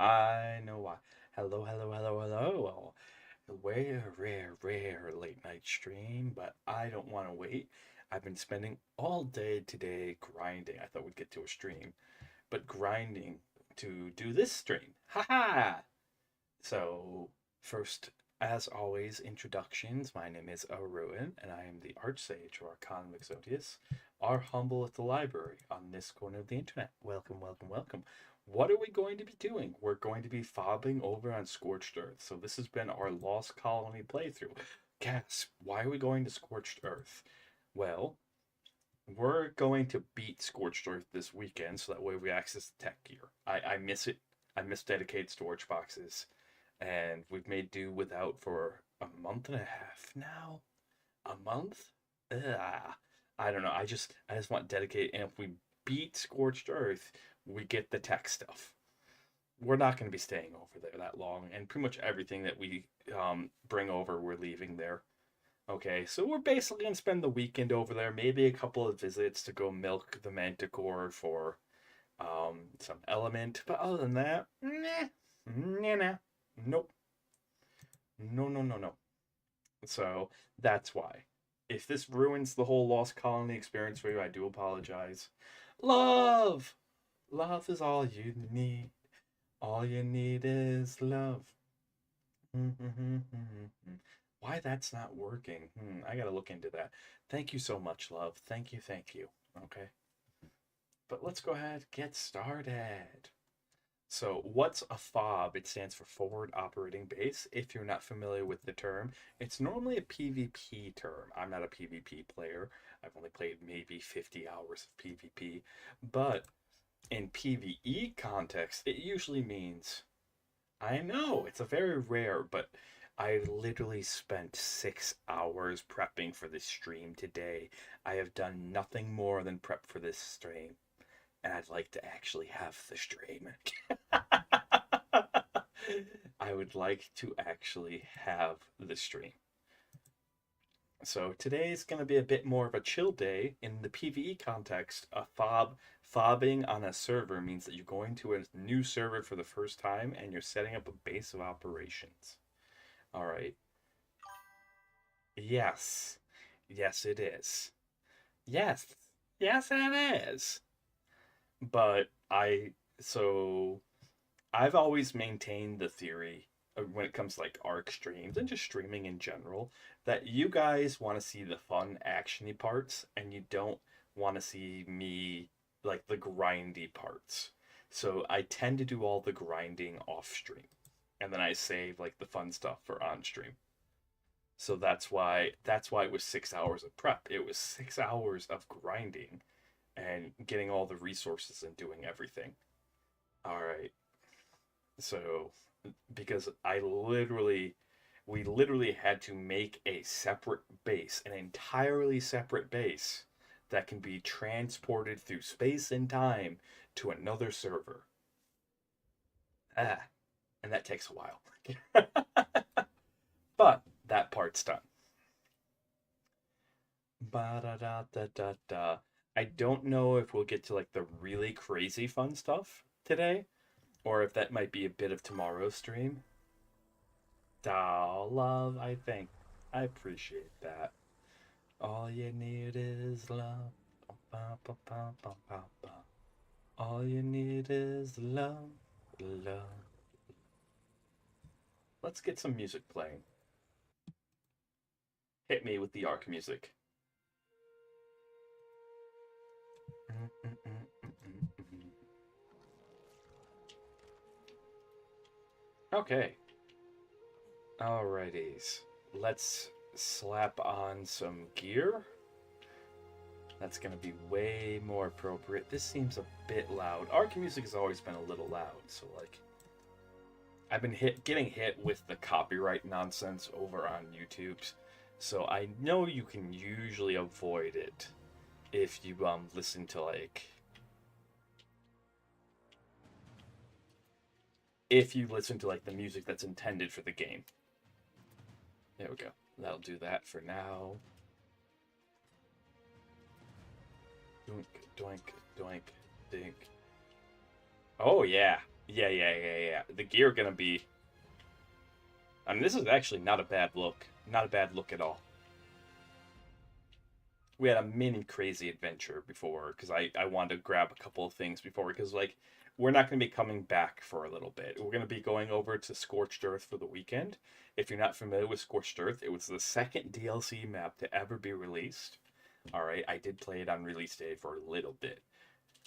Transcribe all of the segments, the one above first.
I know why. Hello, hello, hello, hello. Well, rare late night stream, but I don't want to wait. I've been spending all day today grinding. I thought we'd get to a stream, but grinding to do this stream. Haha! So, first, as always, introductions. My name is Arun, and I am the Archsage, or Arcanum Exodius, our humble at the library on this corner of the internet. Welcome, welcome, welcome. What are we going to be doing? We're going to be fobbing over on Scorched Earth. So this has been our Lost Colony playthrough. Cass, why are we going to Scorched Earth? Well, we're going to beat Scorched Earth this weekend, so that way we access the tech gear. I miss it. I miss dedicated storage boxes, and we've made do without for a month and a half now. A month? Ugh. I don't know. I just want dedicated. And if we beat Scorched Earth, we get the tech stuff. We're not going to be staying over there that long, and pretty much everything that we bring over, we're leaving there. Okay, so we're basically going to spend the weekend over there, maybe a couple of visits to go milk the Manticore for some element. But other than that, nah, nah, nah, nope, no, no, no, no. So that's why. If this ruins the whole Lost Colony experience for you, I do apologize. Love! Love is all you need. All you need is love. Why that's not working? I gotta look into that. Thank you so much, love. Thank you, thank you. Okay. But let's go ahead and get started. So, what's a FOB? It stands for Forward Operating Base. If you're not familiar with the term, it's normally a PvP term. I'm not a PvP player. I've only played maybe 50 hours of PvP. But in PvE context, it usually means, I know, it's a very rare, but I literally spent 6 hours prepping for this stream today. I have done nothing more than prep for this stream, and I'd like to actually have the stream. I would like to actually have the stream. So today is going to be a bit more of a chill day. In the PvE context, fobbing on a server means that you're going to a new server for the first time and you're setting up a base of operations. All right. Yes. Yes, it is. Yes. Yes, it is. But I've always maintained the theory when it comes to like ARK streams and just streaming in general that you guys want to see the fun actiony parts and you don't want to see me like the grindy parts. So I tend to do all the grinding off stream and then I save like the fun stuff for on stream. So that's why it was 6 hours of prep. It was 6 hours of grinding and getting all the resources and doing everything. All right. So because we literally had to make a separate base, an entirely separate base that can be transported through space and time to another server. And that takes a while. But that part's done. Ba-da-da-da-da-da. I don't know if we'll get to like the really crazy fun stuff today, or if that might be a bit of tomorrow's stream. Love, I think. I appreciate that. All you need is love. Ba, ba, ba, ba, ba, ba. All you need is love. Love. Let's get some music playing. Hit me with the ARK music. Okay. Alrighties. Let's slap on some gear. That's going to be way more appropriate. This seems a bit loud. ARK music has always been a little loud, so like I've been getting hit with the copyright nonsense over on YouTube. So I know you can usually avoid it if you listen to like the music that's intended for the game. There we go. That'll do that for now. Doink, doink, doink, dink. Oh yeah. Yeah. The gear gonna be... I mean, this is actually not a bad look. Not a bad look at all. We had a mini crazy adventure before, because I wanted to grab a couple of things before, because like, we're not going to be coming back for a little bit. We're going to be going over to Scorched Earth for the weekend. If you're not familiar with Scorched Earth, it was the second DLC map to ever be released. Alright, I did play it on release day for a little bit.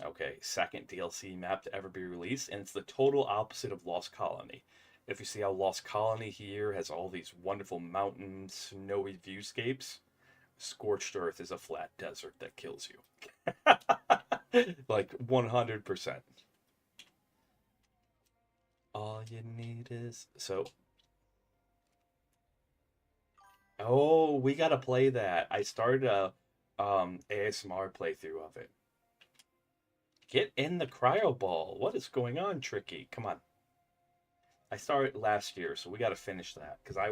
Okay, second DLC map to ever be released, and it's the total opposite of Lost Colony. If you see how Lost Colony here has all these wonderful mountains, snowy viewscapes, Scorched Earth is a flat desert that kills you. Like 100%. All you need is... So... Oh, we gotta play that. I started a ASMR playthrough of it. Get in the cryo ball. What is going on, Tricky? Come on. I started last year, so we gotta finish that. Because I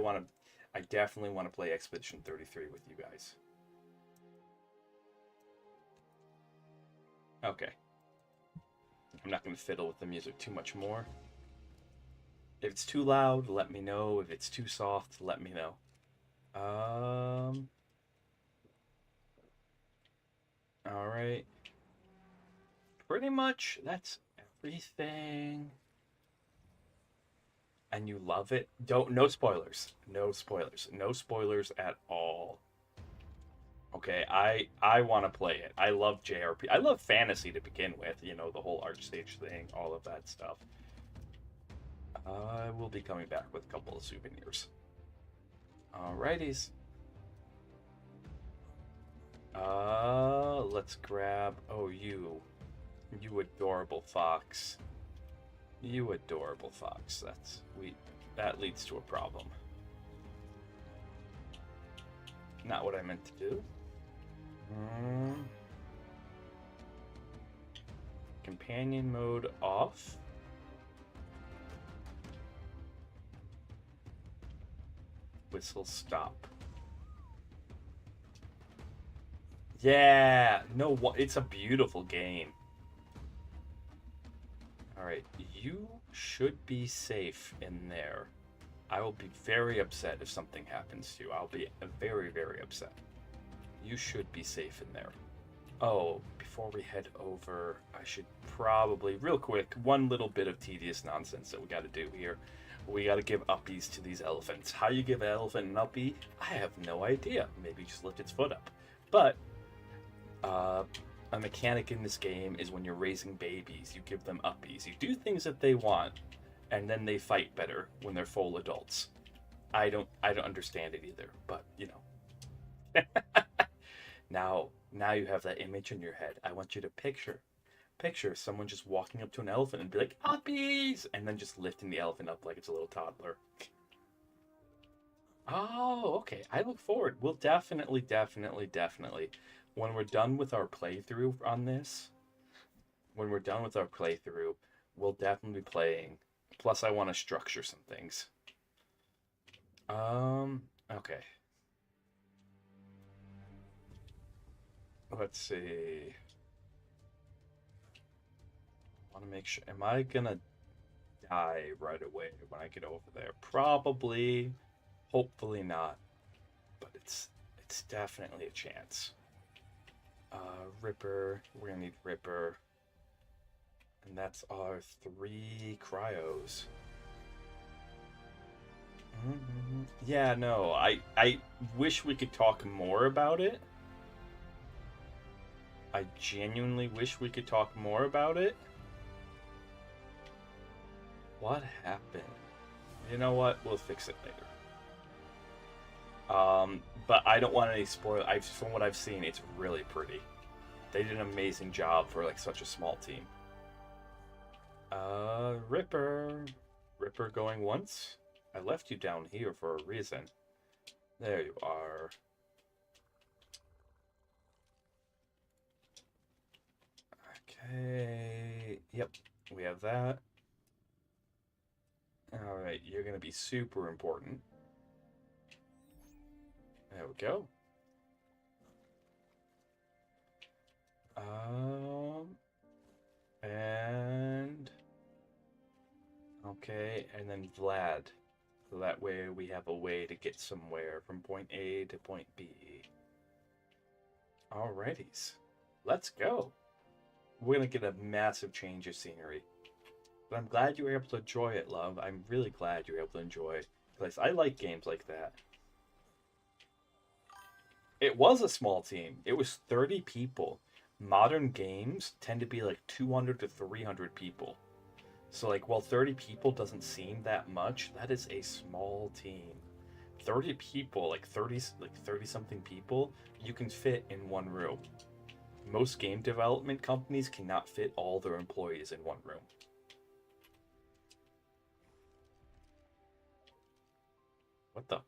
definitely want to play Expedition 33 with you guys. Okay. I'm not going to fiddle with the music too much more. If it's too loud, let me know. If it's too soft, let me know. All right. Pretty much that's everything. And you love it. Don't no spoilers. No spoilers. No spoilers at all. Okay, I want to play it. I love JRP. I love fantasy to begin with, you know, the whole Archstage thing, all of that stuff. I will be coming back with a couple of souvenirs. Alrighties. Let's grab. Oh, you adorable fox. You adorable fox. That leads to a problem. Not what I meant to do. Companion mode off. Whistle stop. Yeah, no, it's a beautiful game. All right, you should be safe in there. I will be very upset if something happens to you. I'll be very, very upset. You should be safe in there. Oh, before we head over, I should probably, real quick, one little bit of tedious nonsense that we got to do here. We got to give uppies to these elephants. How you give an elephant an uppie? I have no idea. Maybe just lift its foot up. But a mechanic in this game is when you're raising babies, you give them uppies. You do things that they want, and then they fight better when they're full adults. I don't understand it either, but you know. Now you have that image in your head. I want you to picture someone just walking up to an elephant and be like, uppies, and then just lifting the elephant up like it's a little toddler. Oh, okay. I look forward. We'll definitely, when we're done with our playthrough on this, we'll definitely be playing. Plus, I want to structure some things. Okay. Let's see. I want to make sure. Am I gonna die right away when I get over there? Probably. Hopefully not. But it's definitely a chance. Ripper. We're gonna need Ripper. And that's our 3 cryos. Yeah, no. I wish we could talk more about it. I genuinely wish we could talk more about it. What happened? You know what? We'll fix it later. But I don't want any spoil. From what I've seen, it's really pretty. They did an amazing job for like such a small team. Ripper going once. I left you down here for a reason. There you are. Okay. Yep, we have that. All right, you're gonna be super important. There we go. And okay, and then Vlad. So that way we have a way to get somewhere from point A to point B. Alrighties, let's go. We're gonna get a massive change of scenery. But I'm glad you were able to enjoy it, love. I'm really glad you were able to enjoy it. Because I like games like that. It was a small team. It was 30 people. Modern games tend to be like 200 to 300 people. So like, while 30 people doesn't seem that much, that is a small team. 30 people, like 30 something people, you can fit in one room. Most game development companies cannot fit all their employees in one room. What the?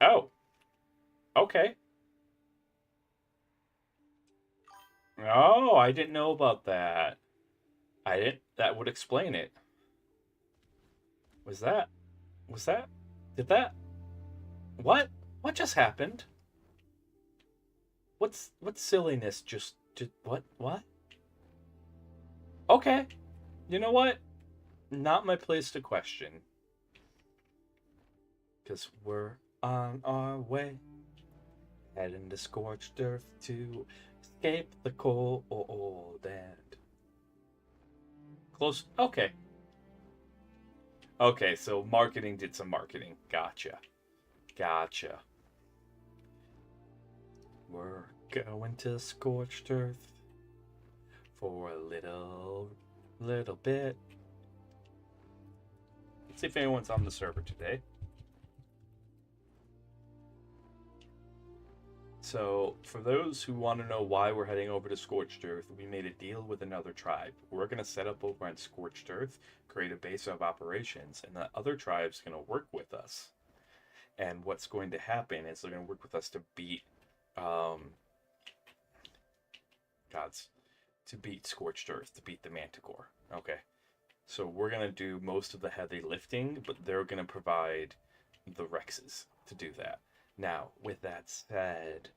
Oh. Okay. Oh, I didn't know about that. That would explain it. Was that? Did that? What? What just happened? What silliness just what? Okay. You know what? Not my place to question. 'Cause we're on our way, heading to Scorched Earth to escape the cold and close. Okay. Okay, so marketing did some marketing. Gotcha. Gotcha. We're going to Scorched Earth for a little bit. Let's see if anyone's on the server today. So, for those who want to know why we're heading over to Scorched Earth, we made a deal with another tribe. We're going to set up over on Scorched Earth, create a base of operations, and the other tribe's going to work with us. And what's going to happen is they're going to work with us to beat, to beat Scorched Earth, to beat the Manticore. Okay. So we're going to do most of the heavy lifting, but they're going to provide the Rexes to do that. Now, with that said,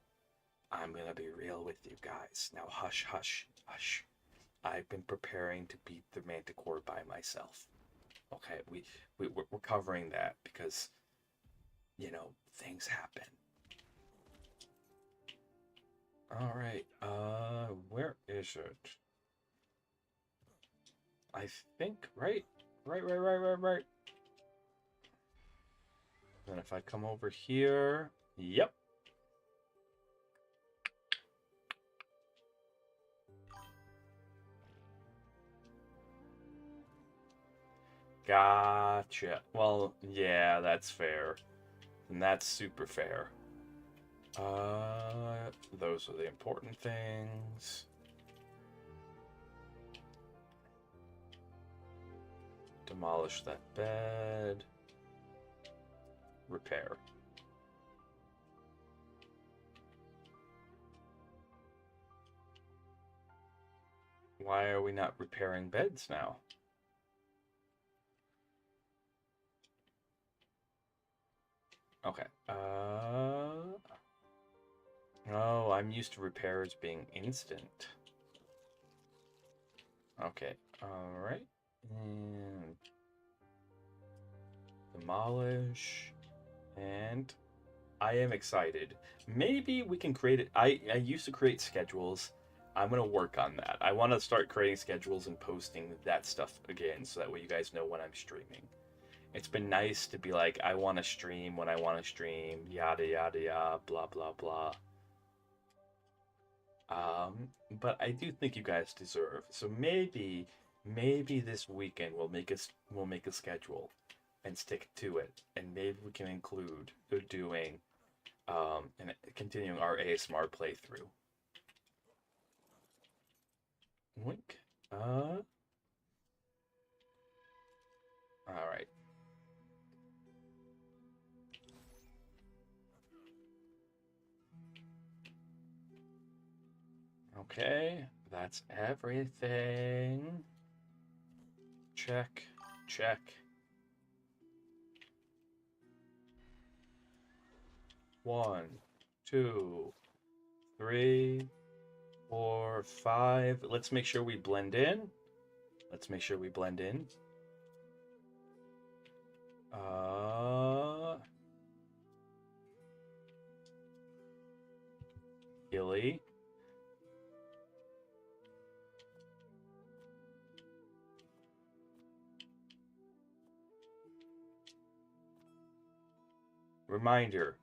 I'm going to be real with you guys. Now, hush, hush, hush. I've been preparing to beat the Manticore by myself. Okay, we're covering that because, you know, things happen. All right, where is it? I think, right. And if I come over here, yep. Gotcha. Well, yeah, that's fair. And that's super fair. Those are the important things. Demolish that bed. Repair. Why are we not repairing beds now? Okay. Oh, I'm used to repairs being instant. Okay. All right. And demolish. And I am excited. Maybe we can create it. I used to create schedules. I'm going to work on that. I want to start creating schedules and posting that stuff again so that way you guys know when I'm streaming. It's been nice to be like, I want to stream when I want to stream, yada, yada, yada, blah, blah, blah. But I do think you guys deserve. So maybe this weekend we'll make a schedule and stick to it. And maybe we can include doing and continuing our ASMR playthrough. Wink. All right. Okay, that's everything. Check, check. One, two, three, 4, 5. Let's make sure we blend in. Let's make sure we blend in. Gilly. Reminder,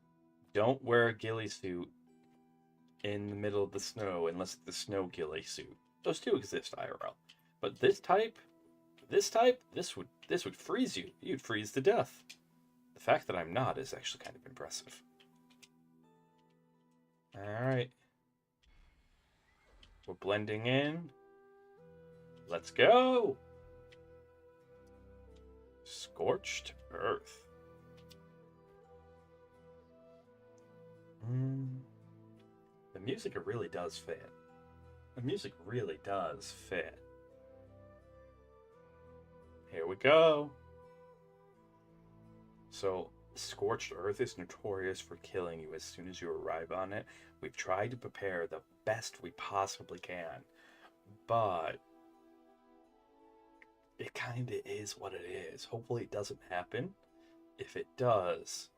don't wear a ghillie suit in the middle of the snow unless it's the snow ghillie suit. Those two exist IRL. But this would freeze you. You'd freeze to death. The fact that I'm not is actually kind of impressive. Alright. We're blending in. Let's go! Scorched Earth. The music really does fit. The music really does fit. Here we go. So, Scorched Earth is notorious for killing you as soon as you arrive on it. We've tried to prepare the best we possibly can, but it kind of is what it is. Hopefully it doesn't happen. If it does,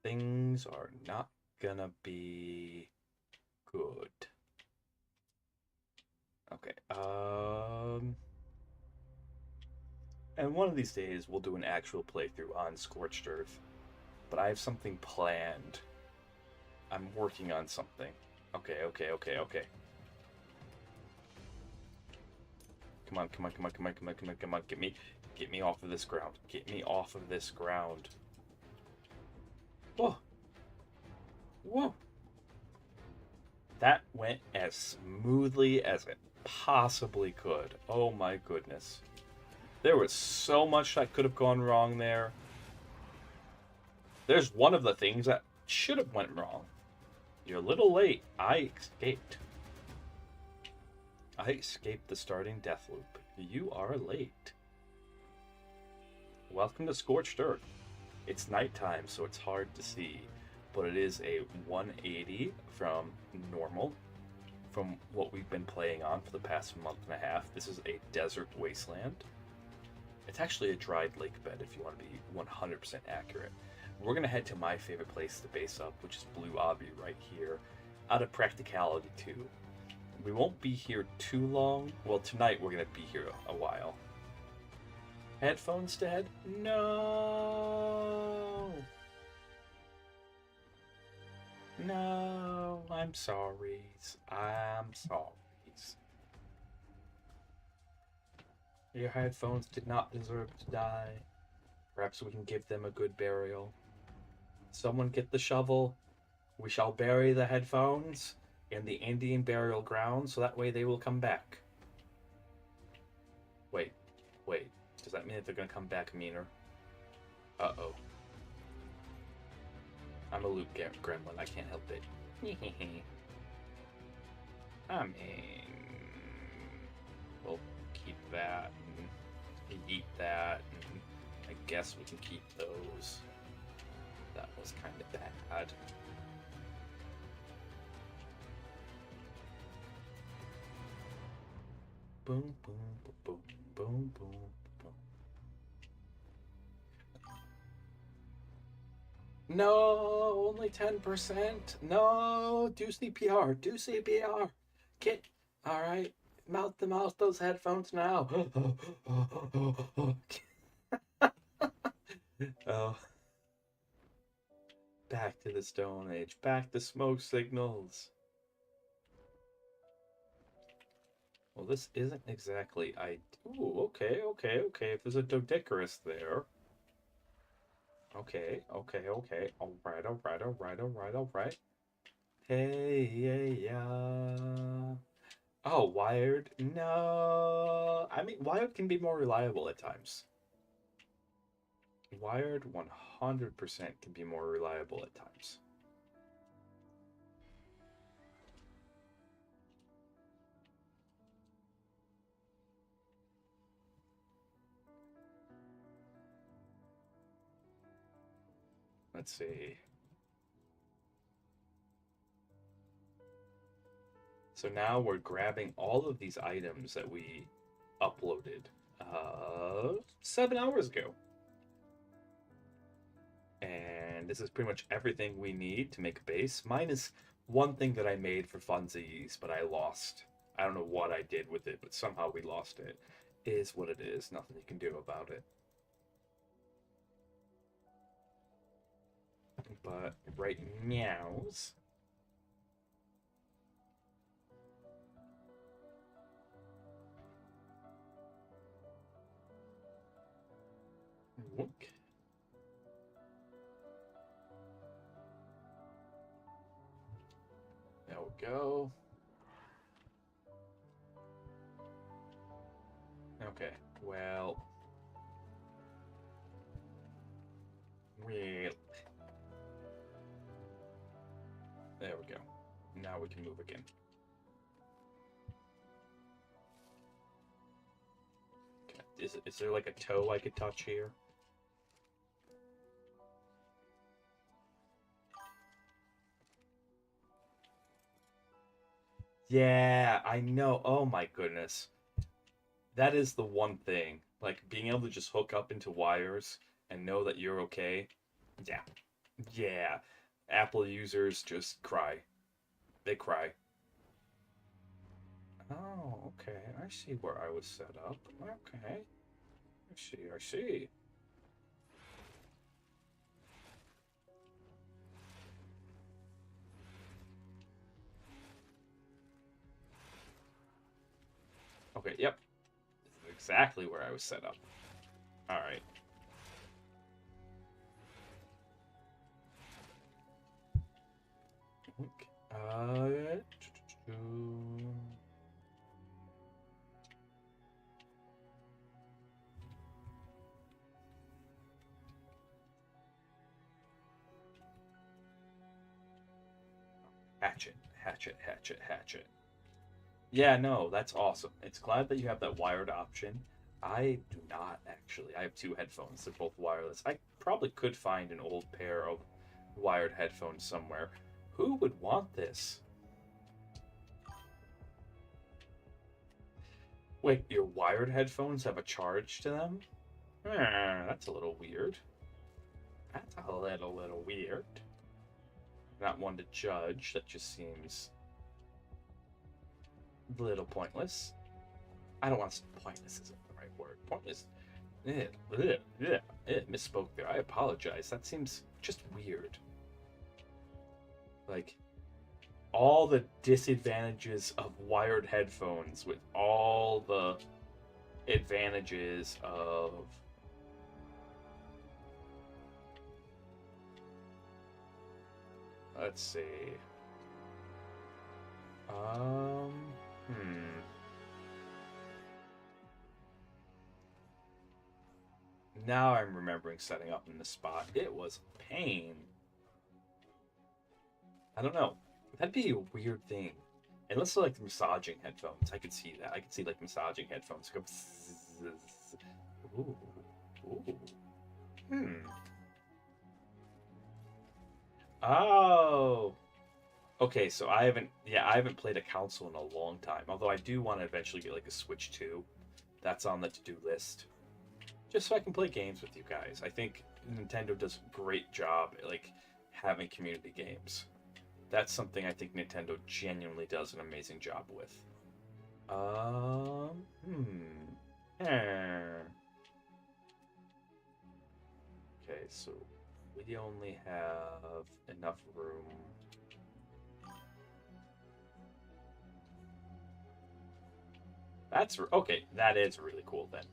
things are not gonna be good. Okay, and one of these days we'll do an actual playthrough on Scorched Earth, but I have something planned. I'm working on something. Okay. Come on. Get me off of this ground. Get me off of this ground. Whoa. Whoa. That went as smoothly as it possibly could. Oh my goodness. There was so much that could have gone wrong there. There's one of the things that should have went wrong. You're a little late. I escaped the starting death loop. You are late. Welcome to Scorched Earth. It's nighttime, so it's hard to see, but it is a 180 from normal, from what we've been playing on for the past month and a half. This is a desert wasteland. It's actually a dried lake bed, if you want to be 100% accurate. We're going to head to my favorite place to base up, which is Blue Obby right here, out of practicality too. We won't be here too long. Well, tonight we're going to be here a while. Headphones dead? No! No, I'm sorry. I'm sorry. Your headphones did not deserve to die. Perhaps we can give them a good burial. Someone get the shovel. We shall bury the headphones in the Indian burial ground, so that way they will come back. Wait. Does that mean that they're gonna come back meaner? Uh-oh. I'm a loot gremlin, I can't help it. I mean... we'll keep that, and eat that, and I guess we can keep those. That was kind of bad. Boom, boom, boom, boom, boom, boom. No, only 10%. No, do CPR. Get, all right. Mouth those headphones now. Oh. Back to the Stone Age. Back to smoke signals. Well, this isn't exactly Ooh, okay. If there's a Dodecarus there. Okay. All right. Hey, yeah. Oh, wired? No. I mean, wired can be more reliable at times. Wired 100% can be more reliable at times. Let's see. So now we're grabbing all of these items that we uploaded 7 hours ago. And this is pretty much everything we need to make a base. Minus one thing that I made for funsies, but I lost. I don't know what I did with it, but somehow we lost it. Is what it is. Nothing you can do about it. But right meows. Look. There we go. Okay, well. There we go. Now we can move again. Is there like a toe I could touch here? Yeah, I know. Oh my goodness. That is the one thing. Like, being able to just hook up into wires and know that you're okay. Yeah. Yeah, Apple users just cry. They cry. Oh, okay. I see where I was set up. Okay. I see. Okay, yep. This is exactly where I was set up. Alright. Uh, hatchet, hatchet, hatchet, hatchet. Yeah, no, that's awesome. It's glad that you have that wired option. I do not actually. I have two headphones. They're both wireless. I probably could find an old pair of wired headphones somewhere. Who would want this? Wait, your wired headphones have a charge to them? That's a little weird. That's a little weird. Not one to judge. That just seems a little pointless. I don't want to. Pointless isn't the right word. Pointless. Misspoke there. I apologize. That seems just weird. Like, all the disadvantages of wired headphones with all the advantages of. Let's see. Hmm. Now I'm remembering setting up in the spot. It was pain. I don't know. That'd be a weird thing. Unless like massaging headphones, I could see that. I could see like massaging headphones go. Ooh, ooh. Hmm. Oh. Okay, so I haven't. Yeah, I haven't played a console in a long time. Although I do want to eventually get like a Switch 2. That's on the to-do list. Just so I can play games with you guys. I think Nintendo does a great job at like having community games. That's something I think Nintendo genuinely does an amazing job with. Eh. Okay, so we only have enough room. That's okay. That is really cool then.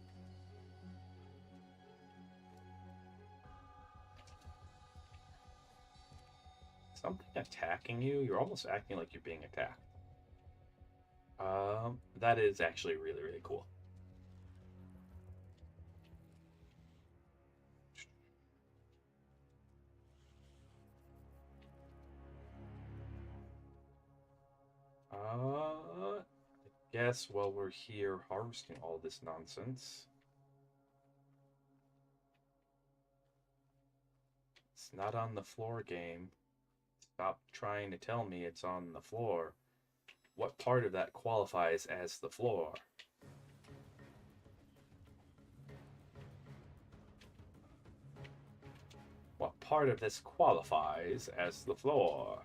Something attacking you? You're almost acting like you're being attacked. That is actually really, really cool. I guess while we're here harvesting all this nonsense, it's not on the floor game. Stop trying to tell me it's on the floor. What part of that qualifies as the floor? What part of this qualifies as the floor?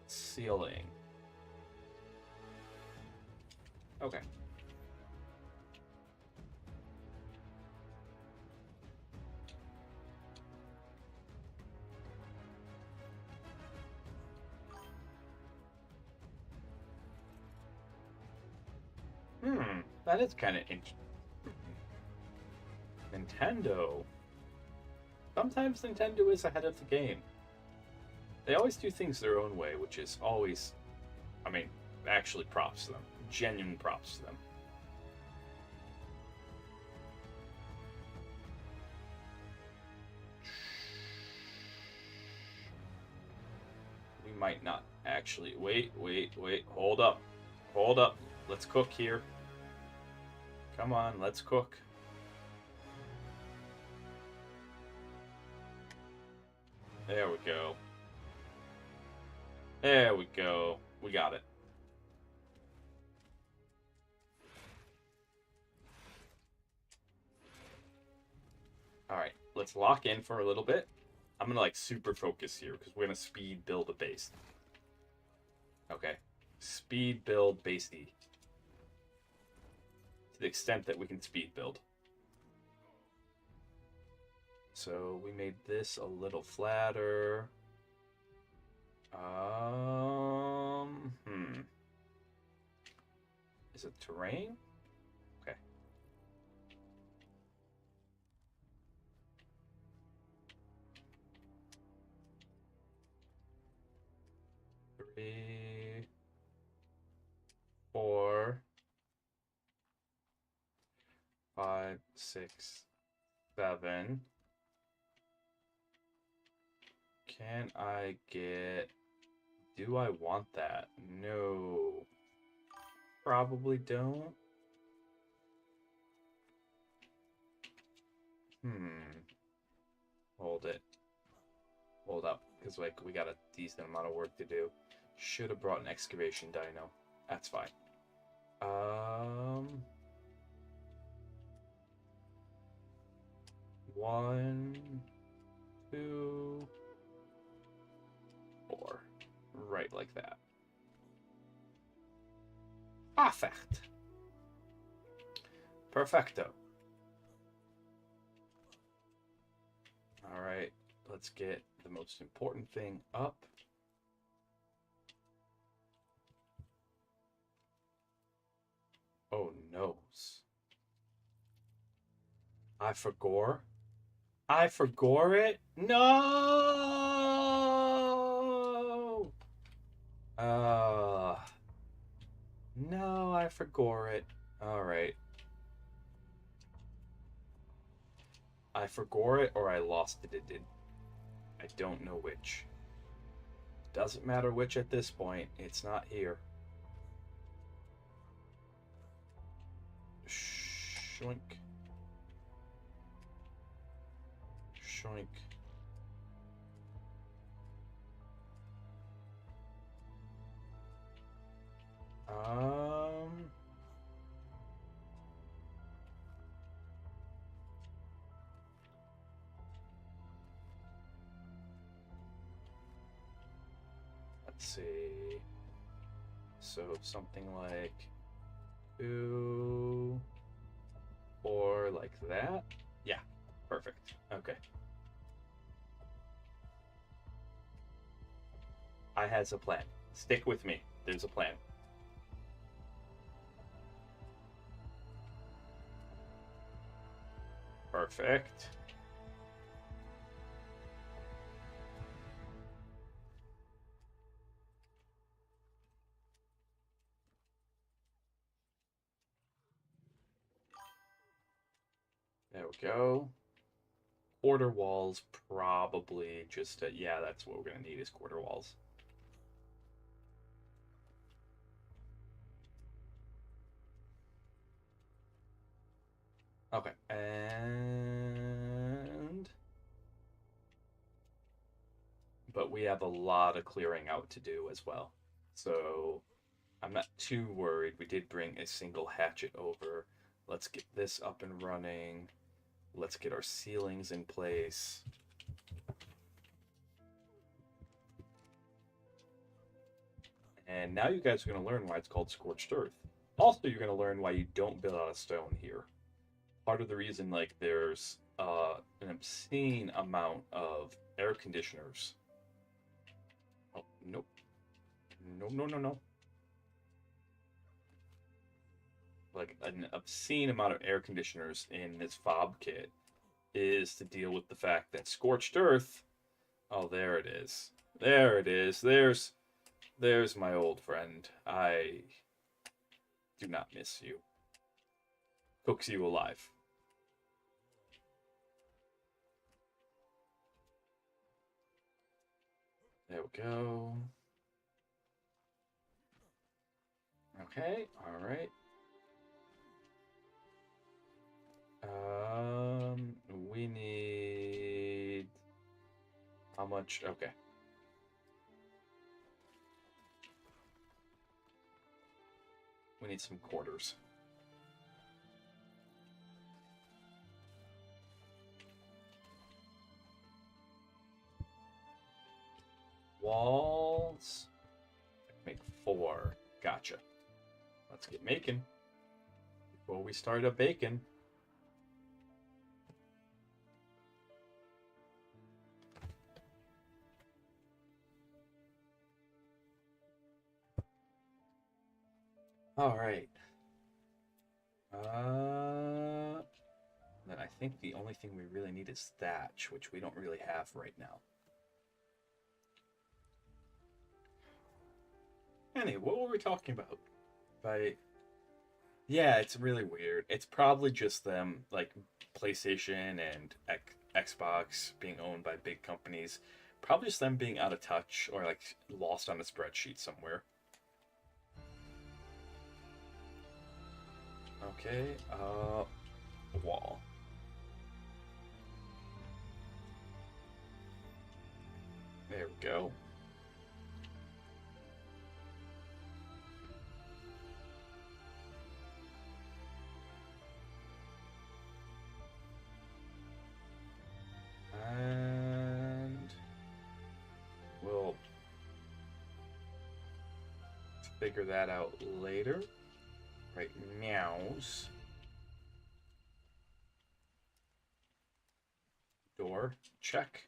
Ceiling. Okay. That is kind of interesting. Nintendo. Sometimes Nintendo is ahead of the game. They always do things their own way, which is always, I mean, actually props to them. Genuine props to them. We might not actually. Wait. Hold up. Hold up. Let's cook here. Come on, let's cook. There we go. There we go. We got it. All right, let's lock in for a little bit. I'm gonna like super focus here because we're gonna speed build a base. Okay, speed build basey. To the extent that we can speed build. So we made this a little flatter. Is it terrain? Okay. Three, 4, 5, 6, 7. Can I get... Do I want that? No. Probably don't. Hold it. Hold up. Because like we got a decent amount of work to do. Should have brought an excavation dino. That's fine. 1, 2, 4. Right like that. Perfect. Perfecto. Alright, let's get the most important thing up. Oh, noes. I forgot. I forgot it? No! No, I forgot it. Alright. I forgot it or I lost it. It did. I don't know which. Doesn't matter which at this point. It's not here. Shoink. Shoink. Let's see. So something like 2, 4, like that. Yeah, perfect. Okay. I has a plan. Stick with me. There's a plan. Perfect. There we go. Quarter walls, probably just... yeah, that's what we're going to need is quarter walls. Okay, and... But we have a lot of clearing out to do as well. So I'm not too worried. We did bring a single hatchet over. Let's get this up and running. Let's get our ceilings in place. And now you guys are going to learn why it's called Scorched Earth. Also, you're going to learn why you don't build out of stone here. Part of the reason, like, there's an obscene amount of air conditioners. Oh, nope. No. Like, an obscene amount of air conditioners in this fob kit is to deal with the fact that Scorched Earth... Oh, there it is. There it is. There's my old friend. I do not miss you. Cooks you alive. There we go. Okay, alright. We need... How much? Okay. We need some quarters. walls. Make 4. Gotcha. Let's get making before we start a bacon. All right. Then I think the only thing we really need is thatch, which we don't really have right now. Anyway, what were we talking about? Yeah, it's really weird. It's probably just them, like PlayStation and Xbox being owned by big companies. Probably just them being out of touch or like lost on a spreadsheet somewhere. Okay, wall. There we go. And we'll figure that out later. Right now's door, check.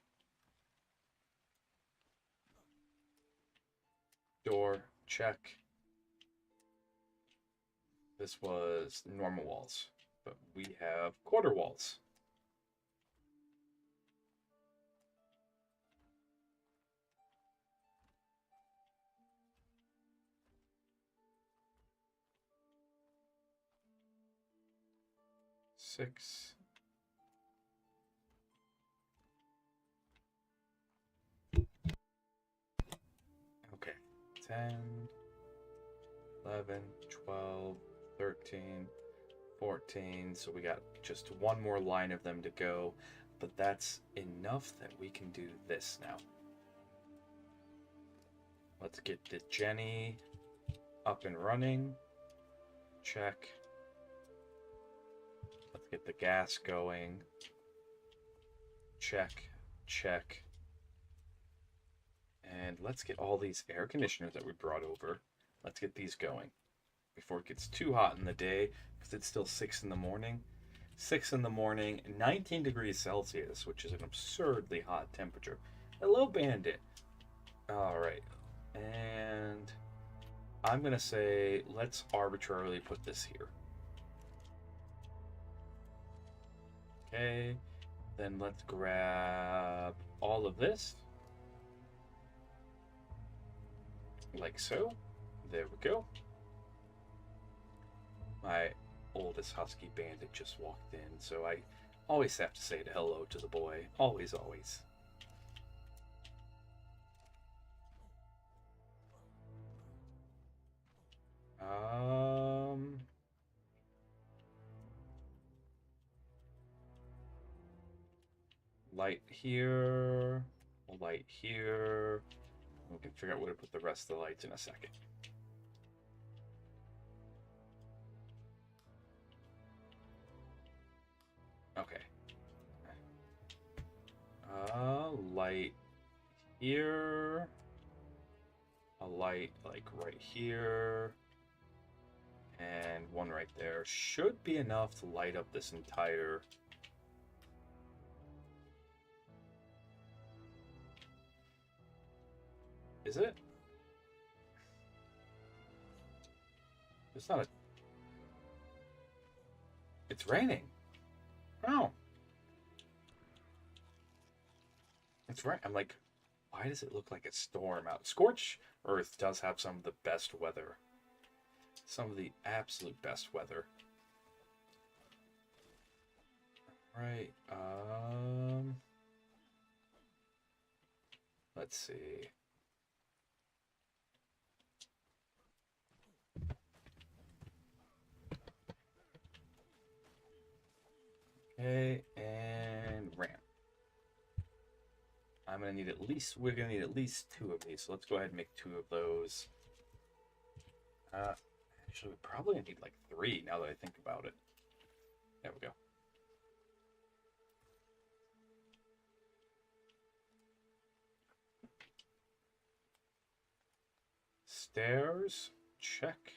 Door, check. This was normal walls, but we have quarter walls. Six. Okay. 10, 11, 12, 13, 14. So we got just one more line of them to go, but that's enough that we can do this now. Let's get the Jenny up and running. Check. Let's get the gas going. Check, check. And let's get all these air conditioners that we brought over. Let's get these going before it gets too hot in the day, because it's still 6 in the morning. 6 in the morning, 19 degrees Celsius, which is an absurdly hot temperature. Hello, Bandit. All right. And I'm going to say let's arbitrarily put this here. Okay, then let's grab all of this, like so. There we go. My oldest husky bandit just walked in, so I always have to say hello to the boy. Always, always. Light here, light here. We can figure out where to put the rest of the lights in a second. Okay. Light here. A light like right here. And one right there. Should be enough to light up this entire... Is it? It's not a... It's raining. Oh. It's right. I'm like, why does it look like a storm out? Scorched Earth does have some of the best weather. Some of the absolute best weather. Right. Let's see. Okay, and ramp. I'm gonna need at least, we're gonna need at least 2 of these, so let's go ahead and make 2 of those. Actually, we probably need like 3 now that I think about it. There we go. Stairs. Check.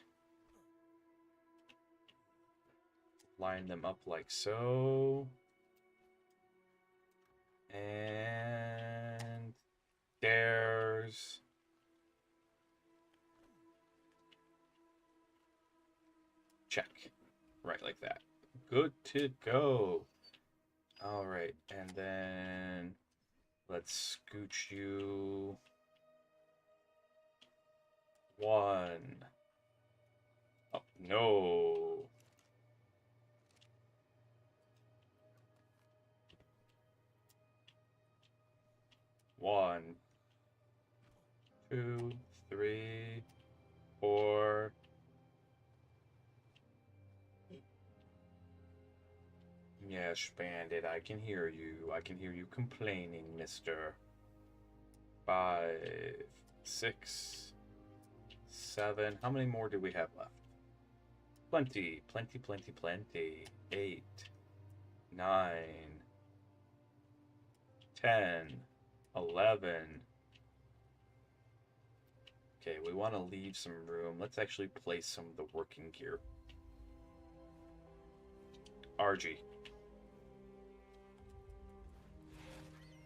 Line them up like so. And stairs. Check. Right like that. Good to go. All right, and then let's scooch you one. Oh, no. One, two, three, four. Yes, Bandit, I can hear you. I can hear you complaining, mister. 5, 6, 7. How many more do we have left? Plenty, plenty, plenty, plenty. 8, 9, 10, 11. Okay, we want to leave some room. Let's actually place some of the working gear. RG.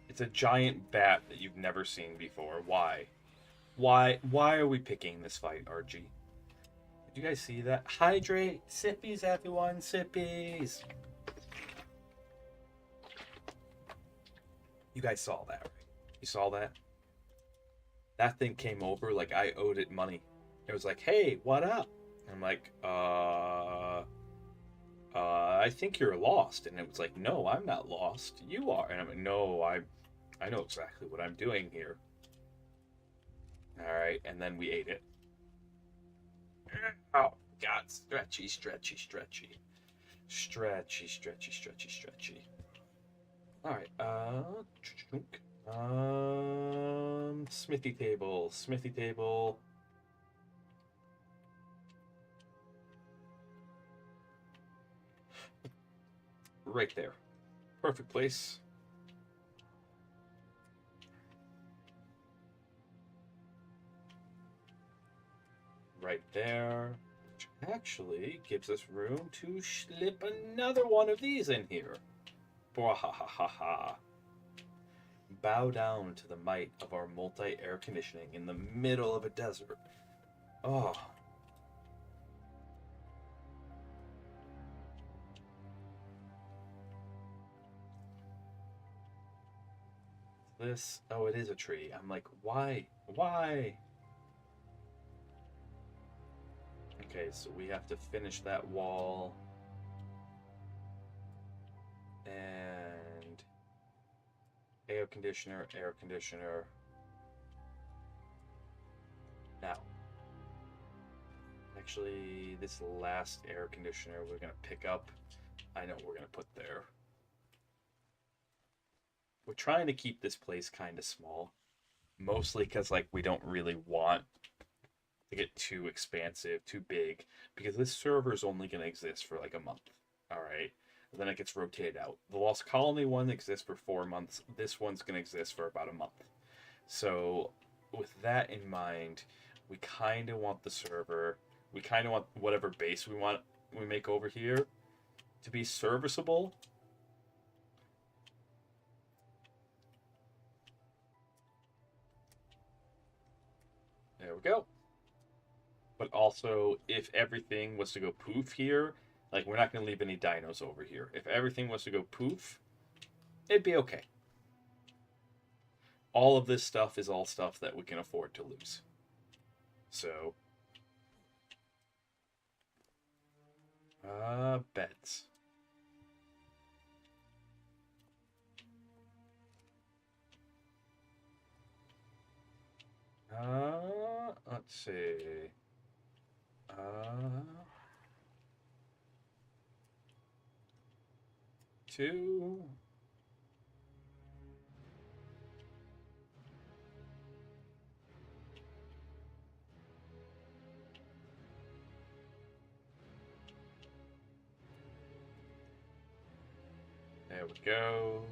It's a giant bat that you've never seen before. Why? Why are we picking this fight, RG? Did you guys see that? Hydrate! Sippies, everyone! Sippies! You guys saw that, right? You saw that? That thing came over like I owed it money. It was like, hey, what up? And I'm like, I think you're lost. And it was like, no, I'm not lost. You are. And I'm like, no, I know exactly what I'm doing here. All right, and then we ate it. Oh, God, stretchy, stretchy, stretchy. Stretchy, stretchy, stretchy, stretchy. All right, smithy table, smithy table. Right there. Perfect place. Right there. Which actually gives us room to slip another one of these in here. Bwahahaha. Bow down to the might of our multi-air conditioning in the middle of a desert. Oh. This, oh, it is a tree. I'm like, why? Why? Okay, so we have to finish that wall. And air conditioner, air conditioner. Now, actually, this last air conditioner we're going to pick up. I know what we're going to put there. We're trying to keep this place kind of small. Mostly because, like, we don't really want to get too expansive, too big. Because this server is only going to exist for, like, a month. Alright? Then it gets rotated out. The Lost Colony one exists for 4 months. This one's going to exist for about a month. So, with that in mind, we kind of want the server, we kind of want whatever base we make over here to be serviceable. There we go. But also, if everything was to go poof here, like, we're not going to leave any dinos over here. If everything was to go poof, it'd be okay. All of this stuff is all stuff that we can afford to lose. So, beds. Let's see. 2. There we go.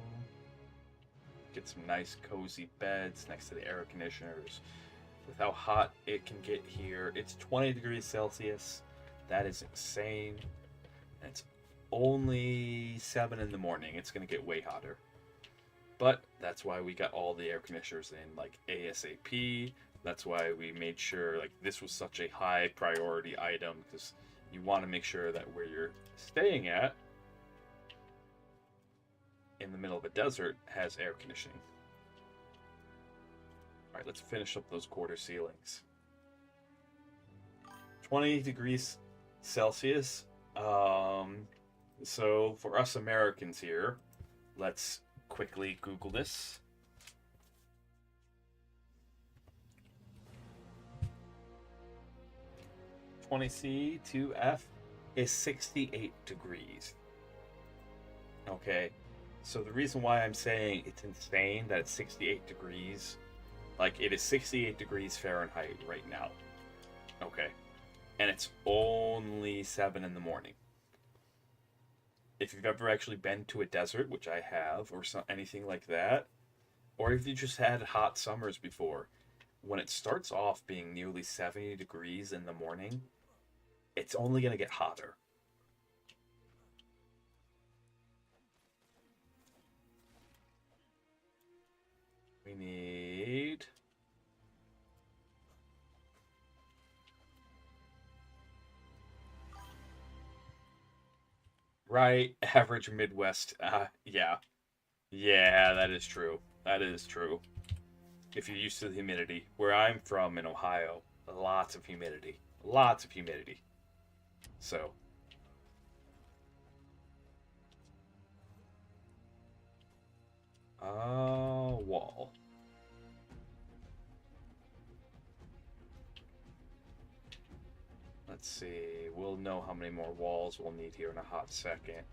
Get some nice cozy beds next to the air conditioners. with how hot it can get here. It's 20 degrees Celsius. That is insane. And it's only 7 in the morning. It's going to get way hotter. But that's why we got all the air conditioners in like ASAP. That's why we made sure like this was such a high priority item, because you want to make sure that where you're staying at in the middle of a desert has air conditioning. Alright, let's finish up those quarter ceilings. 20 degrees Celsius. So for us Americans here, let's quickly Google this. C to F is 68 degrees. Okay, so the reason why I'm saying it's insane that it's 68 degrees, like it is 68 degrees Fahrenheit right now. Okay, and it's only 7 in the morning. If you've ever actually been to a desert, which I have, or anything like that, or if you just had hot summers before, when it starts off being nearly 70 degrees in the morning, it's only going to get hotter. We need... Right, average Midwest. Yeah. Yeah, that is true. That is true. If you're used to the humidity. Where I'm from in Ohio, lots of humidity. Lots of humidity. So. Wall. Let's see. We'll know how many more walls we'll need here in a hot second.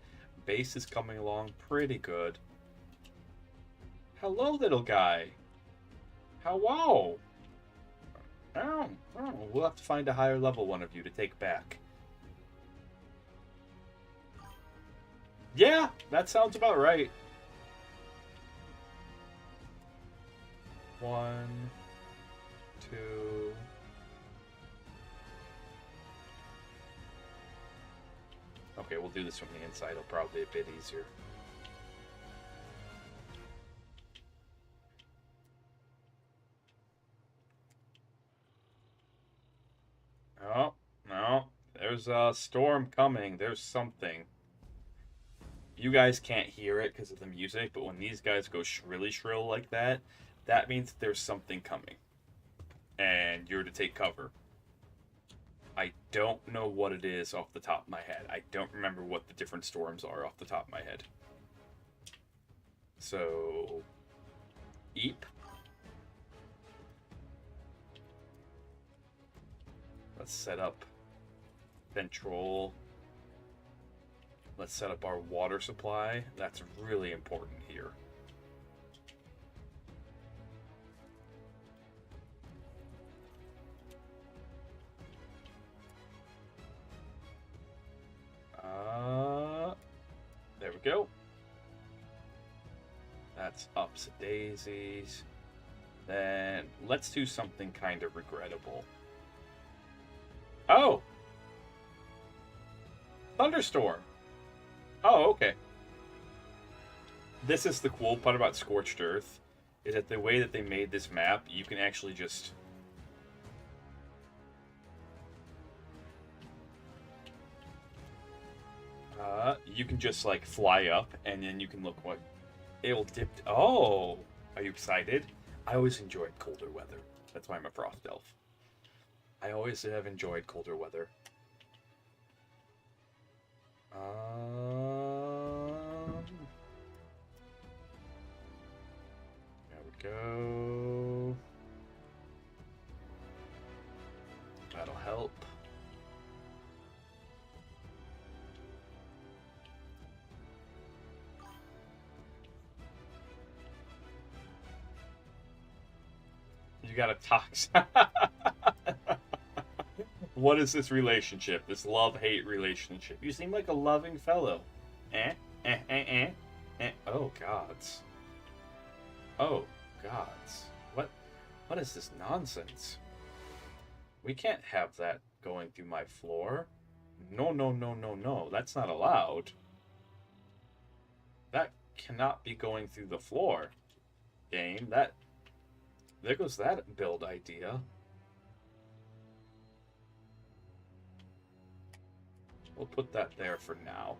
Base is coming along pretty good. Hello, little guy. Hello. Oh, we'll have to find a higher level one of you to take back. Yeah, that sounds about right. 1, 2. Okay, we'll do this from the inside. It'll probably be a bit easier. Oh, no. There's a storm coming. There's something. You guys can't hear it because of the music, but when these guys go really shrill like that, that means there's something coming. And you're to take cover. I don't know what it is off the top of my head. I don't remember what the different storms are off the top of my head. So, Eep. Let's set up Ventrol. Let's set up our water supply. That's really important here. There we go. That's ups daisies. Then let's do something kind of regrettable. Oh! Thunderstorm! Oh, okay. This is the cool part about Scorched Earth, is that the way that they made this map, you can actually just... you can just, like, fly up, and then you can look what... It'll dip... Oh! Are you excited? I always enjoyed colder weather. That's why I'm a Frost Elf. I always have enjoyed colder weather. There we go. That'll help. You got a tox. What is this relationship? This love-hate relationship? You seem like a loving fellow. Oh, gods. Oh, gods. What? What is this nonsense? We can't have that going through my floor. No, no, no, no, no. That's not allowed. That cannot be going through the floor. Game. There goes that build idea. We'll put that there for now.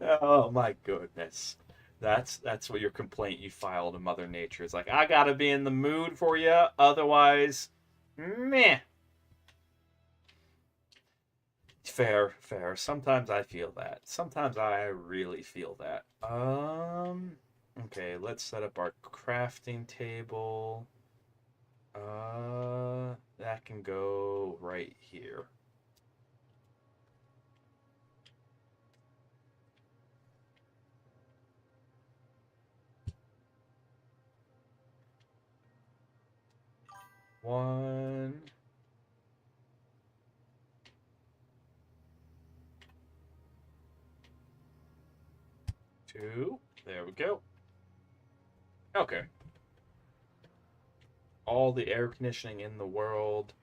Oh my goodness. That's what your complaint you filed to Mother Nature is like. I gotta be in the mood for you, otherwise, meh. Fair, fair. Sometimes I feel that. Sometimes I really feel that. Okay, let's set up our crafting table. That can go right here. One. Two. There we go. Okay. All the air conditioning in the world.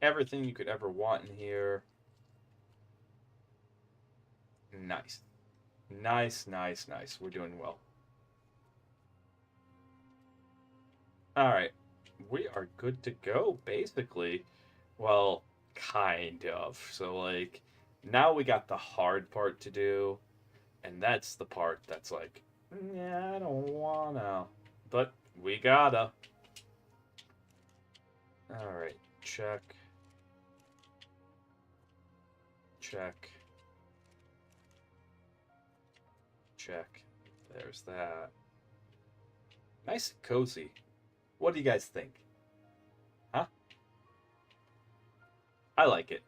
Everything you could ever want in here. Nice. Nice, nice, nice. We're doing well. Alright. We are good to go, basically. Well, kind of. So, like, now we got the hard part to do. And that's the part that's like, yeah, I don't wanna. But we gotta. Alright, check. Check. Check. There's that. Nice and cozy. What do you guys think? Huh? I like it.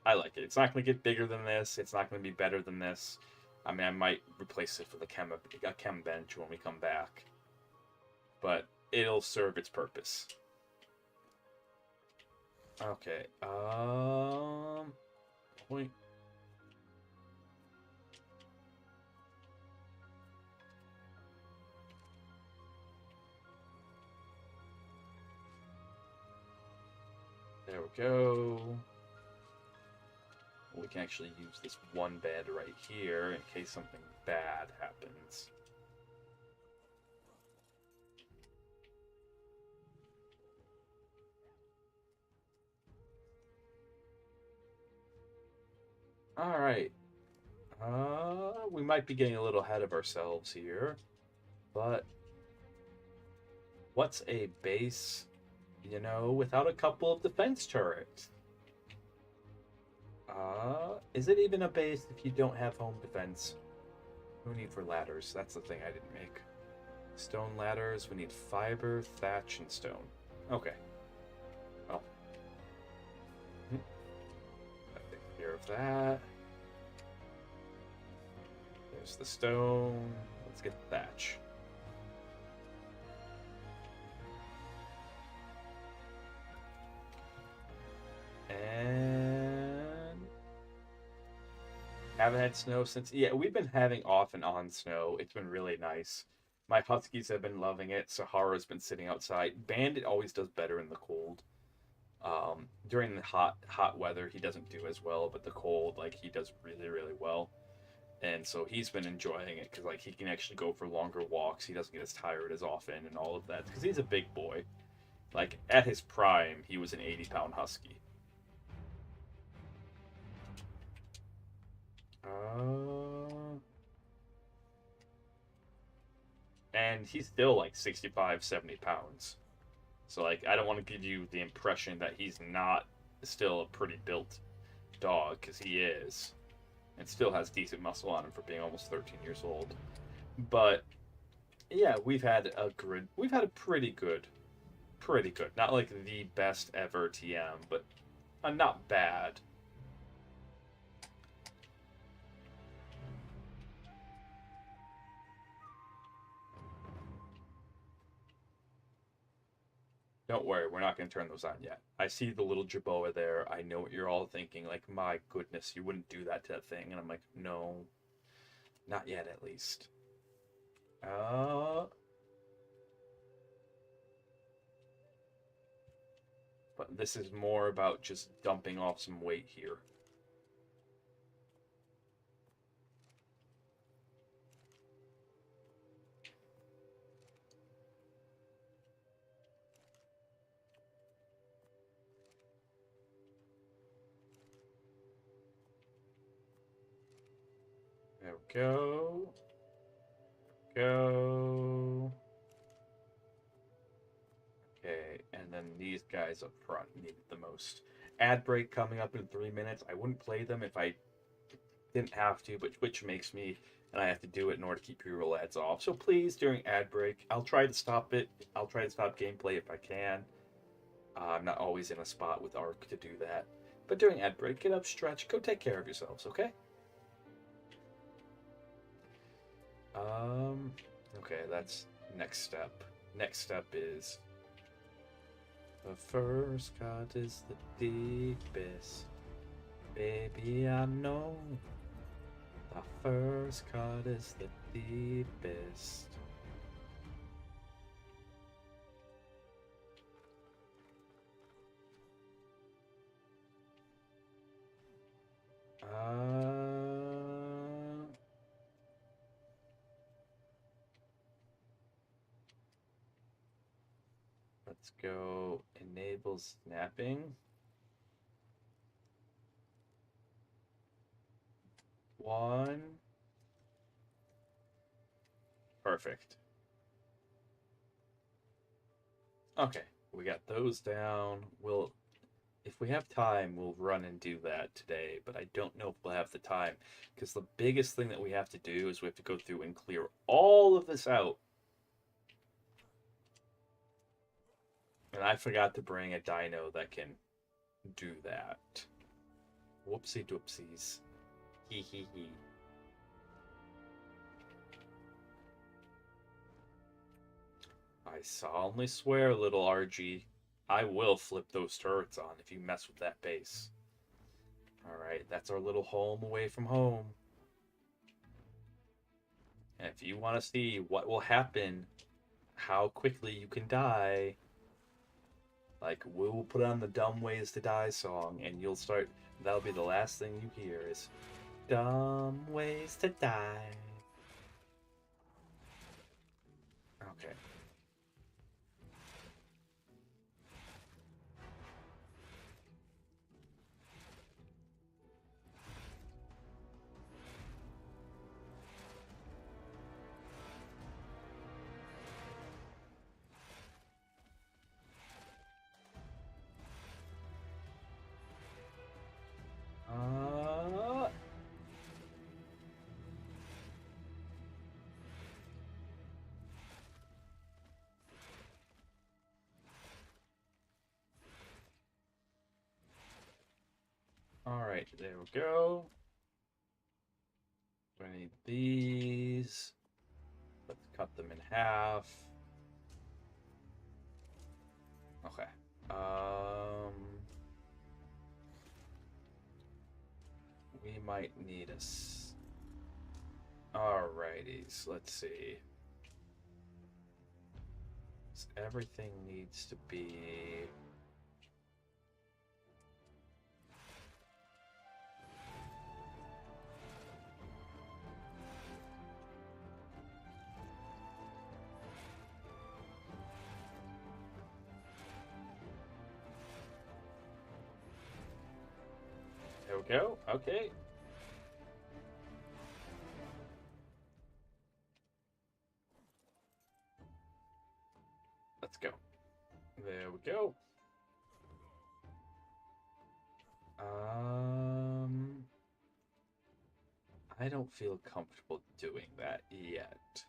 I like it. It's not going to get bigger than this. It's not going to be better than this. I mean, I might replace it with a chem bench when we come back. But it'll serve its purpose. Okay. Point. There we go. We can actually use this one bed right here in case something bad happens. Alright. We might be getting a little ahead of ourselves here. But what's a base, you know, without a couple of defense turrets? Is it even a base if you don't have home defense? No need for ladders. That's the thing I didn't make. Stone ladders. We need fiber, thatch, and stone. Okay. Well. That takes care of that. There's the stone. Let's get the thatch. And haven't had snow since, yeah, we've been having off and on snow. It's been really nice. My huskies have been loving it. Sahara's been sitting outside. Bandit always does better in the cold. During the hot weather, he doesn't do as well, but the cold, like, he does really, really well. And so he's been enjoying it because, like, he can actually go for longer walks. He doesn't get as tired as often and all of that because he's a big boy. Like, at his prime, he was an 80-pound husky. And he's still like 65, 70 pounds. So, like, I don't want to give you the impression that he's not still a pretty built dog, because he is. And still has decent muscle on him for being almost 13 years old. But, yeah, we've had a pretty good. Not like the best ever TM, but not bad. Don't worry, we're not going to turn those on yet. I see the little Jerboa there. I know what you're all thinking. Like, my goodness, you wouldn't do that to that thing. And I'm like, no, not yet at least. But this is more about just dumping off some weight here. There we go. Go. Okay, and then these guys up front need it the most. Ad break coming up in 3 minutes. I wouldn't play them if I didn't have to, but Twitch makes me, and I have to do it in order to keep pre-roll ads off. So please, during ad break, I'll try to stop it. I'll try to stop gameplay if I can. I'm not always in a spot with ARK to do that. But during ad break, get up, stretch, go take care of yourselves, okay? Okay, that's next step. Next step is the first cut is the deepest. Baby, I know the first cut is the deepest. Let's go enable snapping. 1. Perfect. Okay, we got those down. If we have time, we'll run and do that today, but I don't know if we'll have the time, because the biggest thing that we have to do is we have to go through and clear all of this out. And I forgot to bring a dino that can do that. Whoopsie doopsies. Hee hee hee. I solemnly swear, little RG, I will flip those turrets on if you mess with that base. Alright, that's our little home away from home. And if you want to see what will happen, how quickly you can die, like, we'll put on the Dumb Ways to Die song, and you'll start, that'll be the last thing you hear is, Dumb Ways to Die. Okay. Alright, there we go. I need these. Let's cut them in half. Okay. We might need Alrighties, let's see. Everything needs to be... There we go. Okay. Let's go. There we go. I don't feel comfortable doing that yet.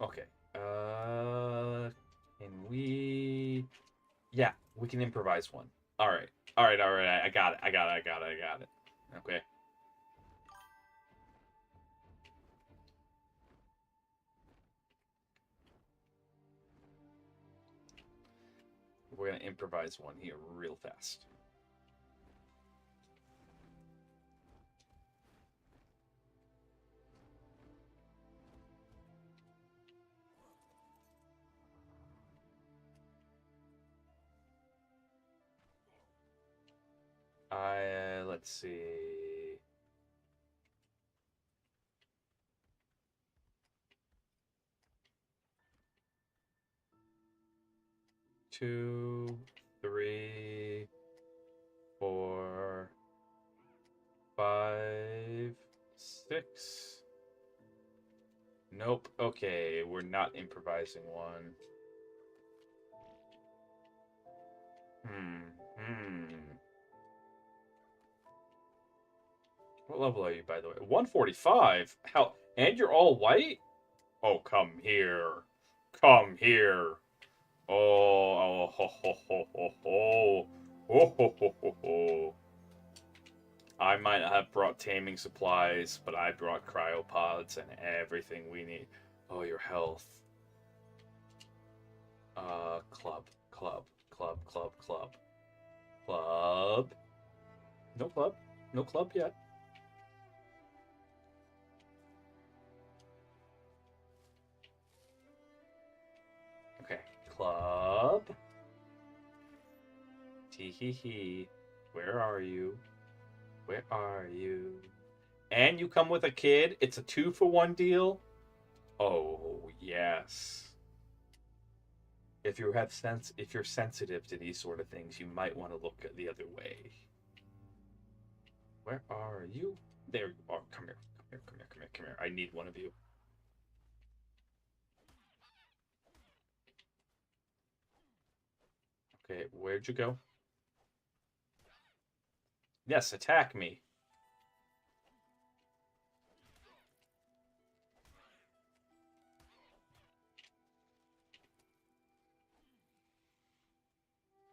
Okay. Can we... Yeah, we can improvise one. Alright. Alright. I got it. Okay. improvise one here real fast. Let's see. Two, 3, 4, 5, 6. Nope. Okay, we're not improvising one. What level are you, by the way? 145? How? And you're all white? Oh, come here. Come here. Oh, ho, ho, ho, ho, ho. Oh, ho, ho, ho, ho. I might not have brought taming supplies, but I brought cryopods and everything we need. Oh, your health. Club, club, club, club, club. Club. No club. No club yet. Okay. Club. Tee hee hee. Where are you? Where are you? And you come with a kid? It's a 2-for-1 deal? Oh, yes. If you're sensitive to these sort of things, you might want to look the other way. Where are you? There you are. Come here. Come here. Come here. Come here. Come here. I need one of you. Okay, where'd you go? Yes, attack me.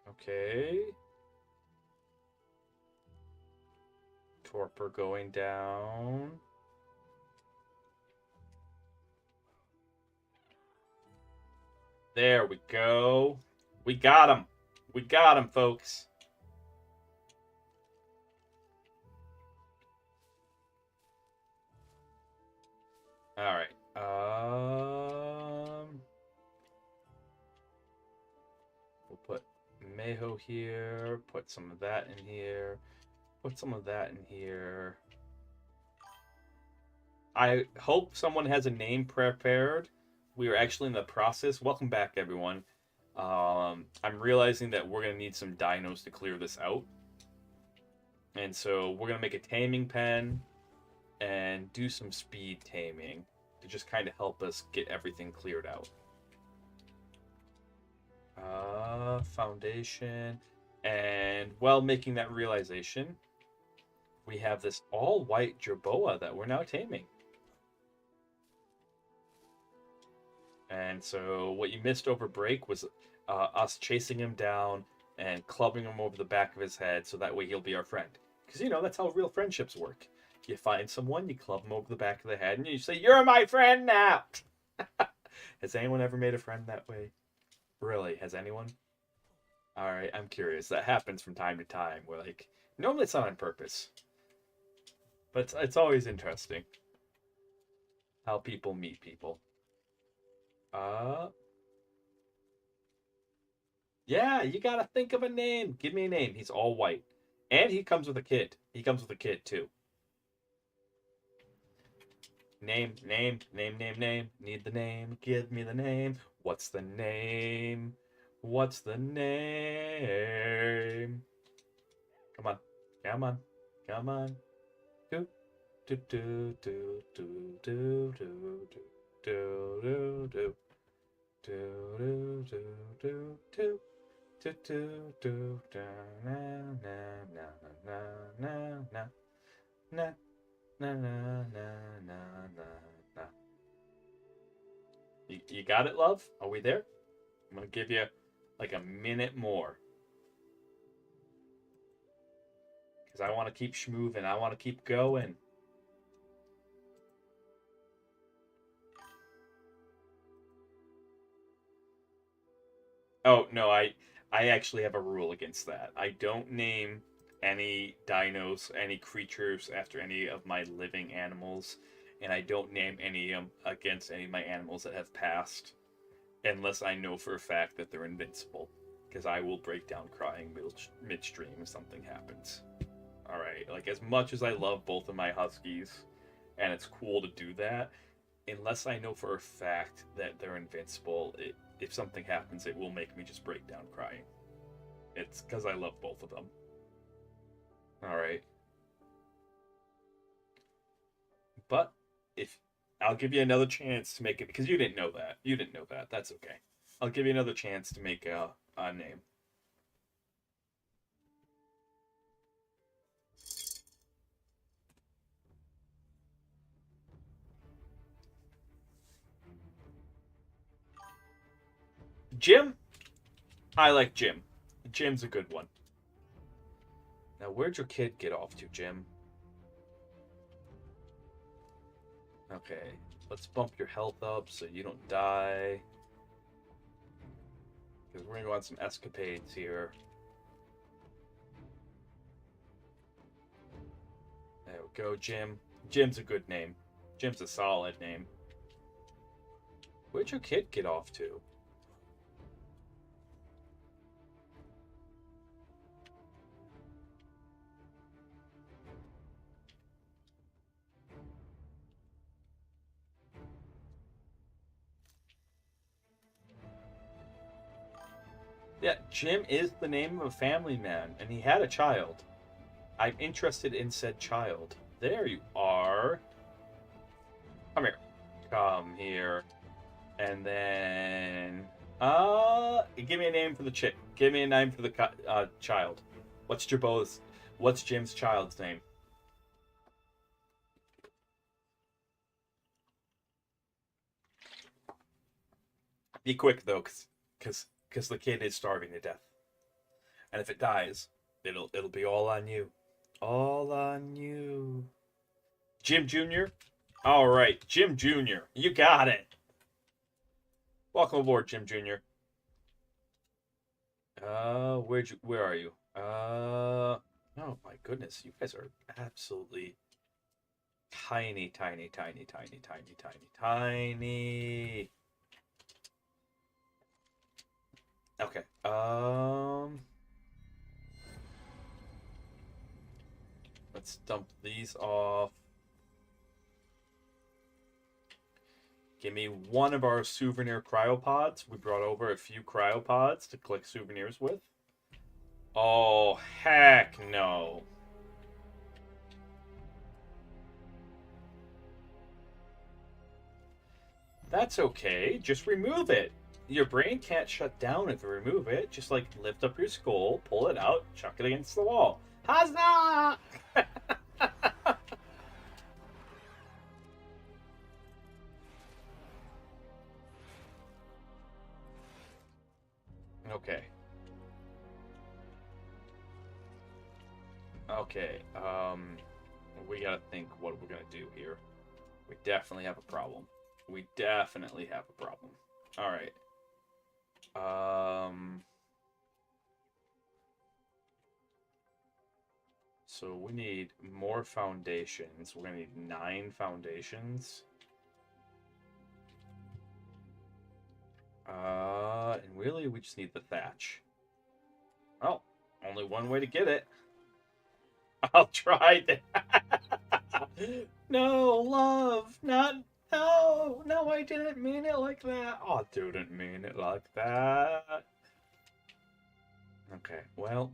Okay. Torpor going down. There we go. We got him. We got him, folks. All right. We'll put Meho here. Put some of that in here. Put some of that in here. I hope someone has a name prepared. We are actually in the process. Welcome back, everyone. I'm realizing that we're going to need some dinos to clear this out. And so we're going to make a taming pen and do some speed taming to just kind of help us get everything cleared out. Foundation. And while making that realization, we have this all-white jerboa that we're now taming. And so what you missed over break was us chasing him down and clubbing him over the back of his head so that way he'll be our friend. Because, you know, that's how real friendships work. You find someone, you club them over the back of the head, and you say, "You're my friend now!" Has anyone ever made a friend that way? Really? Has anyone? Alright, I'm curious. That happens from time to time. Where, like, normally it's not on purpose. But it's always interesting how people meet people. Yeah, you gotta think of a name. Give me a name. He's all white. And he comes with a kid. He comes with a kid, too. Name, name, name, name, name. Need the name. Give me the name. What's the name? What's the name? Come on. Come on. Come on. Do, do, do, do, do, do, do, do, do, do. Do, do, do, do, do. Do, do, do, da, na, na, na, na, na, na, na, na, na, na, na, na. You got it, love? Are we there? I'm gonna give you like a minute more. Because I want to keep schmooving. I want to keep going. Oh, no, I I actually have a rule against that. I don't name any dinos, any creatures after any of my living animals, and I don't name any against any of my animals that have passed, unless I know for a fact that they're invincible, because I will break down crying midstream if something happens. All right, like as much as I love both of my huskies, and it's cool to do that, unless I know for a fact that they're invincible, if something happens, it will make me just break down crying. It's because I love both of them. All right. But if I'll give you another chance to make it, because you didn't know that. You didn't know that. That's okay. I'll give you another chance to make a name. Jim? I like Jim. Jim's a good one. Now, where'd your kid get off to, Jim? Okay, let's bump your health up so you don't die. Because we're going to go on some escapades here. There we go, Jim. Jim's a good name. Jim's a solid name. Where'd your kid get off to? Yeah, Jim is the name of a family man, and he had a child. I'm interested in said child. There you are. Come here. Come here. And then... give me a name for the chick. Give me a name for the child. What's Jim's child's name? Be quick, though, because the kid is starving to death. And if it dies, it'll be all on you. All on you. Jim Jr.? All right, Jim Jr. You got it. Welcome aboard, Jim Jr. Where are you? Oh my goodness, you guys are absolutely tiny, tiny, tiny, tiny, tiny, tiny, tiny. Okay. Let's dump these off. Give me one of our souvenir cryopods. We brought over a few cryopods to collect souvenirs with. Oh, heck no. That's okay. Just remove it. Your brain can't shut down if you remove it. Just like lift up your skull, pull it out, chuck it against the wall. Huzzah! Okay. Okay. We gotta think what we're gonna do here. We definitely have a problem. We definitely have a problem. All right. So we need more foundations. We're gonna need 9 foundations. And really we just need the thatch. Well, only one way to get it. I'll try that. No, love, not... No, I didn't mean it like that. Oh, I didn't mean it like that. Okay, well,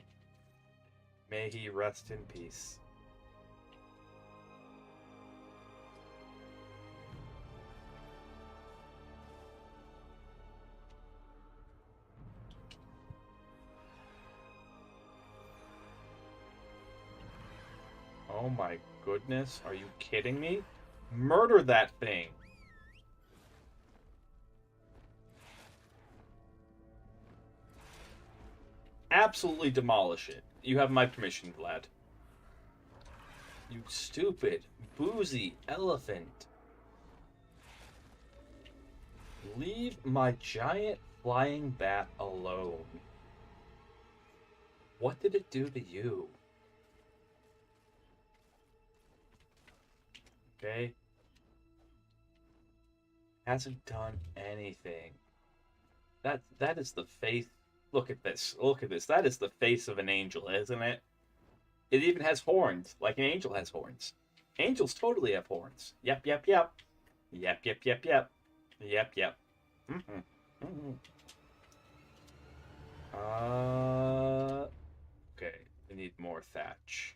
may he rest in peace. Oh my goodness, are you kidding me? Murder that thing. Absolutely demolish it. You have my permission, Vlad. You stupid, boozy elephant. Leave my giant flying bat alone. What did it do to you? Okay. Hasn't done anything. That is the face. Look at this. Look at this. That is the face of an angel, isn't it? It even has horns, like an angel has horns. Angels totally have horns. Yep, yep, yep. Yep, yep, yep, yep. Yep, yep. Mm-hmm. Mm-hmm. Okay. We need more thatch.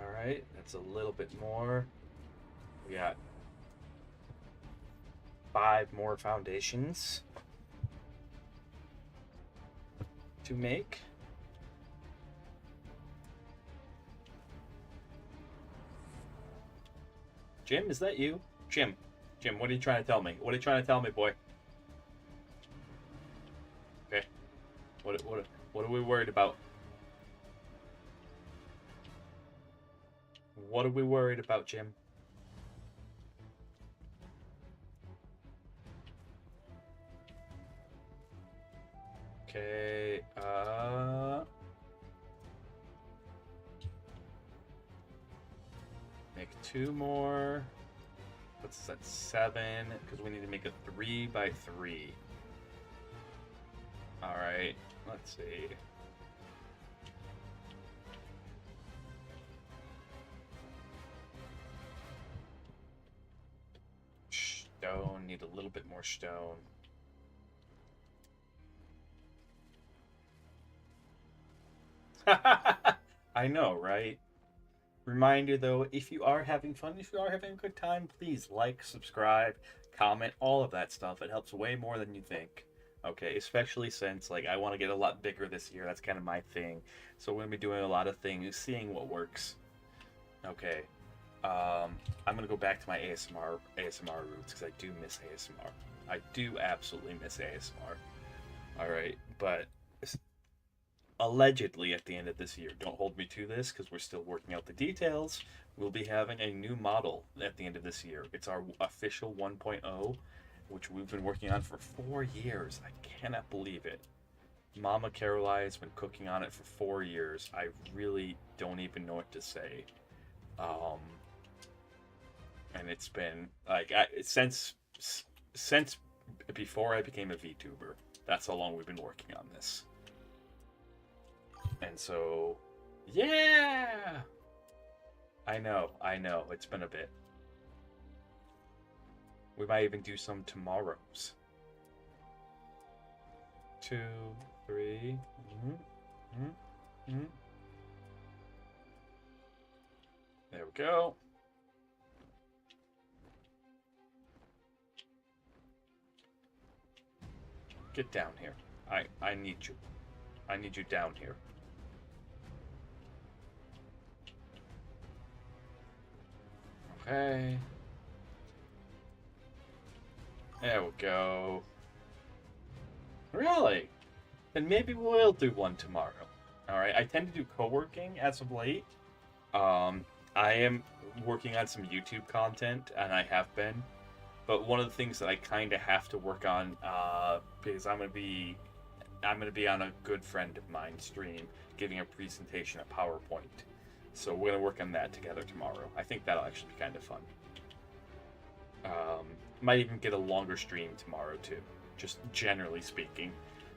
Alright, that's a little bit more. We got 5 more foundations to make. Jim, is that you? Jim, what are you trying to tell me? What are you trying to tell me, boy? Okay. What are we worried about? What are we worried about, Jim? Okay, make 2 more. What's that? 7, because we need to make a 3x3. Alright, let's see. Stone, need a little bit more stone. I know, right? Reminder though, if you are having fun, if you are having a good time, please like, subscribe, comment, all of that stuff. It helps way more than you think. Okay, especially since like I want to get a lot bigger this year. That's kind of my thing. So we're gonna be doing a lot of things, seeing what works. Okay. I'm gonna go back to my ASMR roots because I do miss ASMR. I do absolutely miss ASMR. All right, but allegedly at the end of this year, don't hold me to this because we're still working out the details. We'll be having a new model at the end of this year. It's our official 1.0, which we've been working on for 4 years. I cannot believe it. Mama Caroline has been cooking on it for 4 years. I really don't even know what to say. And it's been like since before I became a VTuber. That's how long we've been working on this. And so, yeah! I know, it's been a bit. We might even do some tomorrows. 2, 3. There we go. Get down here. I need you. I need you down here. Okay. There we go. Really? Then maybe we'll do one tomorrow. Alright, I tend to do co-working as of late. I am working on some YouTube content, and I have been. But one of the things that I kind of have to work on, because I'm gonna be on a good friend of mine's stream, giving a presentation at PowerPoint. So we're gonna work on that together tomorrow. I think that'll actually be kind of fun. Might even get a longer stream tomorrow too, just generally speaking,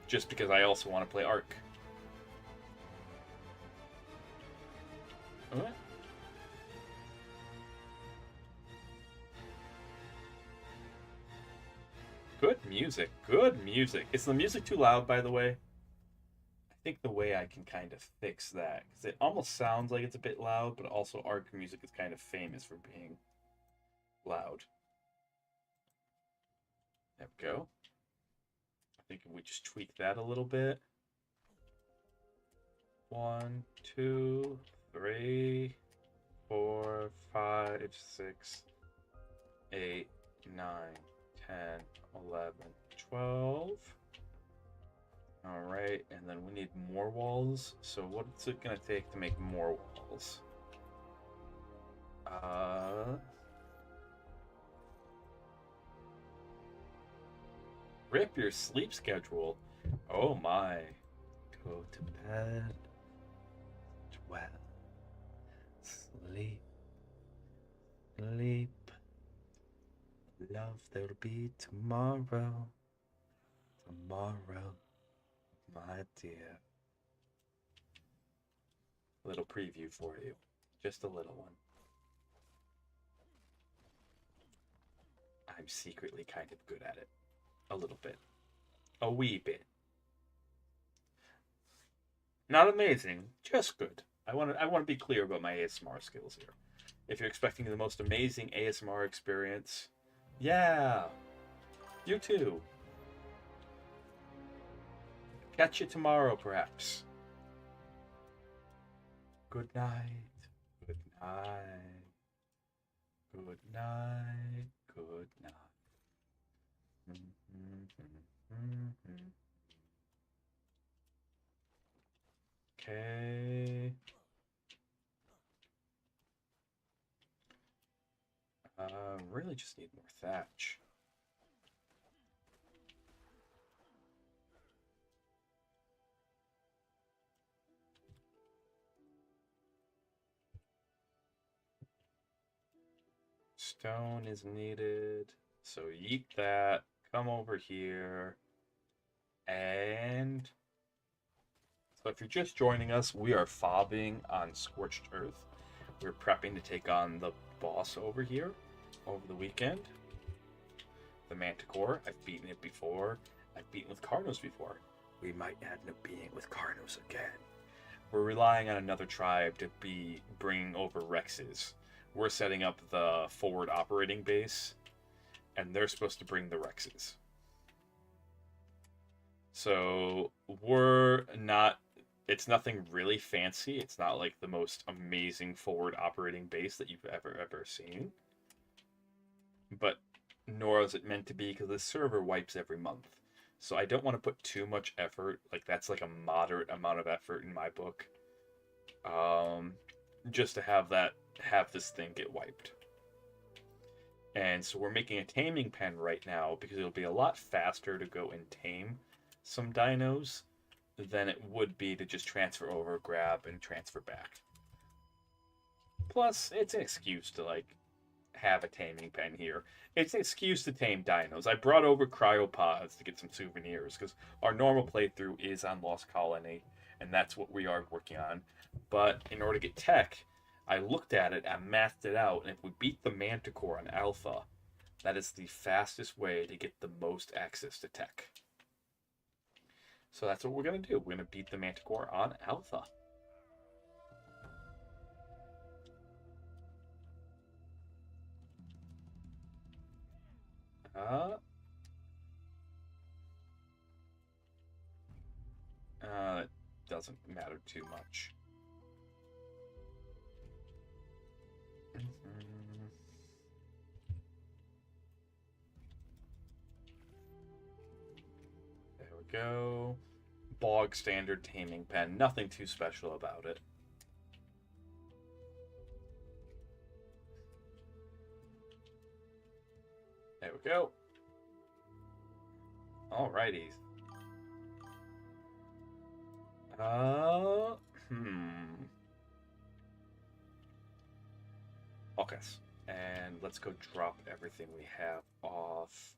just because I also want to play ARK. What? Good music. Good music. Is the music too loud, by the way? I think the way I can kind of fix that, because it almost sounds like it's a bit loud, but also ARK music is kind of famous for being loud. There we go. I think if we just tweak that a little bit. 1, 2, 3, 4, 5, 6, 8, 9, 10, 11, 12. Alright, and then we need more walls. So what's it gonna take to make more walls? rip your sleep schedule. Oh my. Go to bed. Well. Sleep. Sleep. Love, there'll be tomorrow. Tomorrow, my dear. A little preview for you. Just a little one. I'm secretly kind of good at it. A little bit. A wee bit. Not amazing, just good. I want to be clear about my ASMR skills here. If you're expecting the most amazing ASMR experience, yeah, you too. Catch you tomorrow, perhaps. Good night. Good night. Good night. Good night. Okay. Really just need more thatch. Stone is needed. So yeet that. Come over here. And so if you're just joining us, we are FoBing on Scorched Earth. We're prepping to take on the boss over here over the weekend. The Manticore. I've beaten it before. I've beaten with Carnos before. We might end up beating with Carnos again. We're relying on another tribe to be bringing over Rexes. We're setting up the forward operating base, and they're supposed to bring the Rexes. So we're not, it's nothing really fancy. It's not like the most amazing forward operating base that you've ever seen. But nor is it meant to be, because the server wipes every month. So I don't want to put too much effort. Like, that's like a moderate amount of effort in my book. Just to have this thing get wiped. And so we're making a taming pen right now, because it'll be a lot faster to go and tame some dinos than it would be to just transfer over, grab, and transfer back. Plus, it's an excuse to, like, have a taming pen here. It's an excuse to tame dinos. I brought over cryopods to get some souvenirs, because our normal playthrough is on Lost Colony, and that's what we are working on. But in order to get tech, I looked at it, I mathed it out, and if we beat the Manticore on Alpha, that is the fastest way to get the most access to tech. So that's what we're going to do. We're going to beat the Manticore on Alpha. It doesn't matter too much. There we go. Bog standard taming pen. Nothing too special about it. There we go. Alrighty. Okay. And let's go drop everything we have off.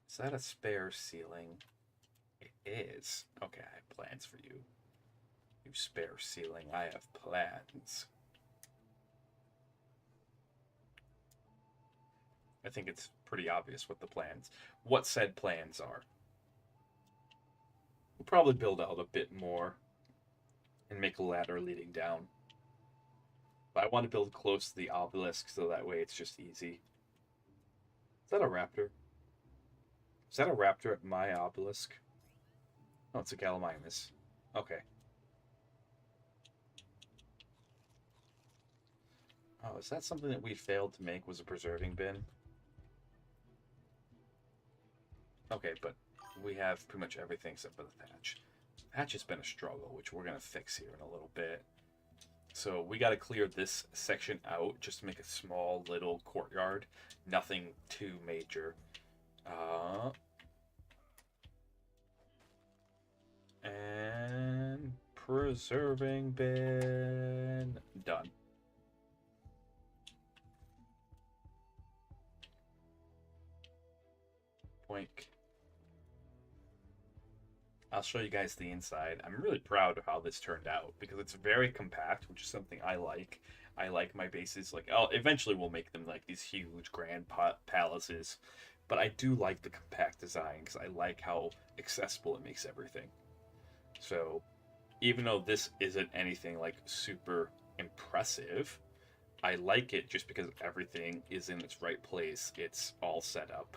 Is that a spare ceiling? It is. Okay, I have plans for you. You spare ceiling, I have plans. I think it's pretty obvious what said plans are. We'll probably build out a bit more and make a ladder leading down. But I want to build close to the obelisk so that way it's just easy. Is that a raptor? Is that a raptor at my obelisk? Oh, it's a Gallimimus. Okay. Oh, is that something that we failed to make, was a preserving bin? Okay, but we have pretty much everything except for the thatch. Thatch has been a struggle, which we're going to fix here in a little bit. So we got to clear this section out just to make a small little courtyard. Nothing too major. Preserving bin. Done. Boink. I'll show you guys the inside. I'm really proud of how this turned out because it's very compact, which is something I like. I like my bases. Like, oh, eventually we'll make them like these huge grand palaces, but I do like the compact design because I like how accessible it makes everything. So, even though this isn't anything like super impressive, I like it just because everything is in its right place. It's all set up.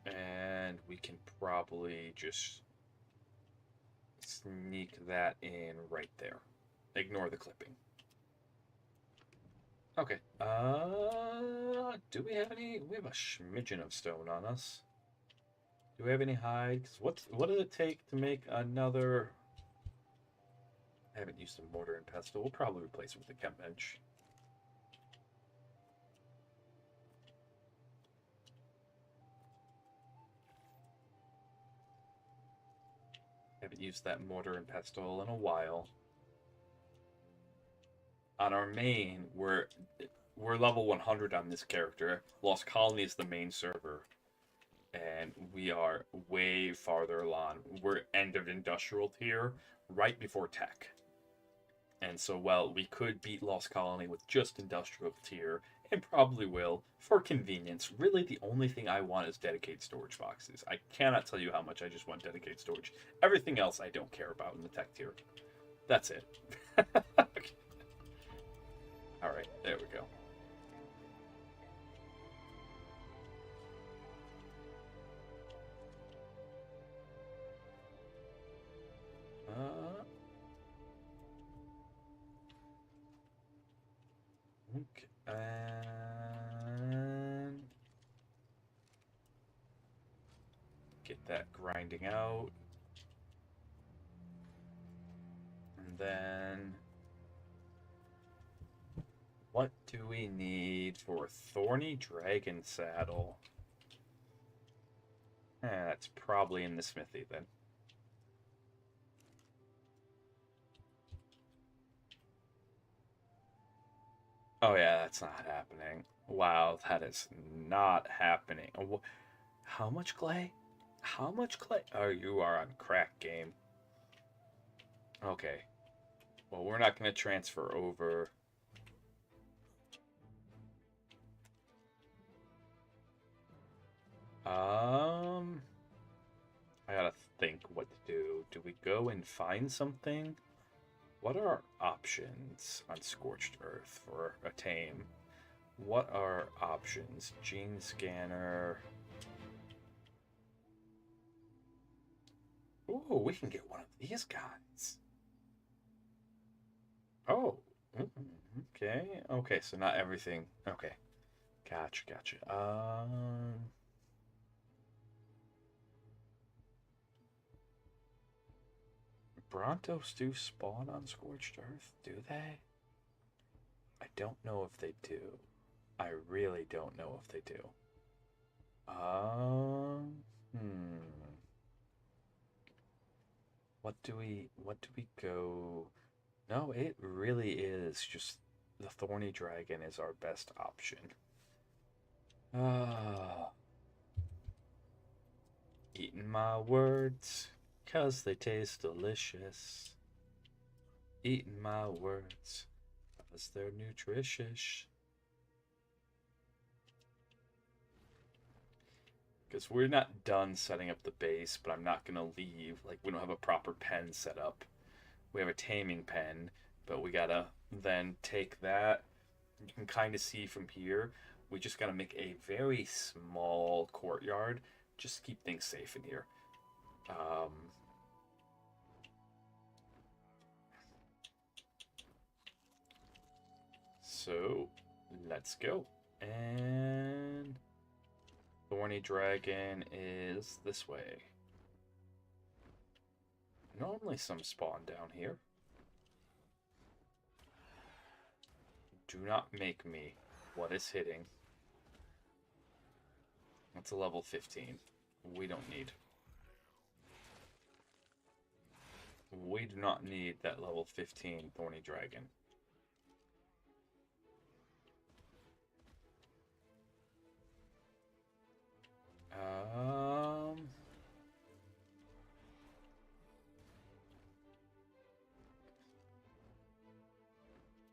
And we can probably just sneak that in right there. Ignore the clipping. Okay. Do we have any? We have a smidgen of stone on us. Do we have any hide? What does it take to make another? I haven't used a mortar and pestle. We'll probably replace it with a chem bench. Haven't used that mortar and pestle in a while. On our main, we're level 100 on this character. Lost Colony is the main server, and we are way farther along. We're end of industrial tier, right before tech. And so, well, we could beat Lost Colony with just industrial tier, and probably will, for convenience. Really, the only thing I want is dedicated storage boxes. I cannot tell you how much I just want dedicated storage. Everything else I don't care about in the tech tier. That's it. Okay. Alright, there we go. Okay, and get that grinding out. And then what do we need for Thorny Dragon Saddle? That's probably in the smithy then. Oh yeah, that's not happening. Wow, that is not happening. How much clay? How much clay? Oh, you are on crack game. Okay. Well, we're not going to transfer over. I gotta think what to do. Do we go and find something? What are our options on Scorched Earth for a tame? What are options? Gene scanner. Ooh, we can get one of these guys. Oh, okay. Okay, so not everything. Okay. Gotcha, gotcha. Brontos do spawn on Scorched Earth, do they? I don't know if they do. I really don't know if they do. What do we go? No, it really is just the Thorny Dragon is our best option. Eating my words, 'cause they taste delicious. Eating my words, 'cause they're nutritious. Because we're not done setting up the base, but I'm not going to leave. Like, we don't have a proper pen set up. We have a taming pen, but we got to then take that. You can kind of see from here, we just got to make a very small courtyard. Just keep things safe in here. So, let's go. And Thorny Dragon is this way. Normally some spawn down here. Do not make me. What is hitting? That's a level 15. We don't need. We do not need that level 15 Thorny Dragon.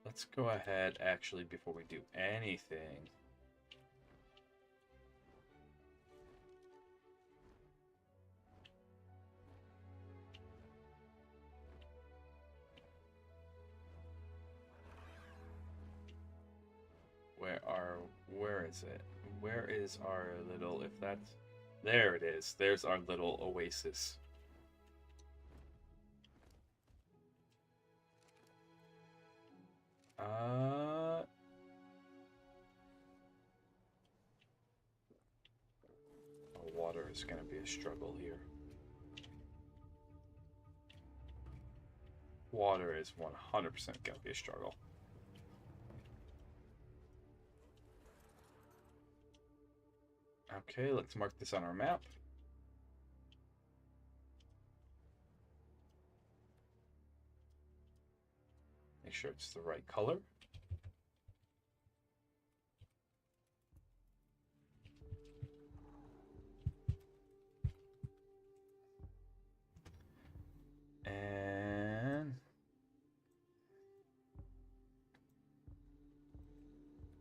Let's go ahead, actually, before we do anything. Where is it? Where is our little, if that's, there it is. There's our little oasis. Water is going to be a struggle here. Water is 100% going to be a struggle. Okay, let's mark this on our map. Make sure it's the right color. And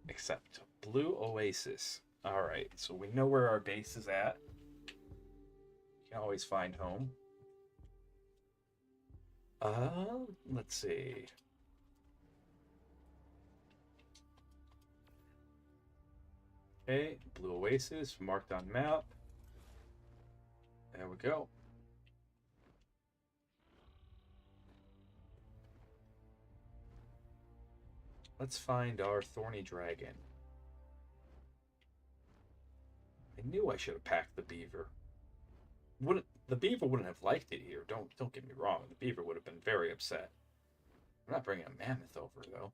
accept Blue Oasis. All right, so we know where our base is at. You can always find home. Let's see. Okay, Blue Oasis marked on map. There we go. Let's find our Thorny Dragon. I knew I should have packed the beaver. The beaver wouldn't have liked it here. Don't get me wrong. The beaver would have been very upset. I'm not bringing a mammoth over though.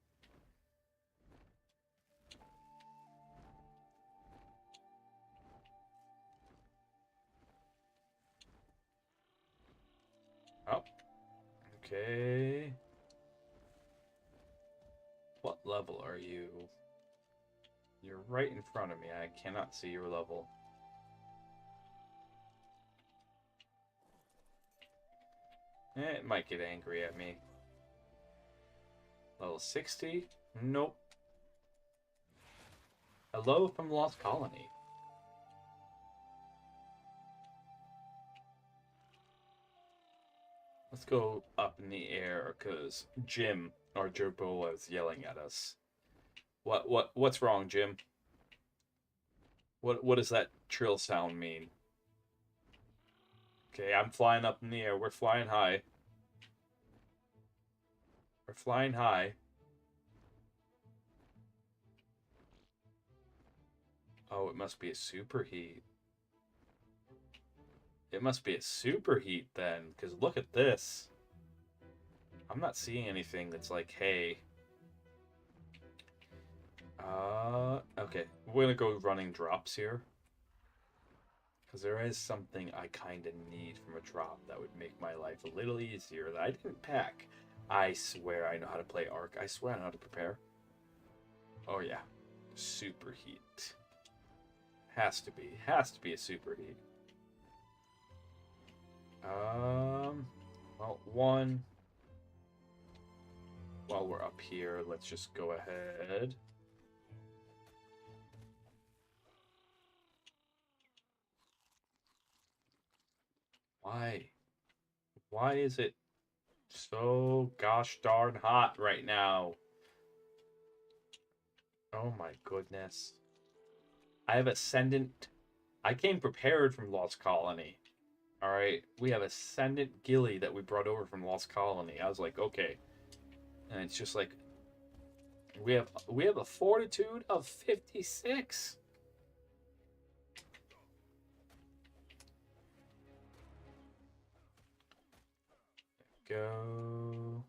Oh, okay. What level are you? You're right in front of me. I cannot see your level. It might get angry at me. Level 60? Nope. Hello from Lost Colony. Let's go up in the air because Jim, our Jerboa, is yelling at us. What's wrong, Jim? What does that trill sound mean? Okay, I'm flying up in the air. We're flying high. We're flying high. Oh, it must be a superheat. It must be a superheat then, because look at this. I'm not seeing anything that's like, hey. Okay. We're gonna go running drops here. Because there is something I kind of need from a drop that would make my life a little easier that I didn't pack. I swear I know how to play ARK. I swear I know how to prepare. Oh yeah. Superheat. Has to be a superheat. Well, one. While we're up here, let's just go ahead. Why? Why is it so gosh darn hot right now? Oh my goodness. I have Ascendant. I came prepared from Lost Colony. Alright, we have Ascendant Gilly that we brought over from Lost Colony. I was like, okay. And it's just like we have a fortitude of 56. Go.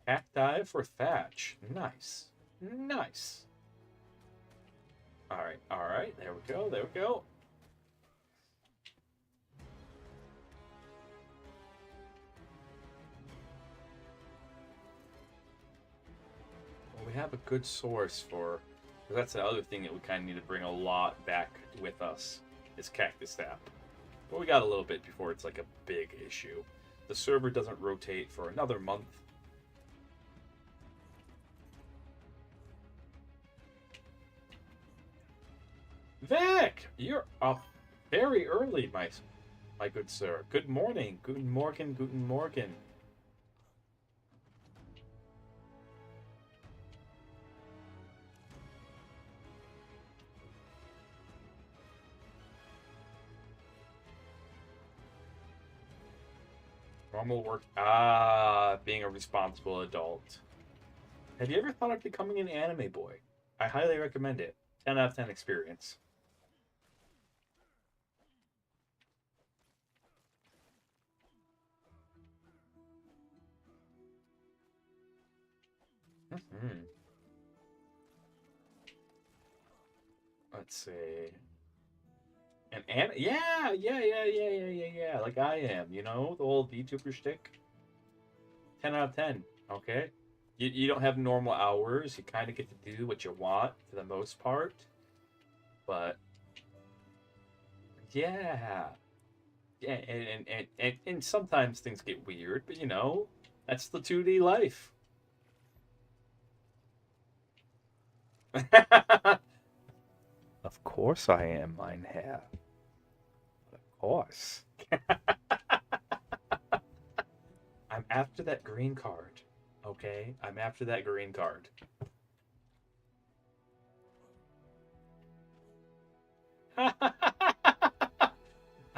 Cacti for thatch. Nice. Nice. Alright, alright. There we go, there we go. we have a good source for... Because that's the other thing that we kind of need to bring a lot back with us, is cactus sap. But we got a little bit before it's like a big issue. The server doesn't rotate for another month. Vic! You're up very early, my good sir. Good morning. Guten Morgen, guten Morgen. Normal work. Being a responsible adult. Have you ever thought of becoming an anime boy? I highly recommend it. 10 out of 10 experience. Let's see. Yeah. Like I am, you know, the old VTuber shtick. 10 out of 10. Okay. You don't have normal hours. You kind of get to do what you want for the most part. But yeah, yeah, and sometimes things get weird. But you know, that's the 2D life. Of course I am, mein Herr. Of course. I'm after that green card. Okay? I'm after that green card. I'm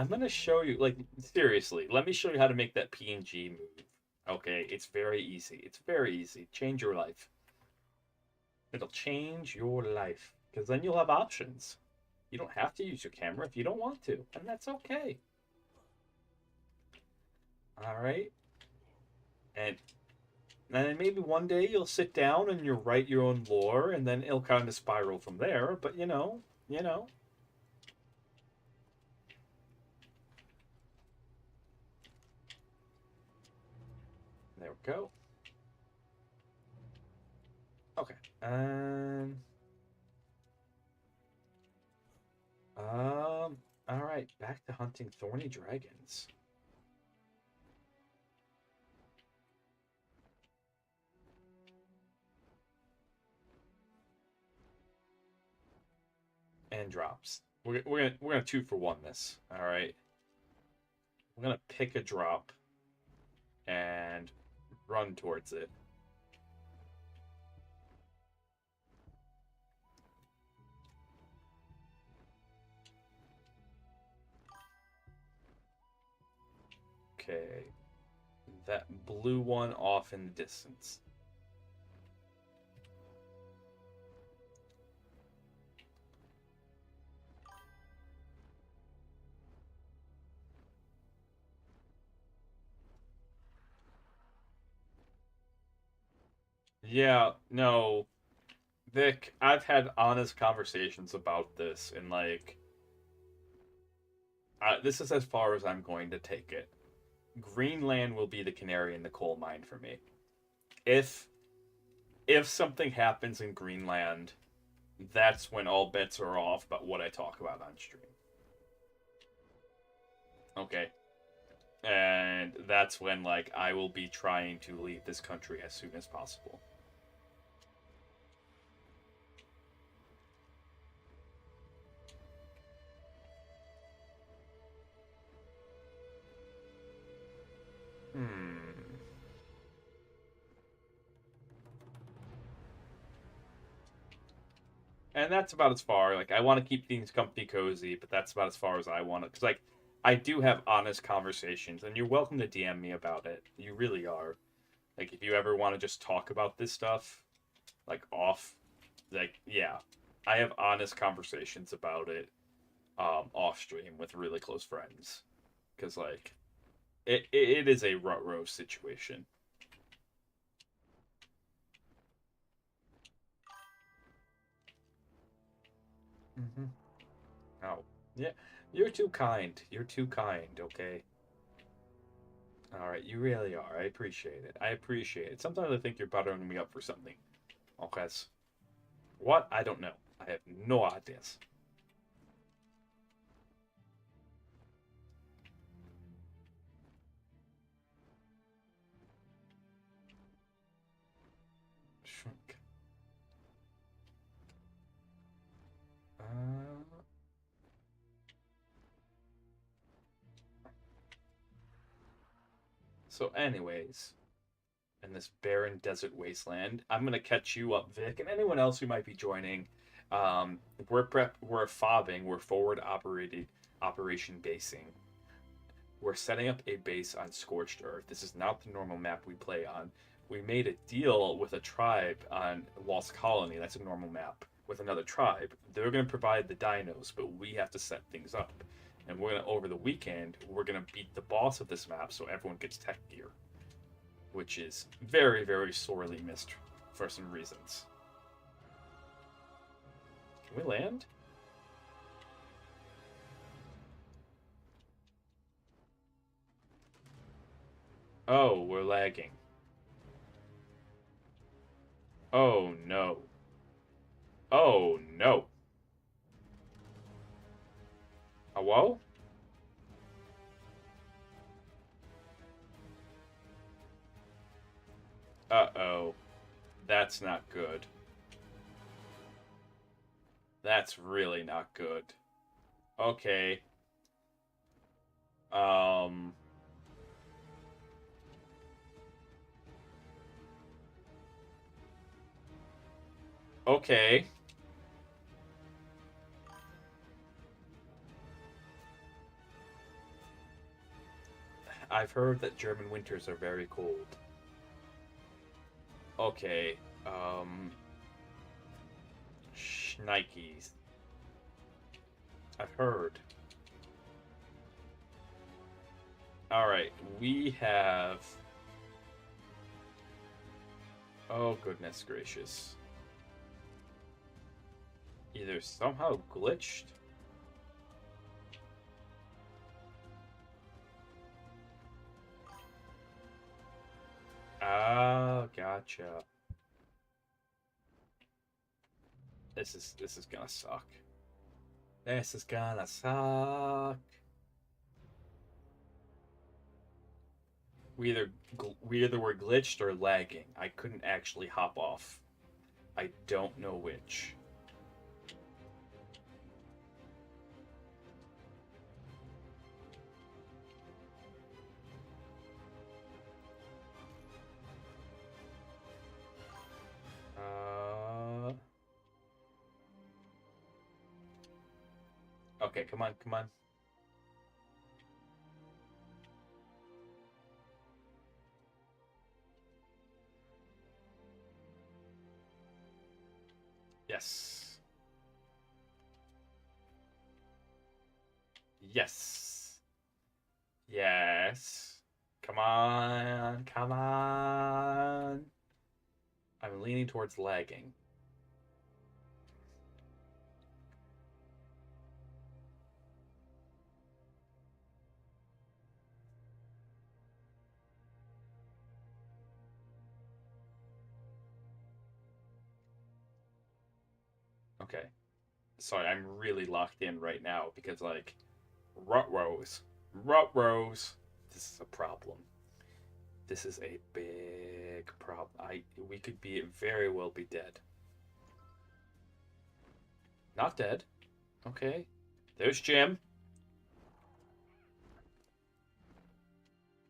gonna show you, like, seriously, let me show you how to make that PNG move. Okay? It's very easy. It's very easy. Change your life. It'll change your life. Because then you'll have options. You don't have to use your camera if you don't want to. And that's okay. Alright? And then maybe one day you'll sit down and you'll write your own lore, and then it'll kind of spiral from there. But you know. There we go. Okay. All right. Back to hunting thorny dragons. And drops. We're gonna 2-for-1 this. All right. We're gonna pick a drop and run towards it. Okay. That blue one off in the distance. Yeah, no. Vic, I've had honest conversations about this, and like, this is as far as I'm going to take it. Greenland will be the canary in the coal mine for me. If something happens in Greenland, that's when all bets are off about what I talk about on stream. Okay. And that's when, like, I will be trying to leave this country as soon as possible. And that's about as far. Like, I want to keep things comfy cozy, but that's about as far as I want it. Because, like, I do have honest conversations, and you're welcome to DM me about it. You really are. Like, if you ever want to just talk about this stuff, like, off, like, yeah. I have honest conversations about it off stream with really close friends. Because, like, it is a rut row situation. Mm-hmm. Oh, yeah. You're too kind. You're too kind, okay? All right, you really are. I appreciate it. I appreciate it. Sometimes I think you're buttering me up for something. Okay. What? I don't know. I have no ideas. Shrink. So anyways, in this barren desert wasteland, I'm gonna catch you up, Vic, and anyone else who might be joining. We're FoBing, we're forward operated operation basing. We're setting up a base on Scorched Earth. This is not the normal map we play on. We made a deal with a tribe on Lost Colony. That's a normal map with another tribe. They're going to provide the dinos, but we have to set things up. And we're going to, over the weekend, we're going to beat the boss of this map so everyone gets tech gear, which is very, very sorely missed for some reasons. Can we land? Oh, we're lagging. Oh, no. Oh, no. Hello? Uh-oh. That's not good. That's really not good. Okay. Okay. I've heard that German winters are very cold. Okay. Schnikes. I've heard. Alright, we have... Oh, goodness gracious. Either somehow glitched... Ah, gotcha. This is gonna suck. This is gonna suck. We either were glitched or lagging. I couldn't actually hop off. I don't know which. Okay, come on, come on. Yes. Yes. Yes. Come on, come on. I'm leaning towards lagging. Okay. Sorry, I'm really locked in right now because, like, Rutrows. Rutrows. This is a problem. This is a big problem. We could very well be dead. Not dead. Okay. There's Jim.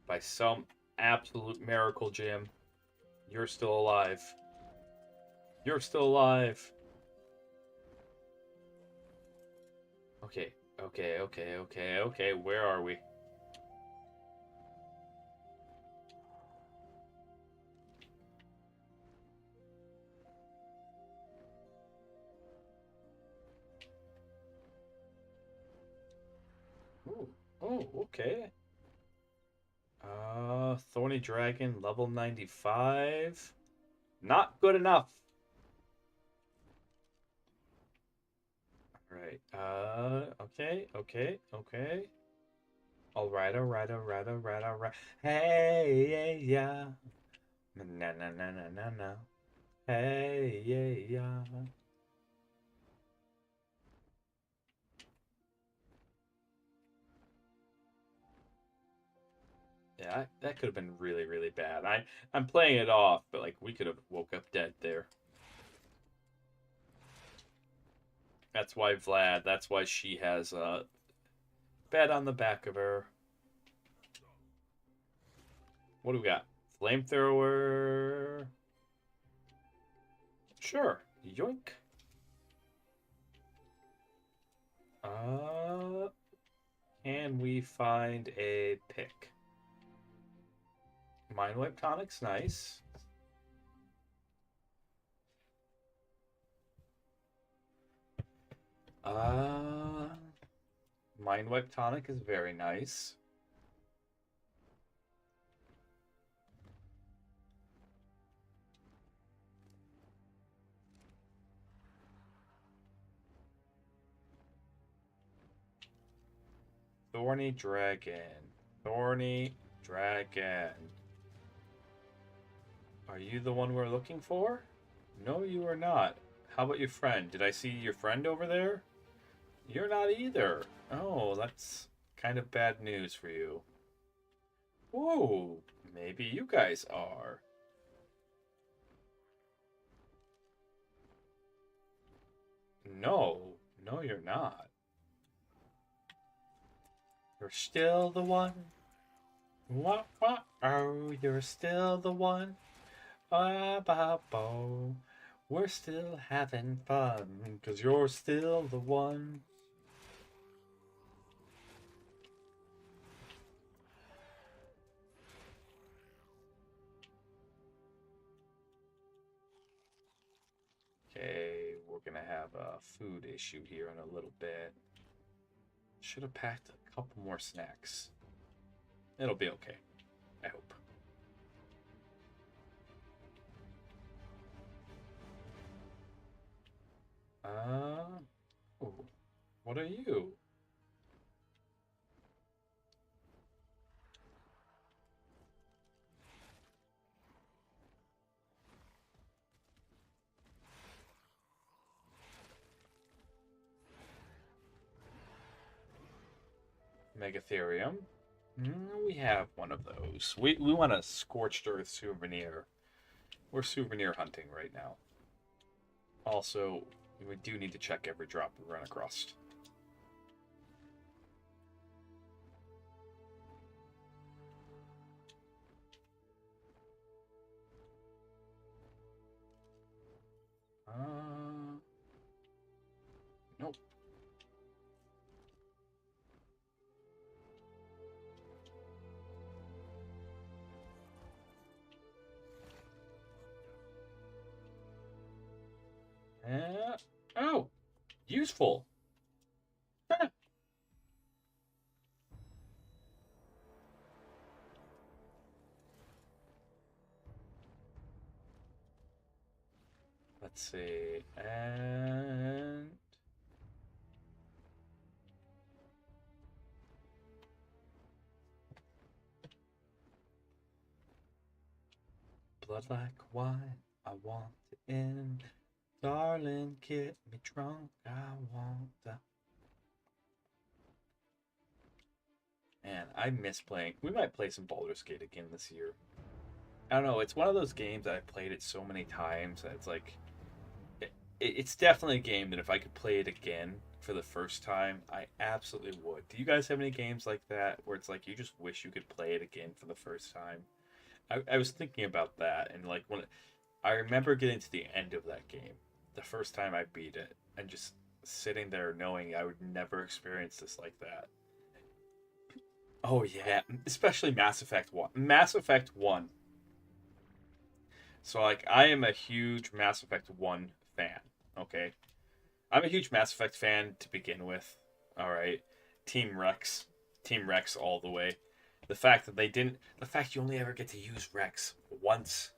By some absolute miracle, Jim, you're still alive. You're still alive. Okay, okay. Where are we? Ooh. Oh, okay. Thorny Dragon, level 95. Not good enough. Alright, okay. Alright. Hey, yeah. Na. Hey, yeah, yeah. Yeah, that could have been really, really bad. I'm playing it off, but like we could have woke up dead there. That's why Vlad. That's why she has a bed on the back of her. What do we got? Flamethrower. Sure. Yoink. Uh, can we find a pick? Mind Wipe Tonic's nice. Uh, Mind Wipe Tonic is very nice. Thorny Dragon. Thorny Dragon. Are you the one we're looking for? No, you are not. How about your friend? Did I see your friend over there? You're not either. Oh, that's kind of bad news for you. Whoa, maybe you guys are. No, no, you're not. You're still the one. What? Oh, you're still the one. Ba-ba-bo. We're still having fun, 'cause you're still the one. Okay, we're gonna have a food issue here in a little bit. Should have packed a couple more snacks. It'll be okay, I hope. Oh, what are you? Megatherium. We have one of those. We want a Scorched Earth souvenir. We're souvenir hunting right now. Also, we do need to check every drop we run across. Nope. Oh, useful. Let's see. And blood like wine, I want it in. Darling, get me drunk, I want the. Man, I miss playing. We might play some Baldur's Gate again this year. I don't know. It's one of those games that I've played it so many times that it's like it's definitely a game that if I could play it again for the first time, I absolutely would. Do you guys have any games like that where it's like you just wish you could play it again for the first time? I was thinking about that, and like when I remember getting to the end of that game, the first time I beat it, and just sitting there knowing I would never experience this like that. Oh yeah, especially Mass Effect 1. Mass Effect 1. So like I am a huge Mass Effect 1 fan, okay? I'm a huge Mass Effect fan to begin with. All right. Team Rex. Team Rex all the way. The fact that they didn't the fact you only ever get to use Rex once.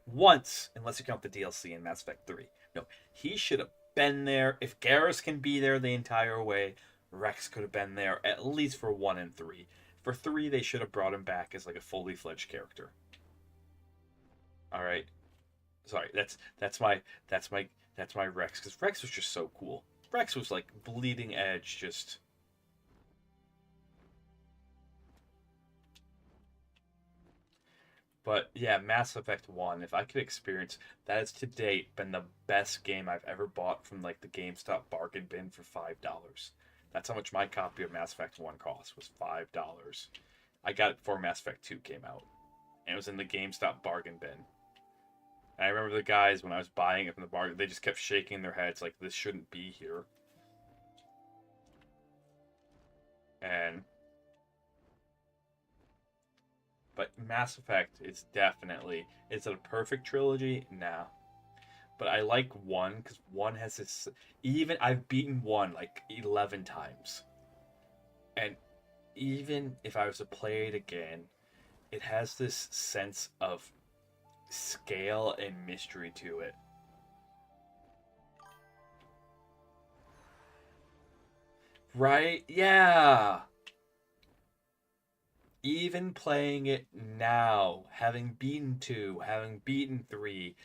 Once, unless you count the DLC in Mass Effect 3. No, he should have been there. If Garrus can be there the entire way, Rex could have been there at least for 1 and 3. For 3, they should have brought him back as like a fully fledged character. All right. Sorry, that's my Rex, because Rex was just so cool. Rex was like bleeding edge, just. But yeah, Mass Effect 1, if I could experience that, has to date been the best game I've ever bought from like the GameStop bargain bin for $5. That's how much my copy of Mass Effect 1 cost, was $5. I got it before Mass Effect 2 came out. And it was in the GameStop bargain bin. And I remember the guys, when I was buying it from the bargain, they just kept shaking their heads like, this shouldn't be here. And but Mass Effect is definitely, is it a perfect trilogy? Nah. But I like 1 because 1 has this, even I've beaten 1 like 11 times. And even if I was to play it again, it has this sense of scale and mystery to it. Right? Yeah. Even playing it now, having beaten 2, having beaten 3,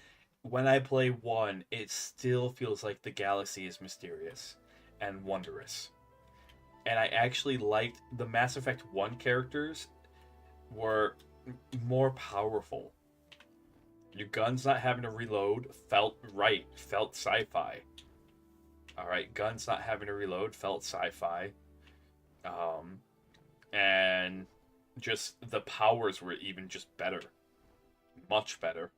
when I play 1, it still feels like the galaxy is mysterious and wondrous. And I actually liked the Mass Effect 1 characters were more powerful. Your guns not having to reload felt right, felt sci-fi. All right, guns not having to reload felt sci-fi. And just the powers were even just better, much better.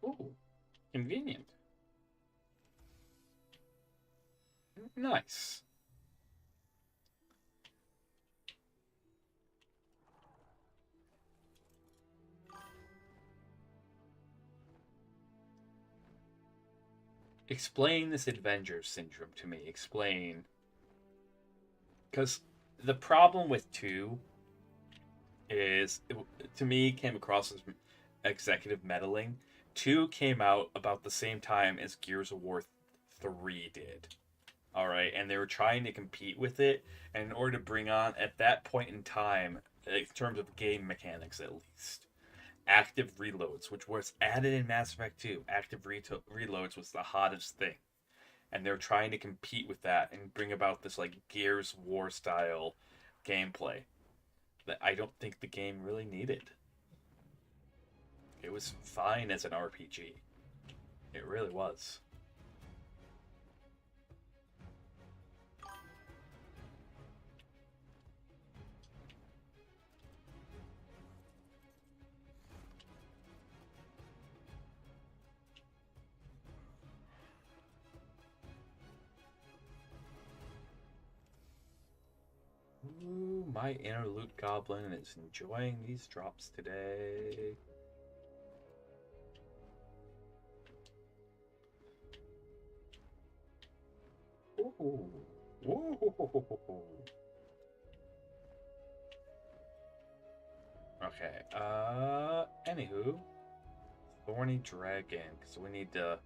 Ooh, convenient. Nice. Explain this Avengers syndrome to me. Explain. Because the problem with 2 is, to me, came across as executive meddling. 2 came out about the same time as Gears of War 3 did. All right, and they were trying to compete with it, and in order to bring on, at that point in time, in terms of game mechanics at least, active reloads, which was added in Mass Effect 2. Active reloads was the hottest thing. And they're trying to compete with that and bring about this like Gears War style gameplay that I don't think the game really needed. It was fine as an RPG. It really was. Ooh, my inner loot goblin is enjoying these drops today. Ooh. Ooh. Okay, anywho, Thorny Dragon, because we need to,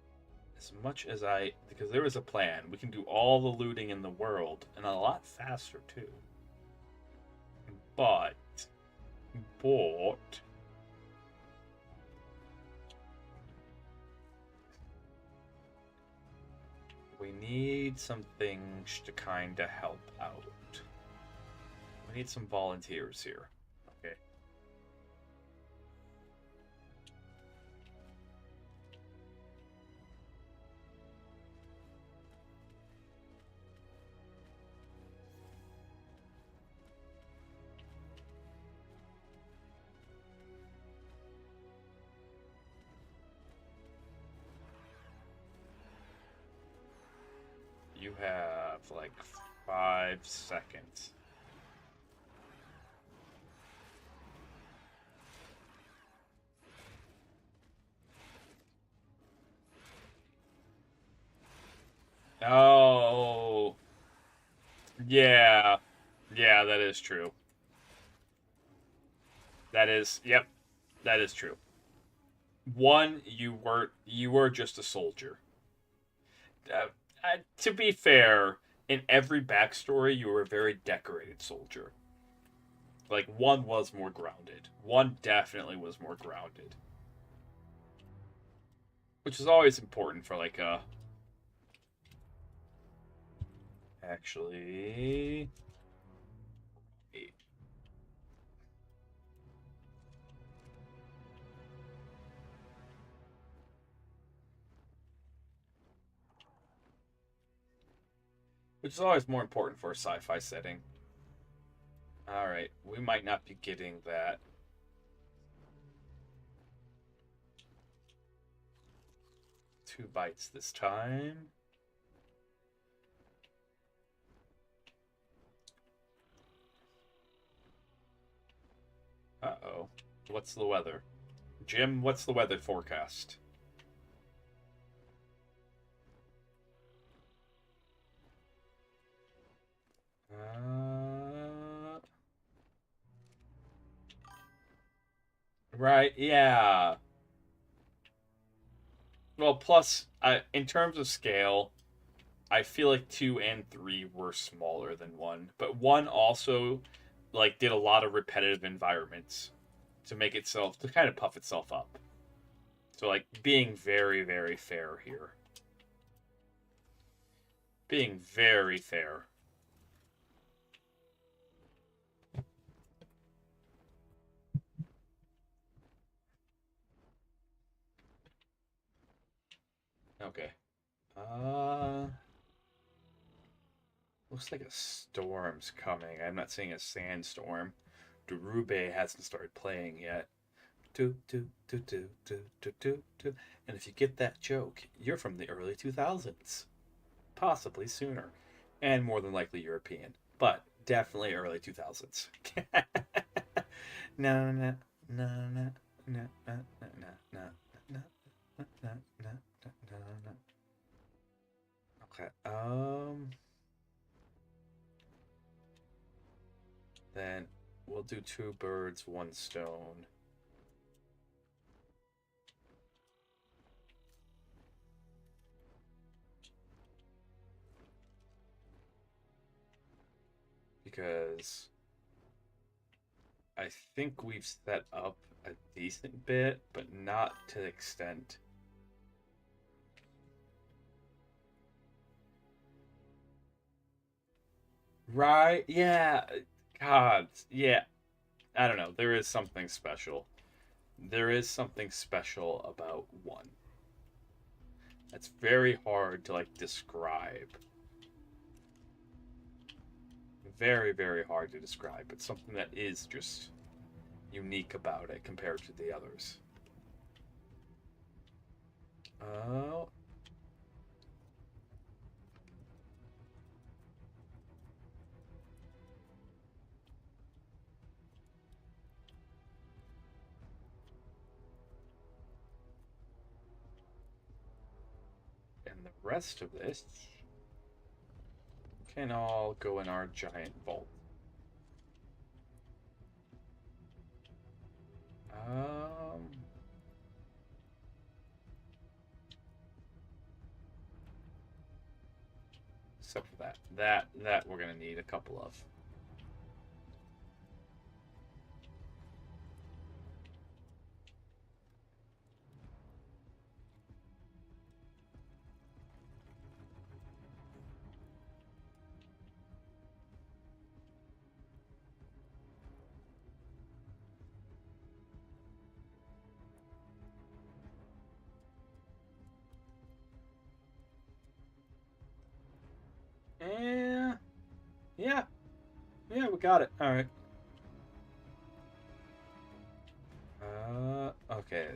as much as because there was a plan, we can do all the looting in the world, and a lot faster, too. But, we need some things to kind of help out. We need some volunteers here. Okay. You have like 5 seconds. Oh, yeah. Yeah, that is true. That is, yep, that is true. One, you were just a soldier. To be fair, in every backstory, you were a very decorated soldier. Like, one was more grounded. One definitely was more grounded. Which is always important for, like, a... Actually... Which is always more important for a sci-fi setting. Alright, we might not be getting that. Two bites this time. Uh-oh. What's the weather? Jim, what's the weather forecast? Right, yeah. Well, plus, in terms of scale, I feel like 2 and 3 were smaller than 1. But 1 also, like, did a lot of repetitive environments to make itself, to kind of puff itself up. So, like, being very, very fair here. Being very fair. Okay. Looks like a storm's coming. I'm not seeing a sandstorm. Darube hasn't started playing yet. Do, do, do, do, do, do, do, do. And if you get that joke, you're from the early 2000s. Possibly sooner. And more than likely European. But definitely early 2000s. No, no, no, no, no, no, no, no, no, no, no, no, no, no. Okay. Then we'll do 2 birds, 1 stone. Because I think we've set up a decent bit, but not to the extent. Right? Yeah. God. Yeah. I don't know. There is something special. There is something special about 1. That's very hard to, like, describe. Very, very hard to describe. But something that is just unique about it compared to the others. Oh. And the rest of this can all go in our giant vault. Except for that. That we're gonna need a couple of. Yeah. Yeah. Yeah, we got it. Alright. Okay.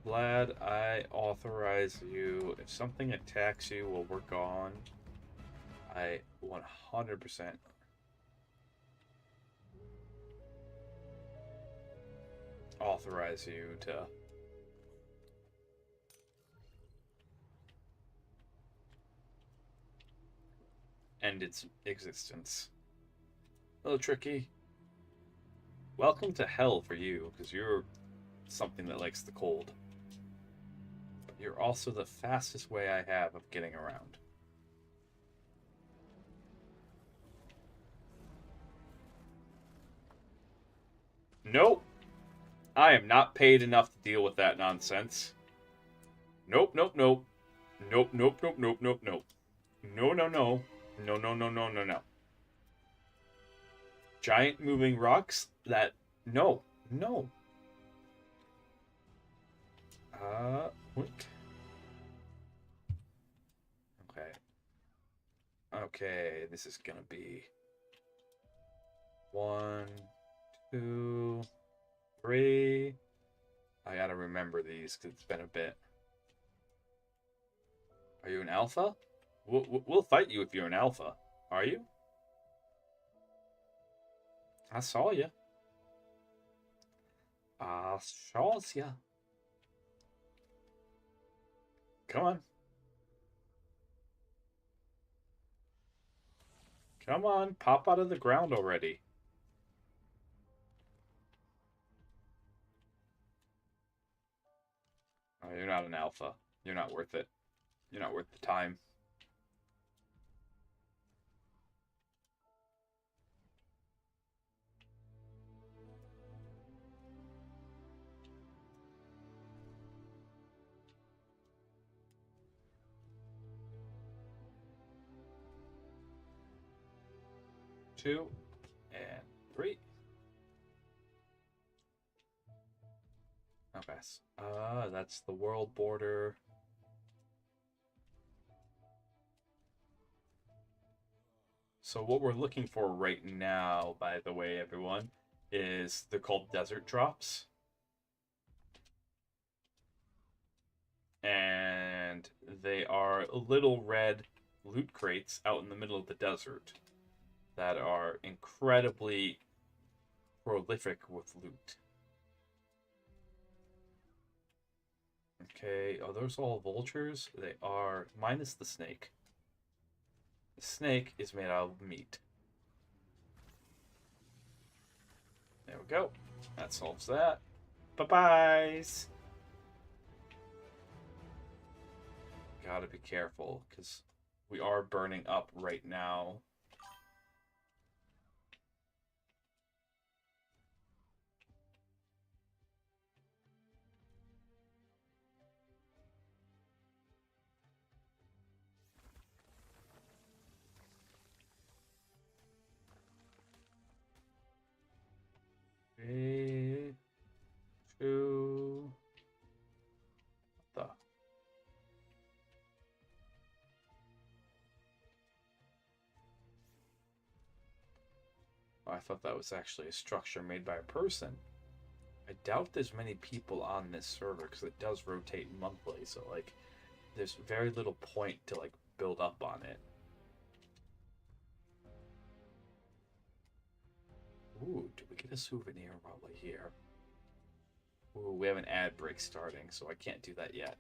Vlad, I authorize you. If something attacks you, we'll work on. I 100% authorize you to end its existence. A little tricky. Welcome to hell for you, because you're something that likes the cold. But you're also the fastest way I have of getting around. Nope. I am not paid enough to deal with that nonsense. Nope, nope, nope. Nope, nope, nope, nope, nope, nope. No, no, no. No, no, no, no, no, no. Giant moving rocks that... No. No. Wink. Okay. Okay, this is gonna be... 1, 2, 3. I gotta remember these because it's been a bit. Are you an alpha? We'll fight you if you're an alpha. Are you? I saw you. I saw ya. Come on. Come on, pop out of the ground already. Oh, you're not an alpha. You're not worth it. You're not worth the time. Two and 3. Okay. That's the world border. So what we're looking for right now, by the way, everyone, is they're called desert drops. And they are little red loot crates out in the middle of the desert that are incredibly prolific with loot. Okay, are those all vultures? They are, minus the snake. The snake is made out of meat. There we go. That solves that. Bye-byes! Gotta be careful, because we are burning up right now. Three, 2. What the? Oh, I thought that was actually a structure made by a person. I doubt there's many people on this server because it does rotate monthly, so like there's very little point to like build up on it. Ooh, did we get a souvenir while we're here? Ooh, we have an ad break starting, so I can't do that yet.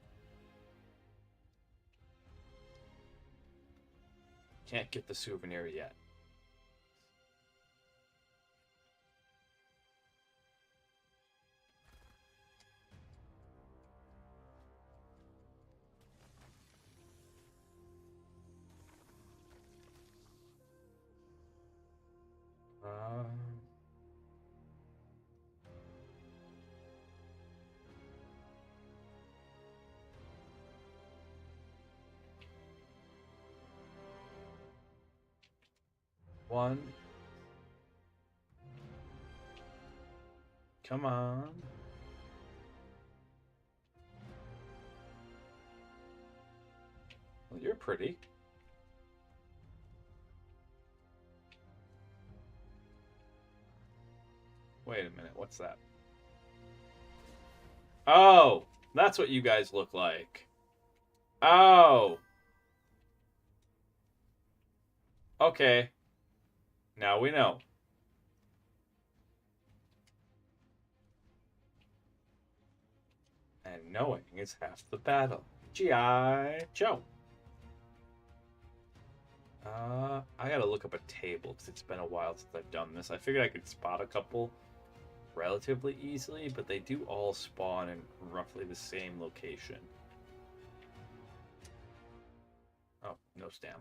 Can't get the souvenir yet. One. Come on. Well, you're pretty. Wait a minute, what's that? Oh, that's what you guys look like. Oh. Okay. Now we know. And knowing is half the battle. G.I. Joe. I gotta look up a table because it's been a while since I've done this. I figured I could spot a couple relatively easily, but they do all spawn in roughly the same location. Oh, no stam.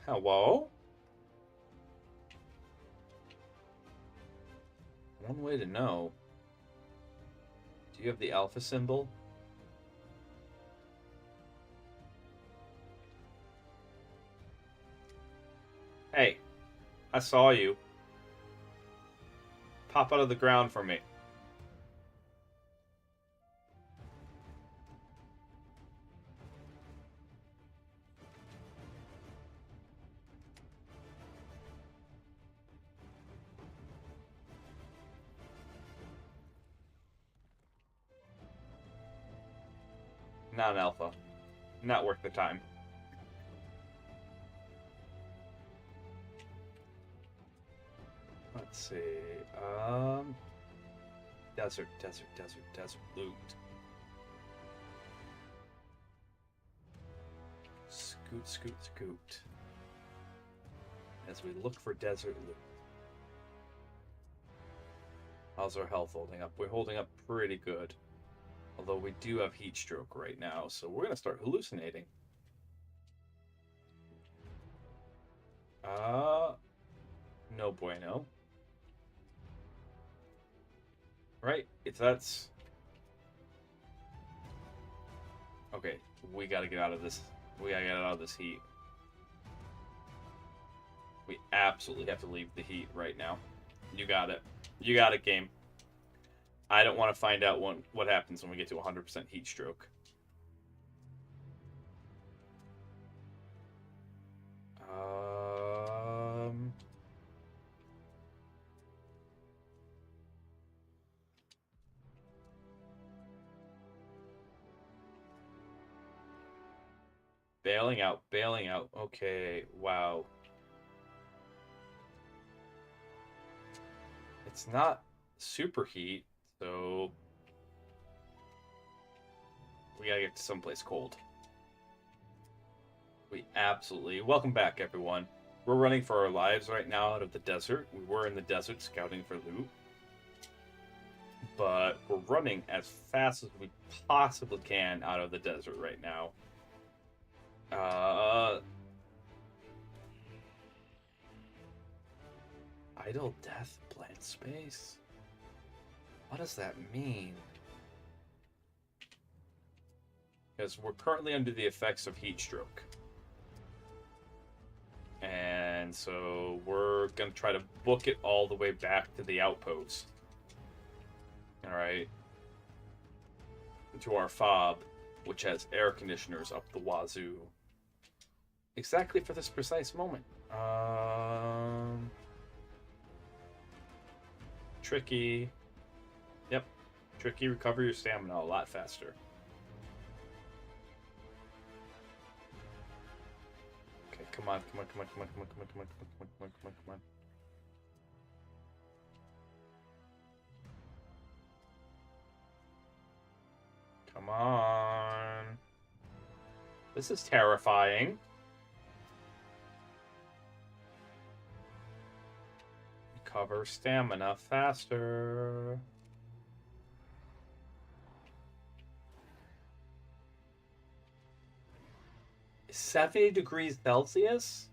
Hello? One way to know. Do you have the alpha symbol? Hey, I saw you. Pop out of the ground for me. Not an alpha. Not worth the time. Let's see. Desert loot. Scoot. As we look for desert loot. How's our health holding up? We're holding up pretty good. Although we do have heat stroke right now, so we're gonna start hallucinating. No bueno. Right? If that's... Okay, we gotta get out of this. We gotta get out of this heat. We absolutely have to leave the heat right now. You got it. You got it, game. I don't want to find out what happens when we get to 100% heat stroke. Bailing out. Okay, wow. It's not super heat, so we gotta get to someplace cold. We absolutely... Welcome back, everyone. We're running for our lives right now out of the desert. We were in the desert scouting for loot. But we're running as fast as we possibly can out of the desert right now. Idle death, bland space. What does that mean? Because we're currently under the effects of heat stroke. And so we're going to try to book it all the way back to the outpost. Alright. To our fob, which has air conditioners up the wazoo. Exactly for this precise moment. Tricky. Yep. Tricky, recover your stamina a lot faster. Okay, come on. Come on. This is terrifying. Recover stamina faster. Is 70 degrees Celsius?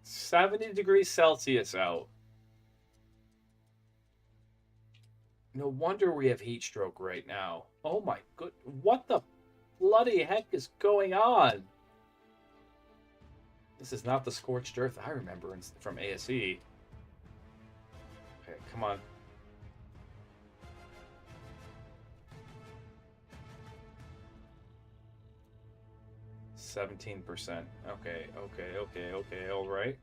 $70 out. No wonder we have heat stroke right now. Oh my good, what the bloody heck is going on? This is not the scorched earth I remember from ASE. Okay, come on. %. Okay, all right.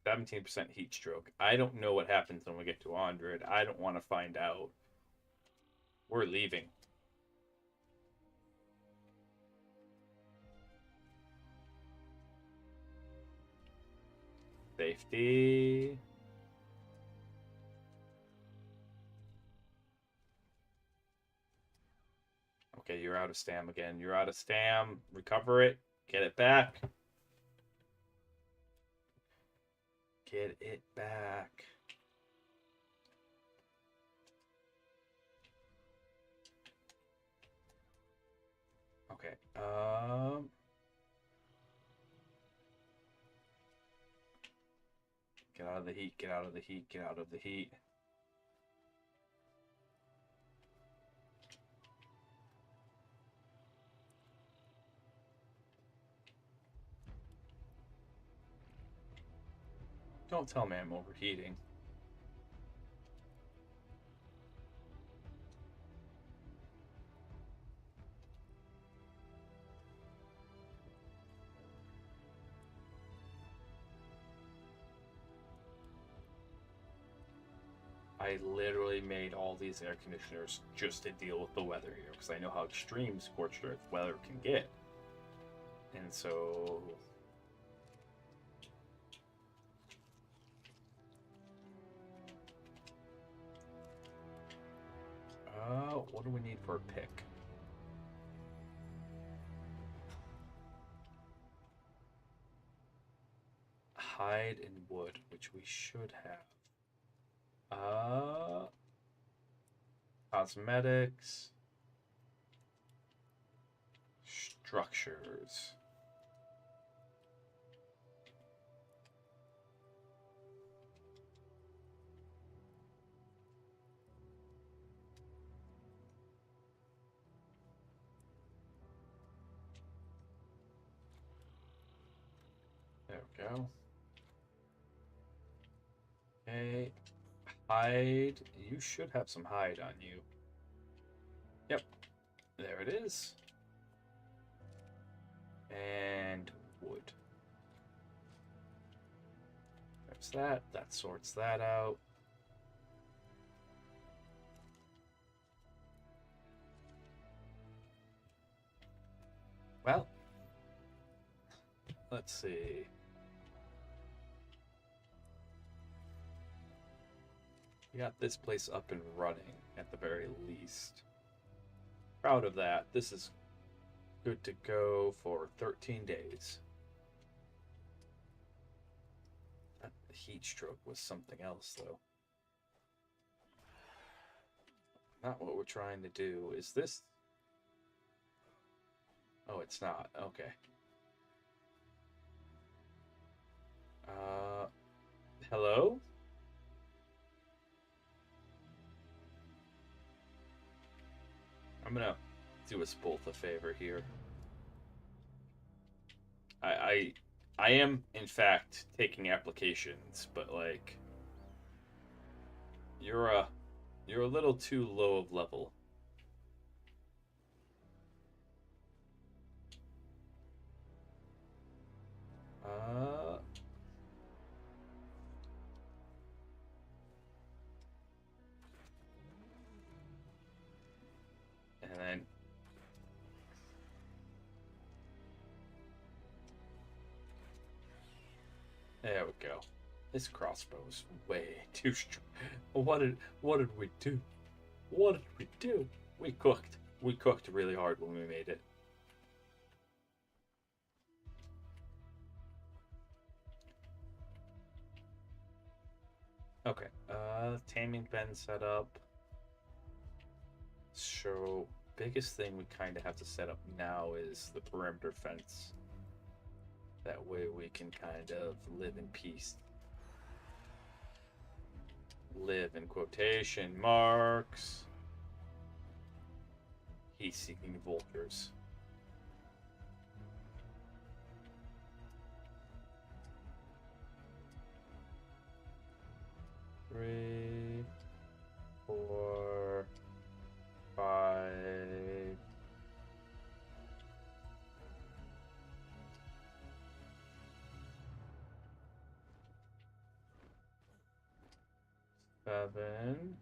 17% heat stroke. I don't know what happens when we get to 100. I don't want to find out. We're leaving. Safety. Okay, you're out of stam again. You're out of stam. Recover it. Get it back. Get it back. Okay. Get out of the heat. Get out of the heat. Get out of the heat. Don't tell me I'm overheating. I literally made all these air conditioners just to deal with the weather here because I know how extreme scorched earth weather can get. And so what do we need for a pick? Hide and wood, which we should have. Cosmetics. Structures. There we go. Okay. Hide. You should have some hide on you. Yep. There it is. And wood. There's that. That sorts that out. Well, let's see. We got this place up and running at the very least. Proud of that. This is good to go for 13 days. That heat stroke was something else, though. Not what we're trying to do. Is this? Oh, it's not. Okay. Hello? I'm gonna do us both a favor here. I am in fact taking applications, but like you're a little too low of level. And then there we go. This crossbow's way too strong. What did we do? What did we do? We cooked. We cooked really hard when we made it. Okay. Taming pen set up. So biggest thing we kind of have to set up now is the perimeter fence. That way we can kind of live in peace. Live in quotation marks. Heat-seeking vultures. Three, 4, 5. Seven.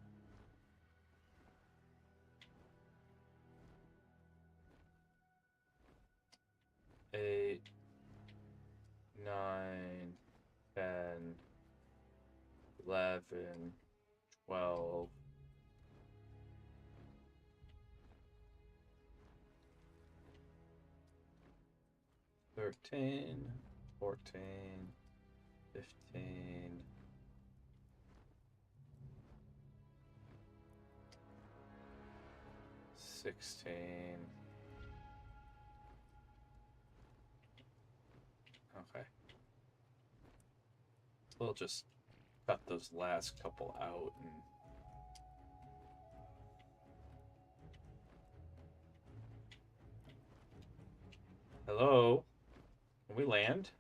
8, 9, 10, 11, 12. 13, 14, 15, 16. Okay. We'll just cut those last couple out and hello? Can we land?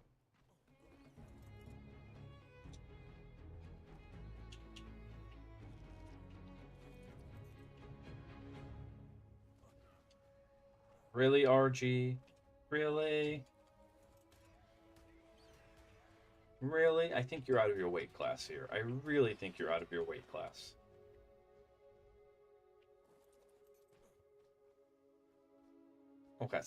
Really, RG? Really? Really? I think you're out of your weight class here. I really think you're out of your weight class. Okay.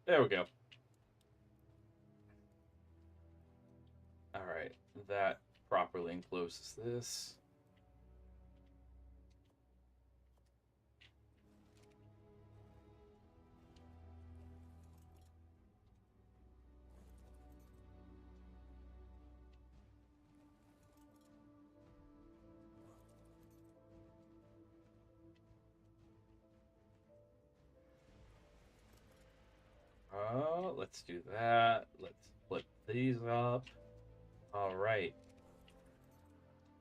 There we go. All right. That properly encloses this. Let's do that. Let's split these up. All right.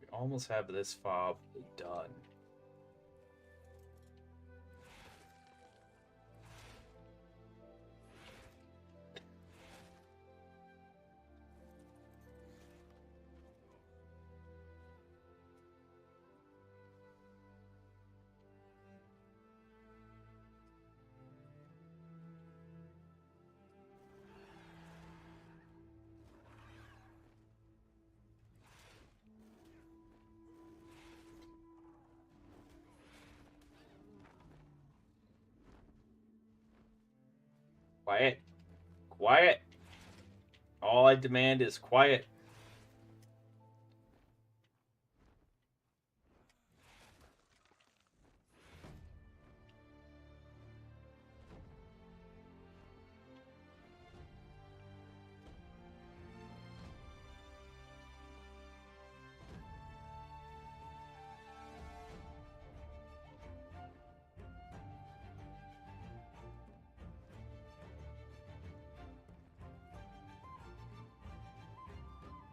We almost have this fob done. Quiet. Quiet. All I demand is quiet.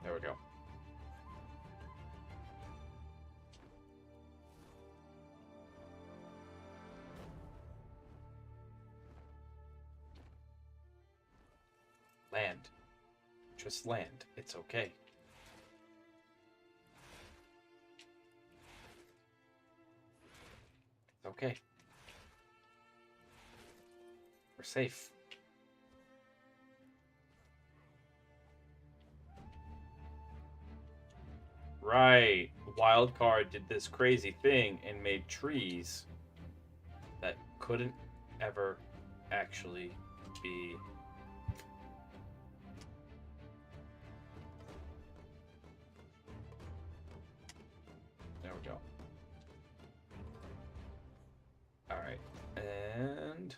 There we go. Land. Just land. It's okay. It's okay. We're safe. Right. Wildcard did this crazy thing and made trees that couldn't ever actually be. There we go. All right. And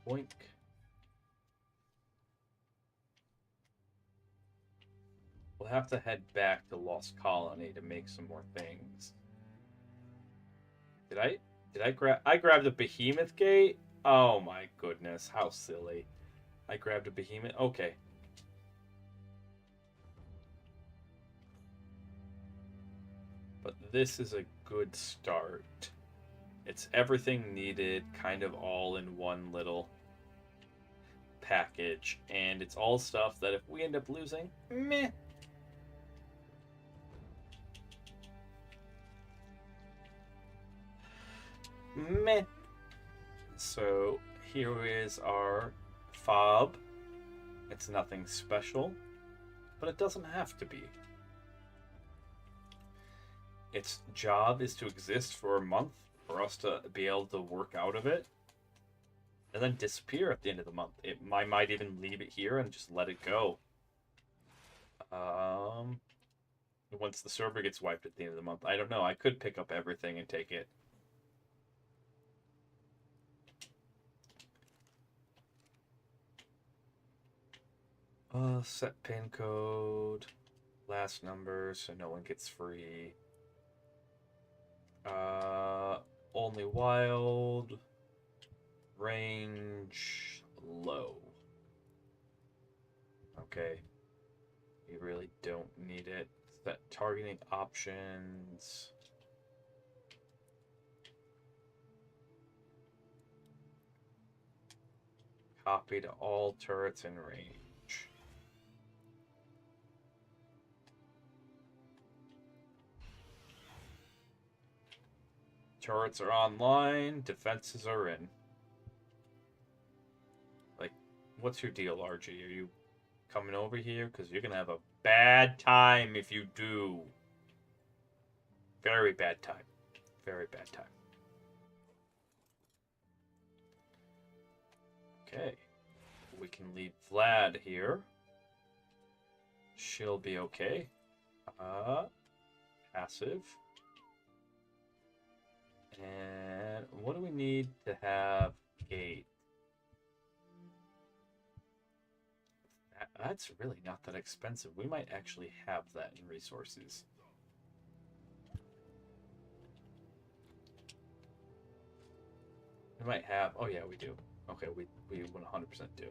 boink. We'll have to head back to Lost Colony to make some more things. Did I grabbed a behemoth gate? Oh my goodness, how silly. I grabbed a behemoth. Okay. But this is a good start. It's everything needed, kind of all in one little package, and it's all stuff that if we end up losing, meh. Meh. So here is our fob. It's nothing special, but it doesn't have to be. Its job is to exist for a month for us to be able to work out of it and then disappear at the end of the month. I might even leave it here and just let it go. Once the server gets wiped at the end of the month, I don't know. I could pick up everything and take it. Set pin code, last number, so no one gets free. Only wild, range low. Okay, you really don't need it. Set targeting options. Copy to all turrets in range. Turrets are online, defenses are in. Like, what's your deal, RG? Are you coming over here? Because you're going to have a bad time if you do. Very bad time. Very bad time. Okay. We can leave Vlad here. She'll be okay. Passive. And what do we need to have gate? That's really not that expensive. We might actually have that in resources. We might have. Oh yeah, we do. Okay, we 100% do.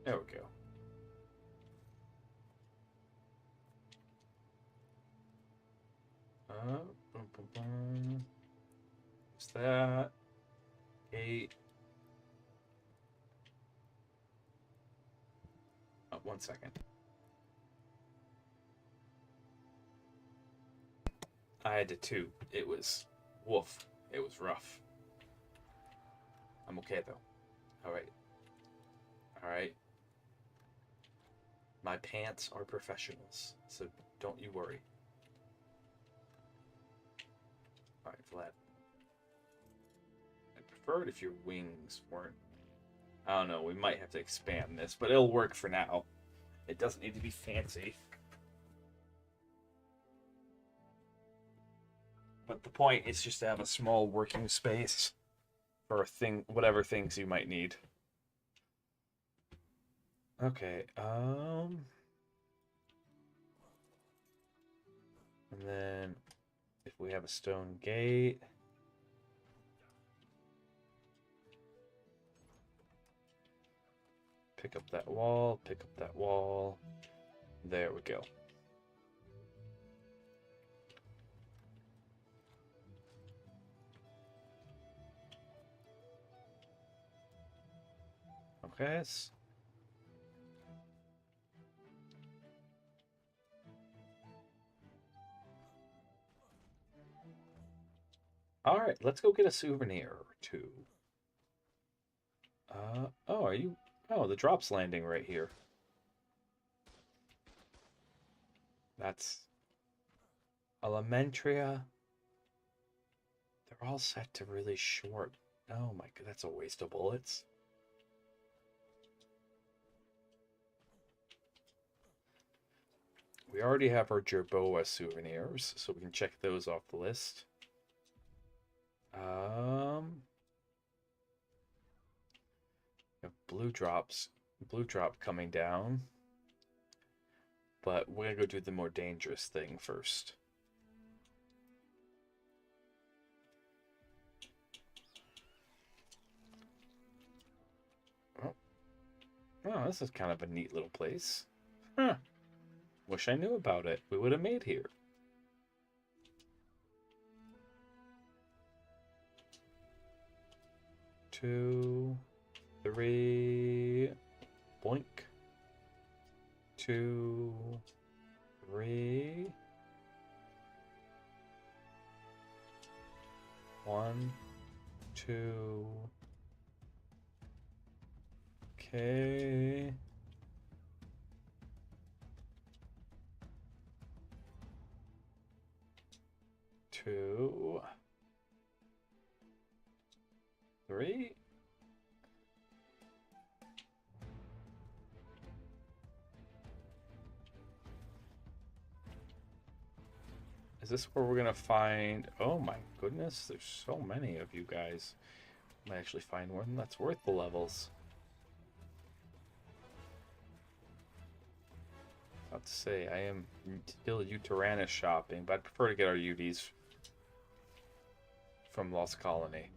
There we go. Boom, boom, boom. What's that? 8. Oh, 1 second. I had to 2. It was woof. It was rough. I'm okay though. Alright. Alright. My pants are professionals, so don't you worry. Alright, Vlad. I prefer it if your wings weren't... I don't know, we might have to expand this, but it'll work for now. It doesn't need to be fancy. But the point is just to have a small working space for whatever things you might need. Okay, and then if we have a stone gate, pick up that wall, pick up that wall. There we go. Okay. All right, let's go get a souvenir or two. Oh, are you? Oh, the drop's landing right here. That's Elementria. They're all set to really short. Oh my god, that's a waste of bullets. We already have our Jerboa souvenirs, so we can check those off the list. Blue drop coming down. But we're gonna go do the more dangerous thing first. Oh, this is kind of a neat little place. Huh. Wish I knew about it. We would have made here. Two, three, boink. 2, 3. 1, 2. Okay. Two, 3. Is this where we're gonna find... Oh my goodness, there's so many of you guys. Might actually find one that's worth the levels. I'd say I am still Uteranus shopping, but I'd prefer to get our UDs from Lost Colony.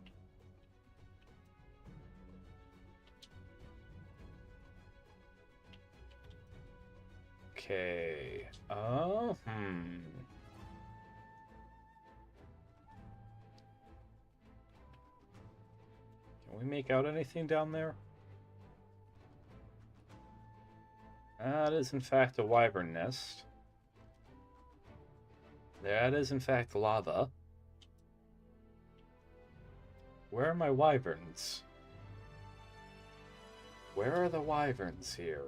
Okay. Can we make out anything down there? That is in fact a wyvern nest. That is in fact lava. Where are my wyverns? Where are the wyverns here?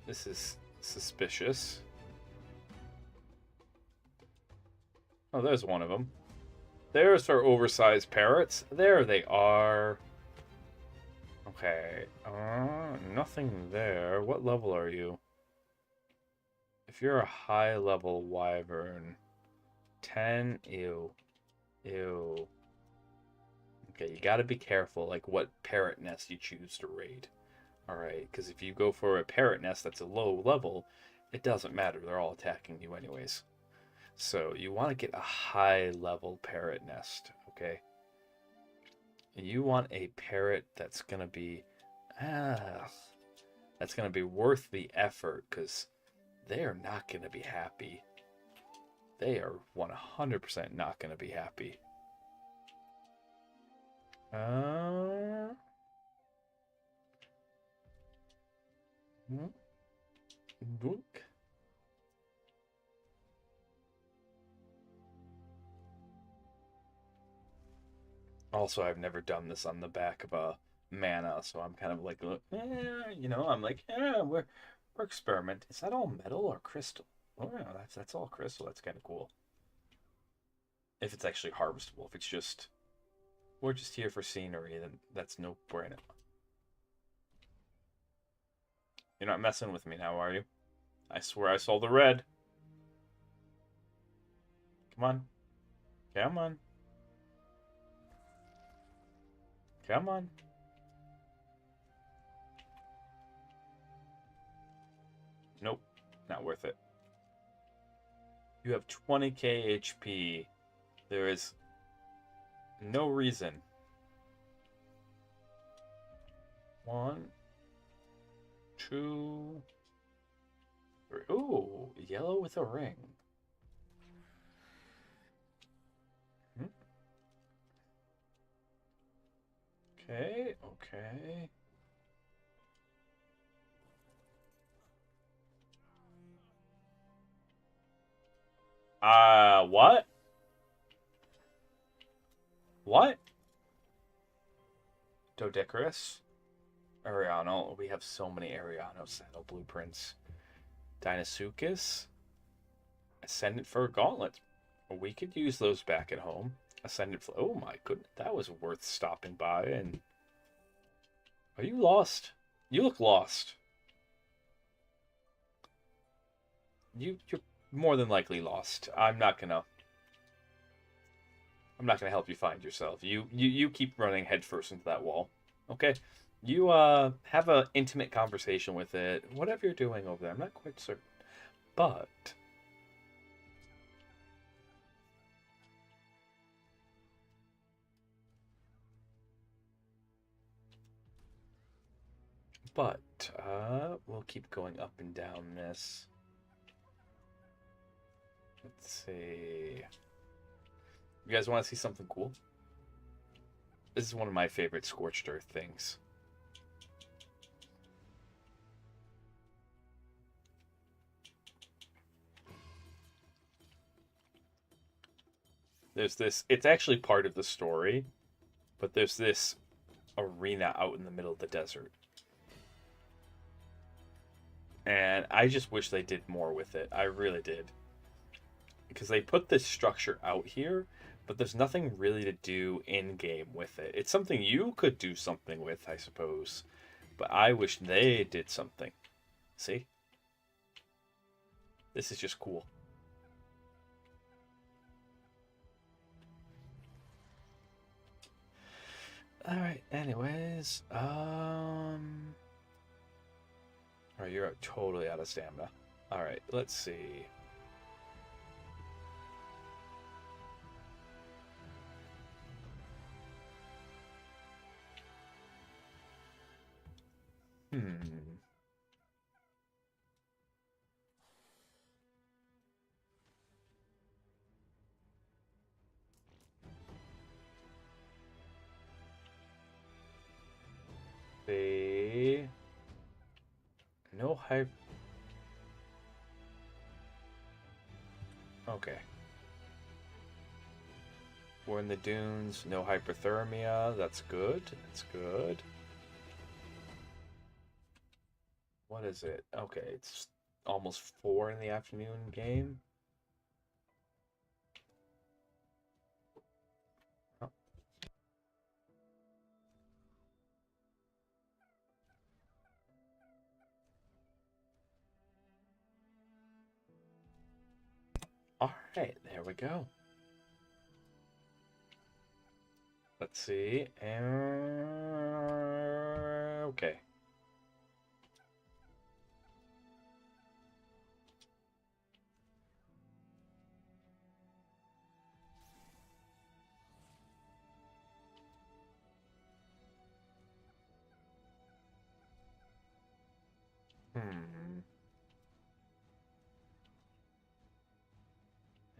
This is suspicious. Oh, there's one of them. There's our oversized parrots. There they are. Okay. Nothing there. What level are you? If you're a high level wyvern, 10. Ew. Ew. Okay, you gotta be careful, like what parrot nest you choose to raid. Alright, because if you go for a parrot nest that's a low level, it doesn't matter. They're all attacking you anyways. So you want to get a high level parrot nest, okay? You want a parrot that's gonna be worth the effort, because they are not gonna be happy. They are 100% not gonna be happy. Book. Also, I've never done this on the back of a mana, so I'm kind of like, you know, I'm like, we're experimenting. Is that all metal or crystal? Oh yeah, that's all crystal. That's kind of cool. If it's actually harvestable. If it's just, we're just here for scenery, then that's no brainer. You're not messing with me now, are you? I swear I saw the red. Come on. Come on. Come on. Nope. Not worth it. You have 20k HP. There is no reason. 1, 2, 3. Ooh, yellow with a ring. Okay, okay. What? What? Dodecarus? Ariano. We have so many Ariano saddle blueprints. Dinosuchus? Ascendant for a gauntlet. We could use those back at home. Ascendant. Oh my goodness, that was worth stopping by. And are you lost? You look lost. You're more than likely lost. I'm not gonna help you find yourself. You keep running headfirst into that wall. Okay? You have an intimate conversation with it. Whatever you're doing over there, I'm not quite certain. But we'll keep going up and down this. Let's see. You guys want to see something cool? This is one of my favorite Scorched Earth things. There's this, it's actually part of the story, but there's this arena out in the middle of the desert. And I just wish they did more with it. I really did. Because they put this structure out here, but there's nothing really to do in-game with it. It's something you could do something with, I suppose. But I wish they did something. See? This is just cool. Alright, anyways. Alright, you're totally out of stamina. Alright, let's see. No hype. Okay. We're in the dunes. No hypothermia. That's good. That's good. What is it? Okay, it's almost 4 in the afternoon game. Oh. All right, there we go. Let's see. Okay.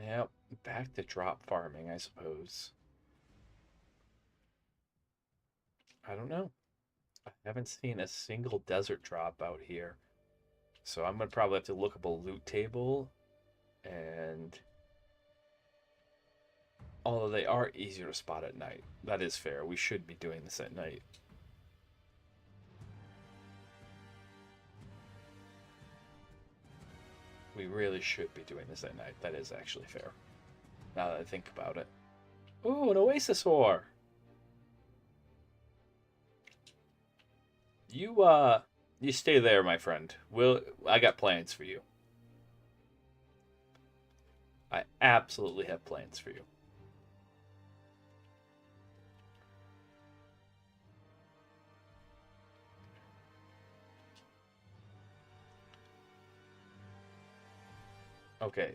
Yep, back to drop farming, I suppose. I don't know. I haven't seen a single desert drop out here. So I'm going to probably have to look up a loot table. And although they are easier to spot at night. That is fair. We should be doing this at night. We really should be doing this at night. That is actually fair. Now that I think about it. Ooh, an oasis ore! You stay there, my friend. I got plans for you. I absolutely have plans for you. Okay,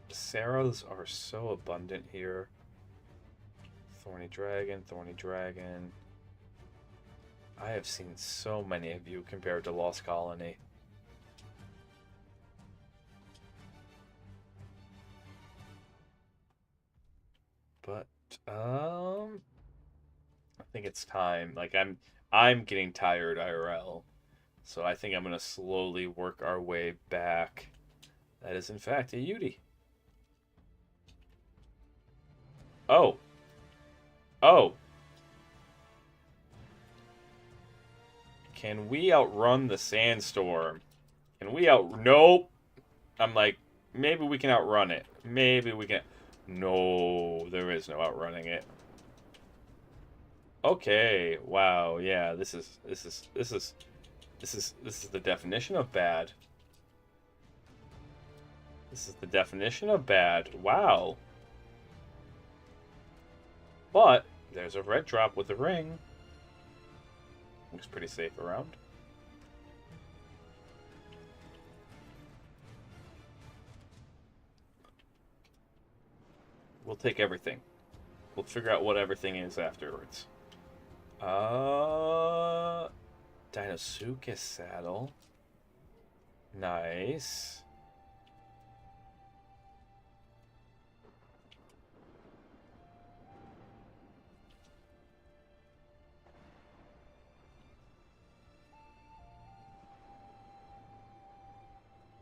Sarahs are so abundant here. Thorny Dragon, Thorny Dragon. I have seen so many of you compared to Lost Colony. But I think it's time. Like I'm getting tired IRL. So I think I'm gonna slowly work our way back. That is in fact a Yudi. Oh. Oh. Can we outrun the sandstorm? Can we Nope. I'm like, maybe we can outrun it. Maybe we can. No, there is no outrunning it. Okay. Wow. Yeah. This is the definition of bad. This is the definition of bad. Wow. But there's a red drop with a ring. Looks pretty safe around. We'll take everything. We'll figure out what everything is afterwards. Dinosuchus saddle. Nice.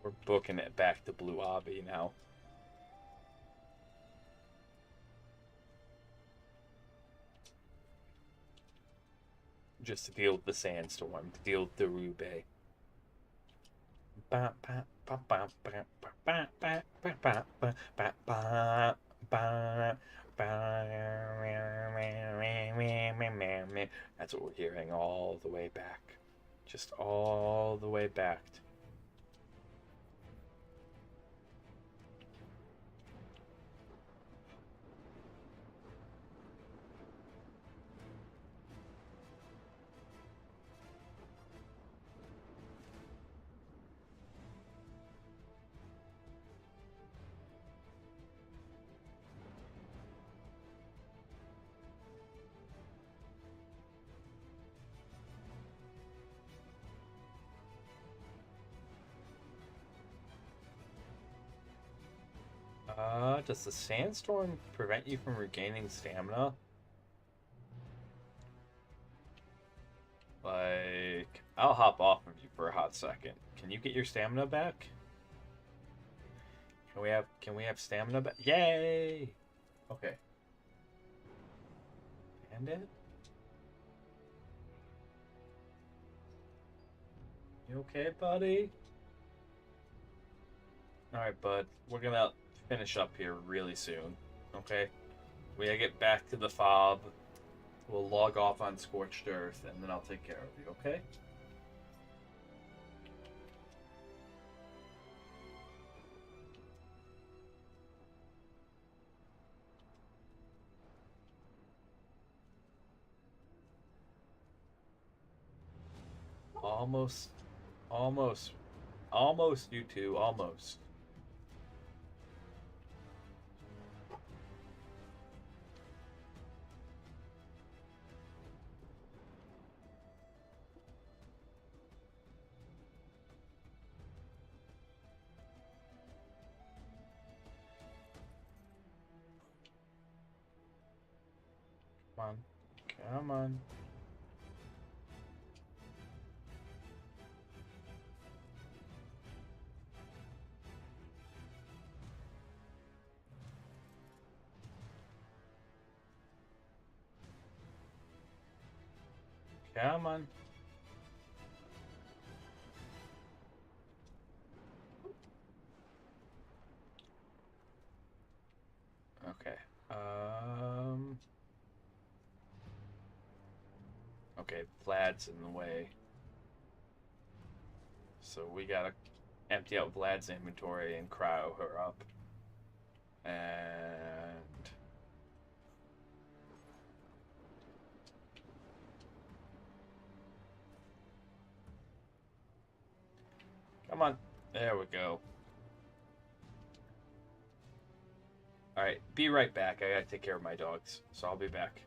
We're booking it back to Blue Obby now. Just to deal with the sandstorm, to deal with the Rube. That's what we're hearing all the way back. Just all the way back. Does the sandstorm prevent you from regaining stamina? Like, I'll hop off of you for a hot second. Can you get your stamina back? Can we have stamina back? Yay! Okay. Bandit? You okay, buddy? Alright, bud. We're gonna finish up here really soon. Okay? We gotta get back to the fob. We'll log off on Scorched Earth, and then I'll take care of you, okay? Almost. Almost. Almost, you two. Almost. Come on. Come on. Come on. Okay. Okay, Vlad's in the way. So we gotta empty out Vlad's inventory and cryo her up. And come on. There we go. Alright, be right back. I gotta take care of my dogs. So I'll be back.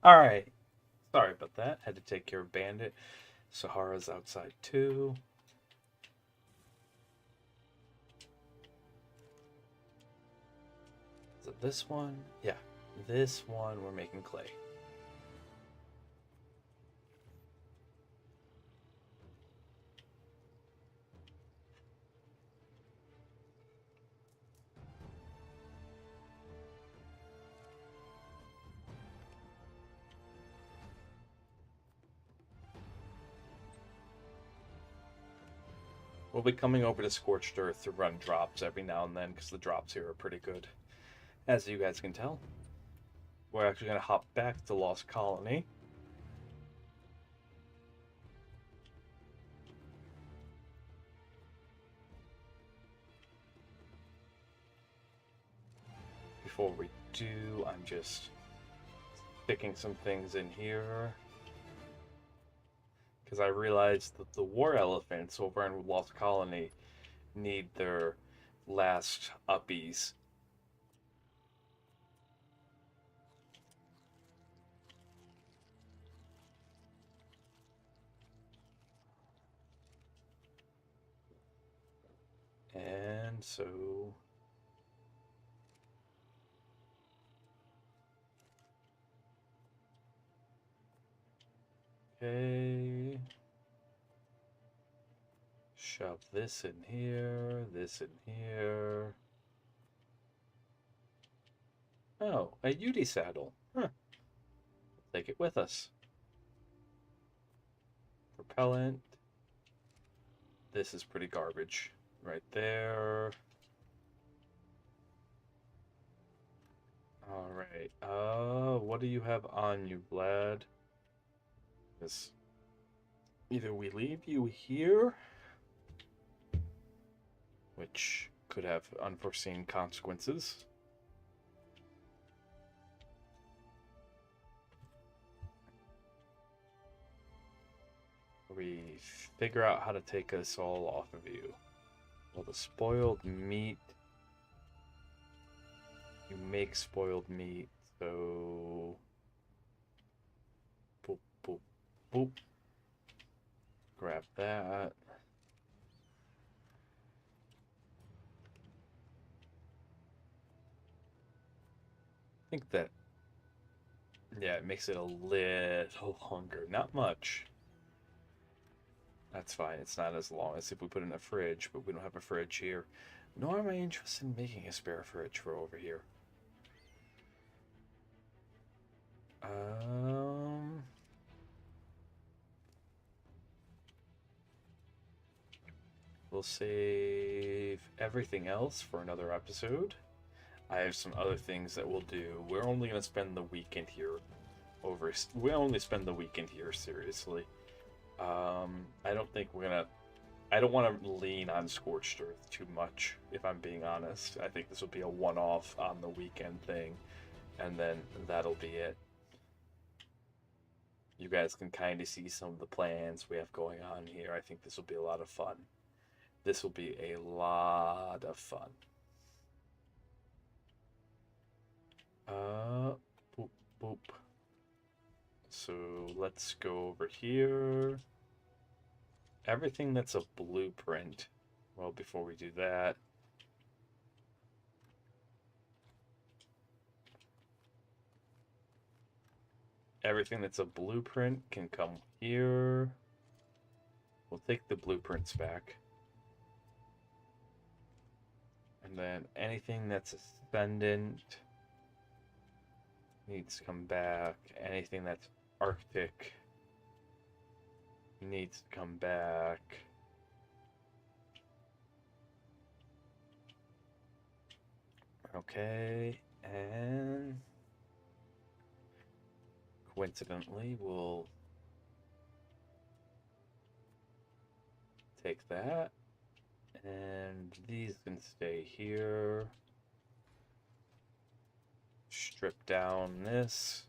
Alright. Sorry about that. Had to take care of Bandit. Sahara's outside too. Is it this one? Yeah. This one we're making clay. We'll be coming over to Scorched Earth to run drops every now and then because the drops here are pretty good. As you guys can tell, we're actually going to hop back to Lost Colony. Before we do, I'm just sticking some things in here. Because I realized that the war elephants over in Lost Colony need their last uppies. And so... Okay. Shove this in here, this in here. Oh, a Yudi saddle. Huh. Take it with us. Propellant. This is pretty garbage. Right there. Alright. What do you have on you, Vlad? This. Either we leave you here, which could have unforeseen consequences. We figure out how to take us all off of you. Well, the spoiled meat. You make spoiled meat, so... Boop, boop, boop. Grab that. I think that... Yeah, it makes it a little longer. Not much. That's fine. It's not as long as if we put it in a fridge, but we don't have a fridge here. Nor am I interested in making a spare fridge for over here. We'll save everything else for another episode. I have some other things that we'll do. We're only going to spend the weekend here. We only spend the weekend here, seriously. I don't think we're gonna... I don't want to lean on Scorched Earth too much, if I'm being honest. I think this will be a one-off on the weekend thing, and then that'll be it. You guys can kind of see some of the plans we have going on here. I think this will be a lot of fun. This will be a lot of fun. Boop, boop. So let's go over here. Everything that's a blueprint. Well, before we do that, everything that's a blueprint can come here. We'll take the blueprints back. And then anything that's ascendant needs to come back. Anything that's Arctic needs to come back. Okay, and coincidentally, we'll take that, and these can stay here. Strip down this.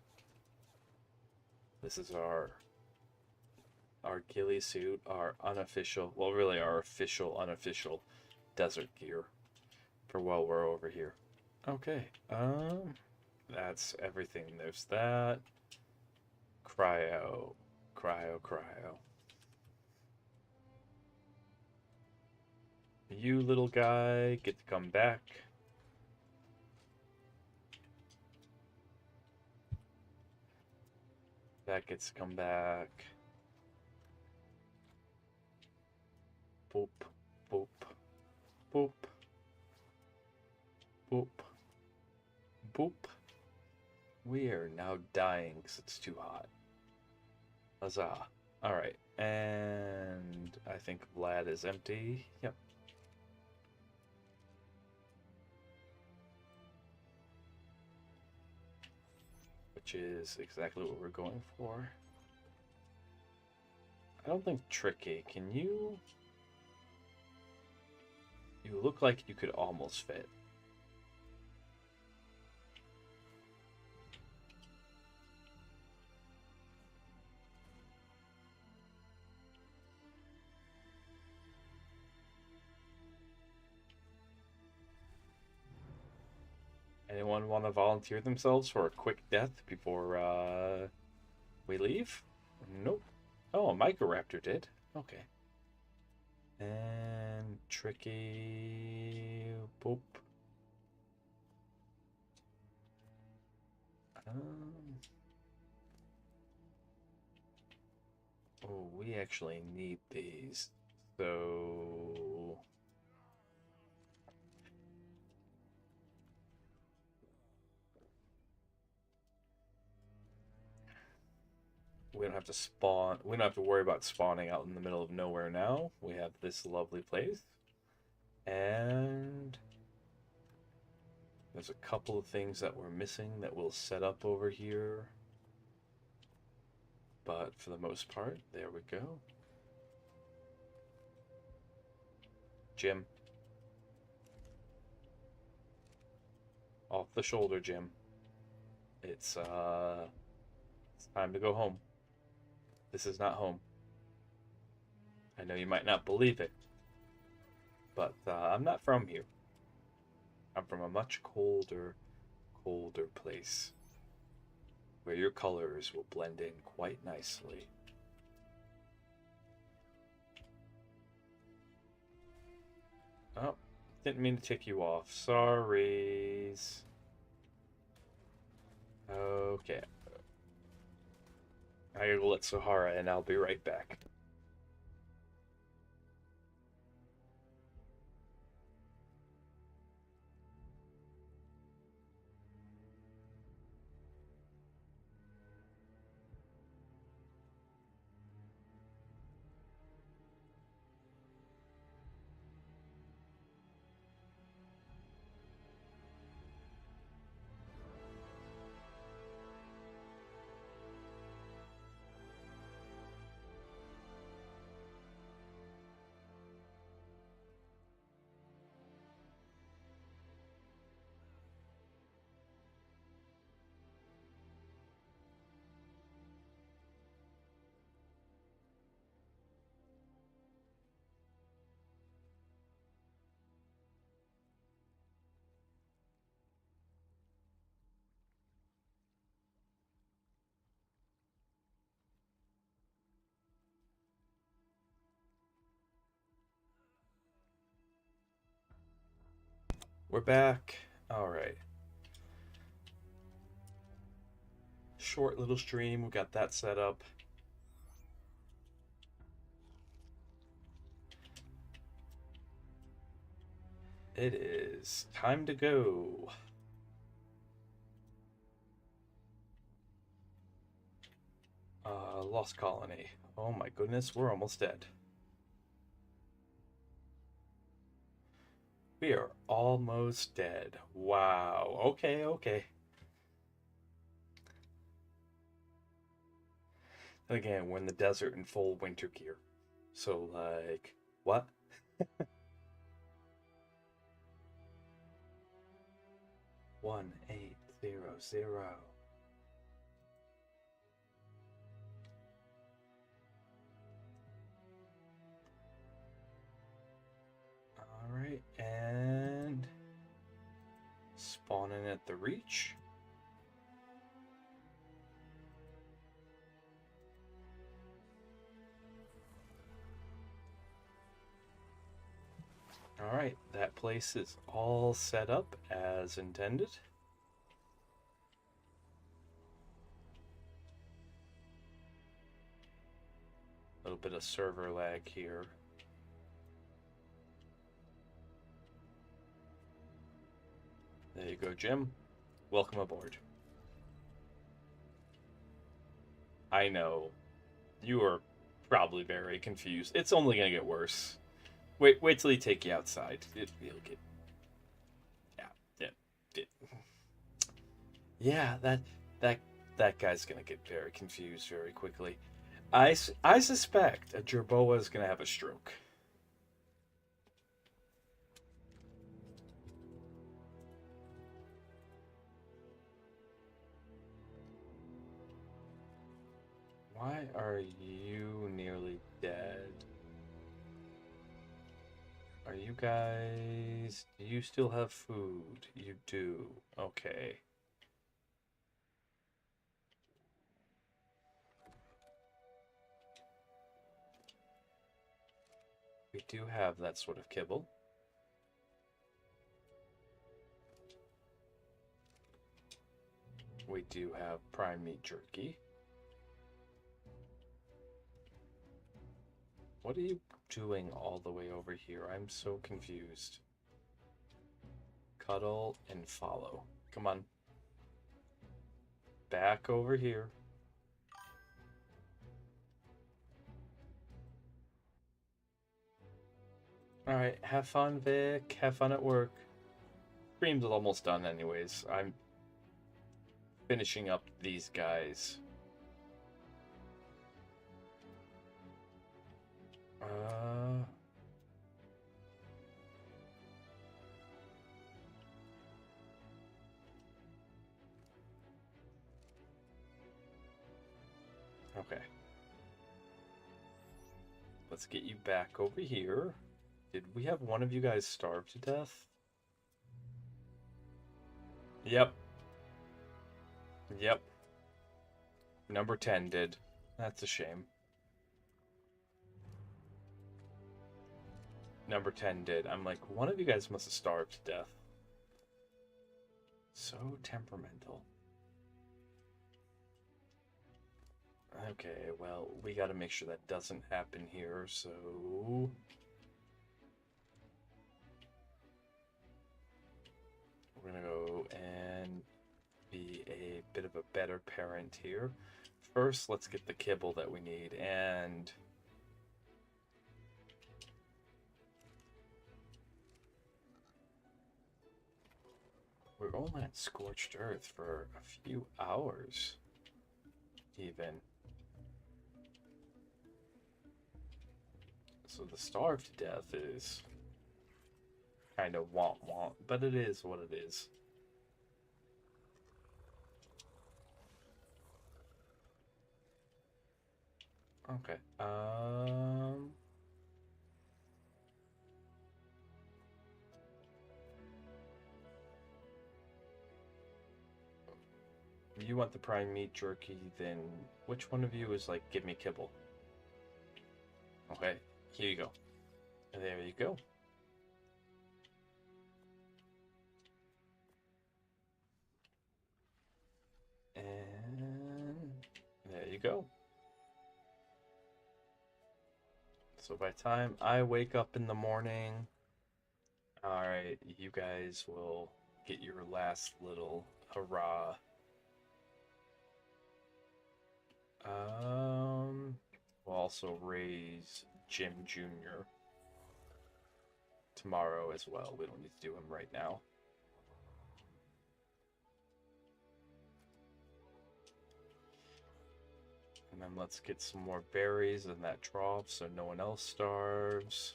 This is our ghillie suit, our unofficial, well, really our official, unofficial desert gear for while we're over here. Okay, that's everything. There's that. Cryo. Cryo. You little guy get to come back. That gets to come back. Boop, boop, boop, boop, boop. We are now dying because it's too hot. Huzzah. Alright, and I think Vlad is empty. Yep. Which is exactly what we're going for. I don't think Tricky, can you... You look like you could almost fit. Anyone want to volunteer themselves for a quick death before we leave? Nope. Oh, a Microraptor did. Okay. And Tricky... Boop. Oh, we actually need these. So... We don't have to spawn. We don't have to worry about spawning out in the middle of nowhere now. We have this lovely place. And there's a couple of things that we're missing that we'll set up over here. But for the most part, there we go. Jim. Off the shoulder, Jim. It's time to go home. This is not home. I know you might not believe it, but I'm not from here. I'm from a much colder place where your colors will blend in quite nicely. Oh, didn't mean to tick you off. Sorries. Okay. I gotta go let Sahara and I'll be right back. We're back. All right. Short little stream. We got that set up. It is time to go. Lost Colony. Oh my goodness, we're almost dead. We are almost dead. Wow. Okay. And again, we're in the desert in full winter gear. So, like, what? 1800. Alright, and spawning at the reach. Alright, that place is all set up as intended. A little bit of server lag here. There you go, Jim. Welcome aboard. I know. You are probably very confused. It's only gonna get worse. Wait till he take you outside. It'll get... Yeah, that guy's gonna get very confused very quickly. I suspect a Jerboa is gonna have a stroke. Why are you nearly dead? Are you guys... Do you still have food? You do. Okay. We do have that sort of kibble. We do have prime meat jerky. What are you doing all the way over here? I'm so confused. Cuddle and follow. Come on. Back over here. Alright, have fun, Vic. Have fun at work. Stream's almost done anyways. I'm finishing up these guys. Okay. Let's get you back over here. Did we have one of you guys starve to death? Yep. Yep. Number 10 did. That's a shame. Number 10 did. I'm like, one of you guys must have starved to death. So temperamental. Okay, well, we gotta make sure that doesn't happen here, so... We're gonna go and be a bit of a better parent here. First, let's get the kibble that we need, and... We're only at Scorched Earth for a few hours, even. So the starved to death is kind of want, but it is what it is. Okay. You want the prime meat jerky, then which one of you is like, give me kibble? Okay, here you go. And there you go. And there you go. So by the time I wake up in the morning, alright, you guys will get your last little hurrah. We'll also raise Jim Jr. tomorrow as well. We don't need to do him right now. And then let's get some more berries in that trough so no one else starves.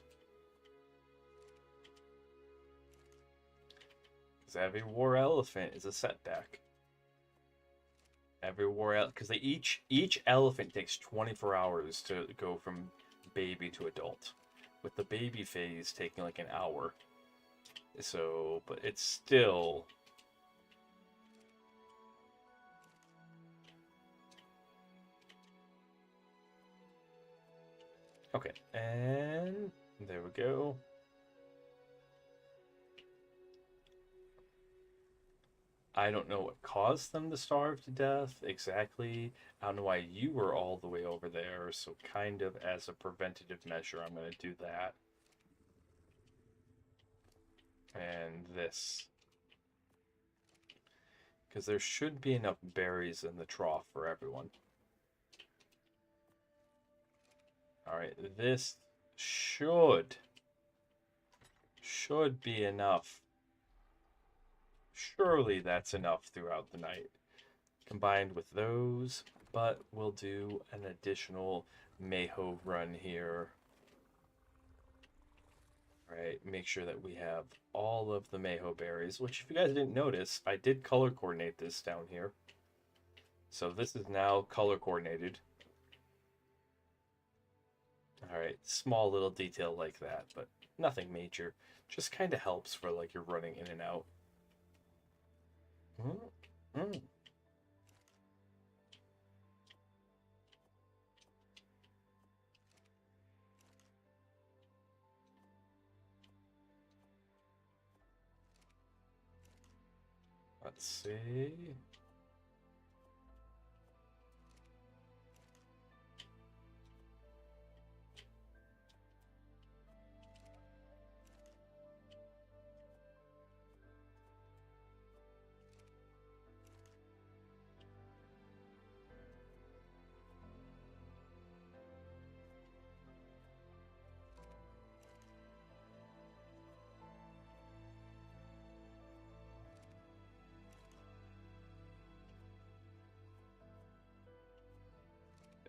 Because every war elephant is a setback. Every war elephant, because each elephant takes 24 hours to go from baby to adult, with the baby phase taking like an hour. So, but it's still... Okay, and there we go. I don't know what caused them to starve to death exactly. I don't know why you were all the way over there, so kind of as a preventative measure, I'm going to do that. And this. Because there should be enough berries in the trough for everyone. Alright, this should be enough. Surely that's enough throughout the night. Combined with those, but we'll do an additional Mayho run here. Right, make sure that we have all of the Mayho berries, which if you guys didn't notice, I did color coordinate this down here. So this is now color coordinated. Alright, small little detail like that, but nothing major. Just kind of helps for like you're running in and out. Let's see.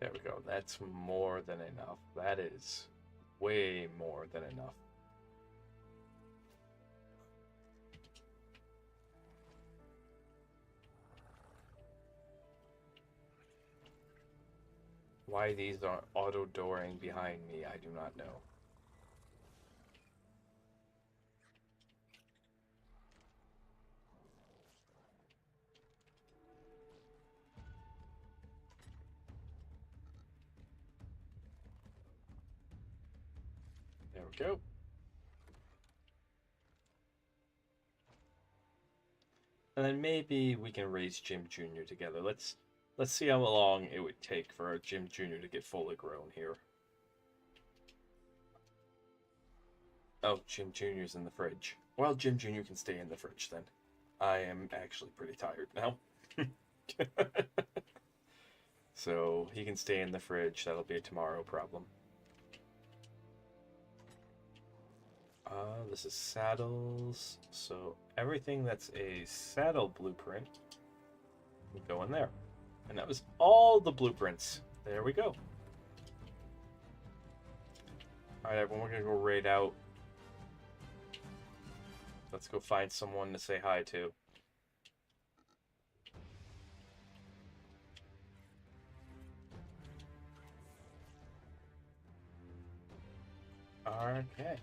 There we go. That's more than enough. That is way more than enough. Why these are auto-dooring behind me, I do not know. There we go. And then maybe we can raise Jim Jr. together. Let's see how long it would take for Jim Jr. to get fully grown here. Oh, Jim Jr.'s in the fridge. Well, Jim Jr. can stay in the fridge then. I am actually pretty tired now. So he can stay in the fridge. That'll be a tomorrow problem. This is saddles. So everything that's a saddle blueprint can go in there. And that was all the blueprints. There we go. Alright, everyone, we're gonna go raid out. Let's go find someone to say hi to. Okay.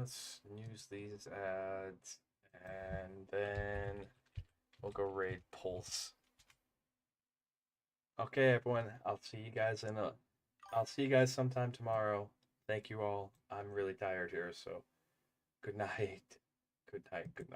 Snooze these ads, and then we'll go raid Pulse. Okay, everyone. I'll see you guys sometime tomorrow. Thank you all. I'm really tired here, so good night. Good night. Good night.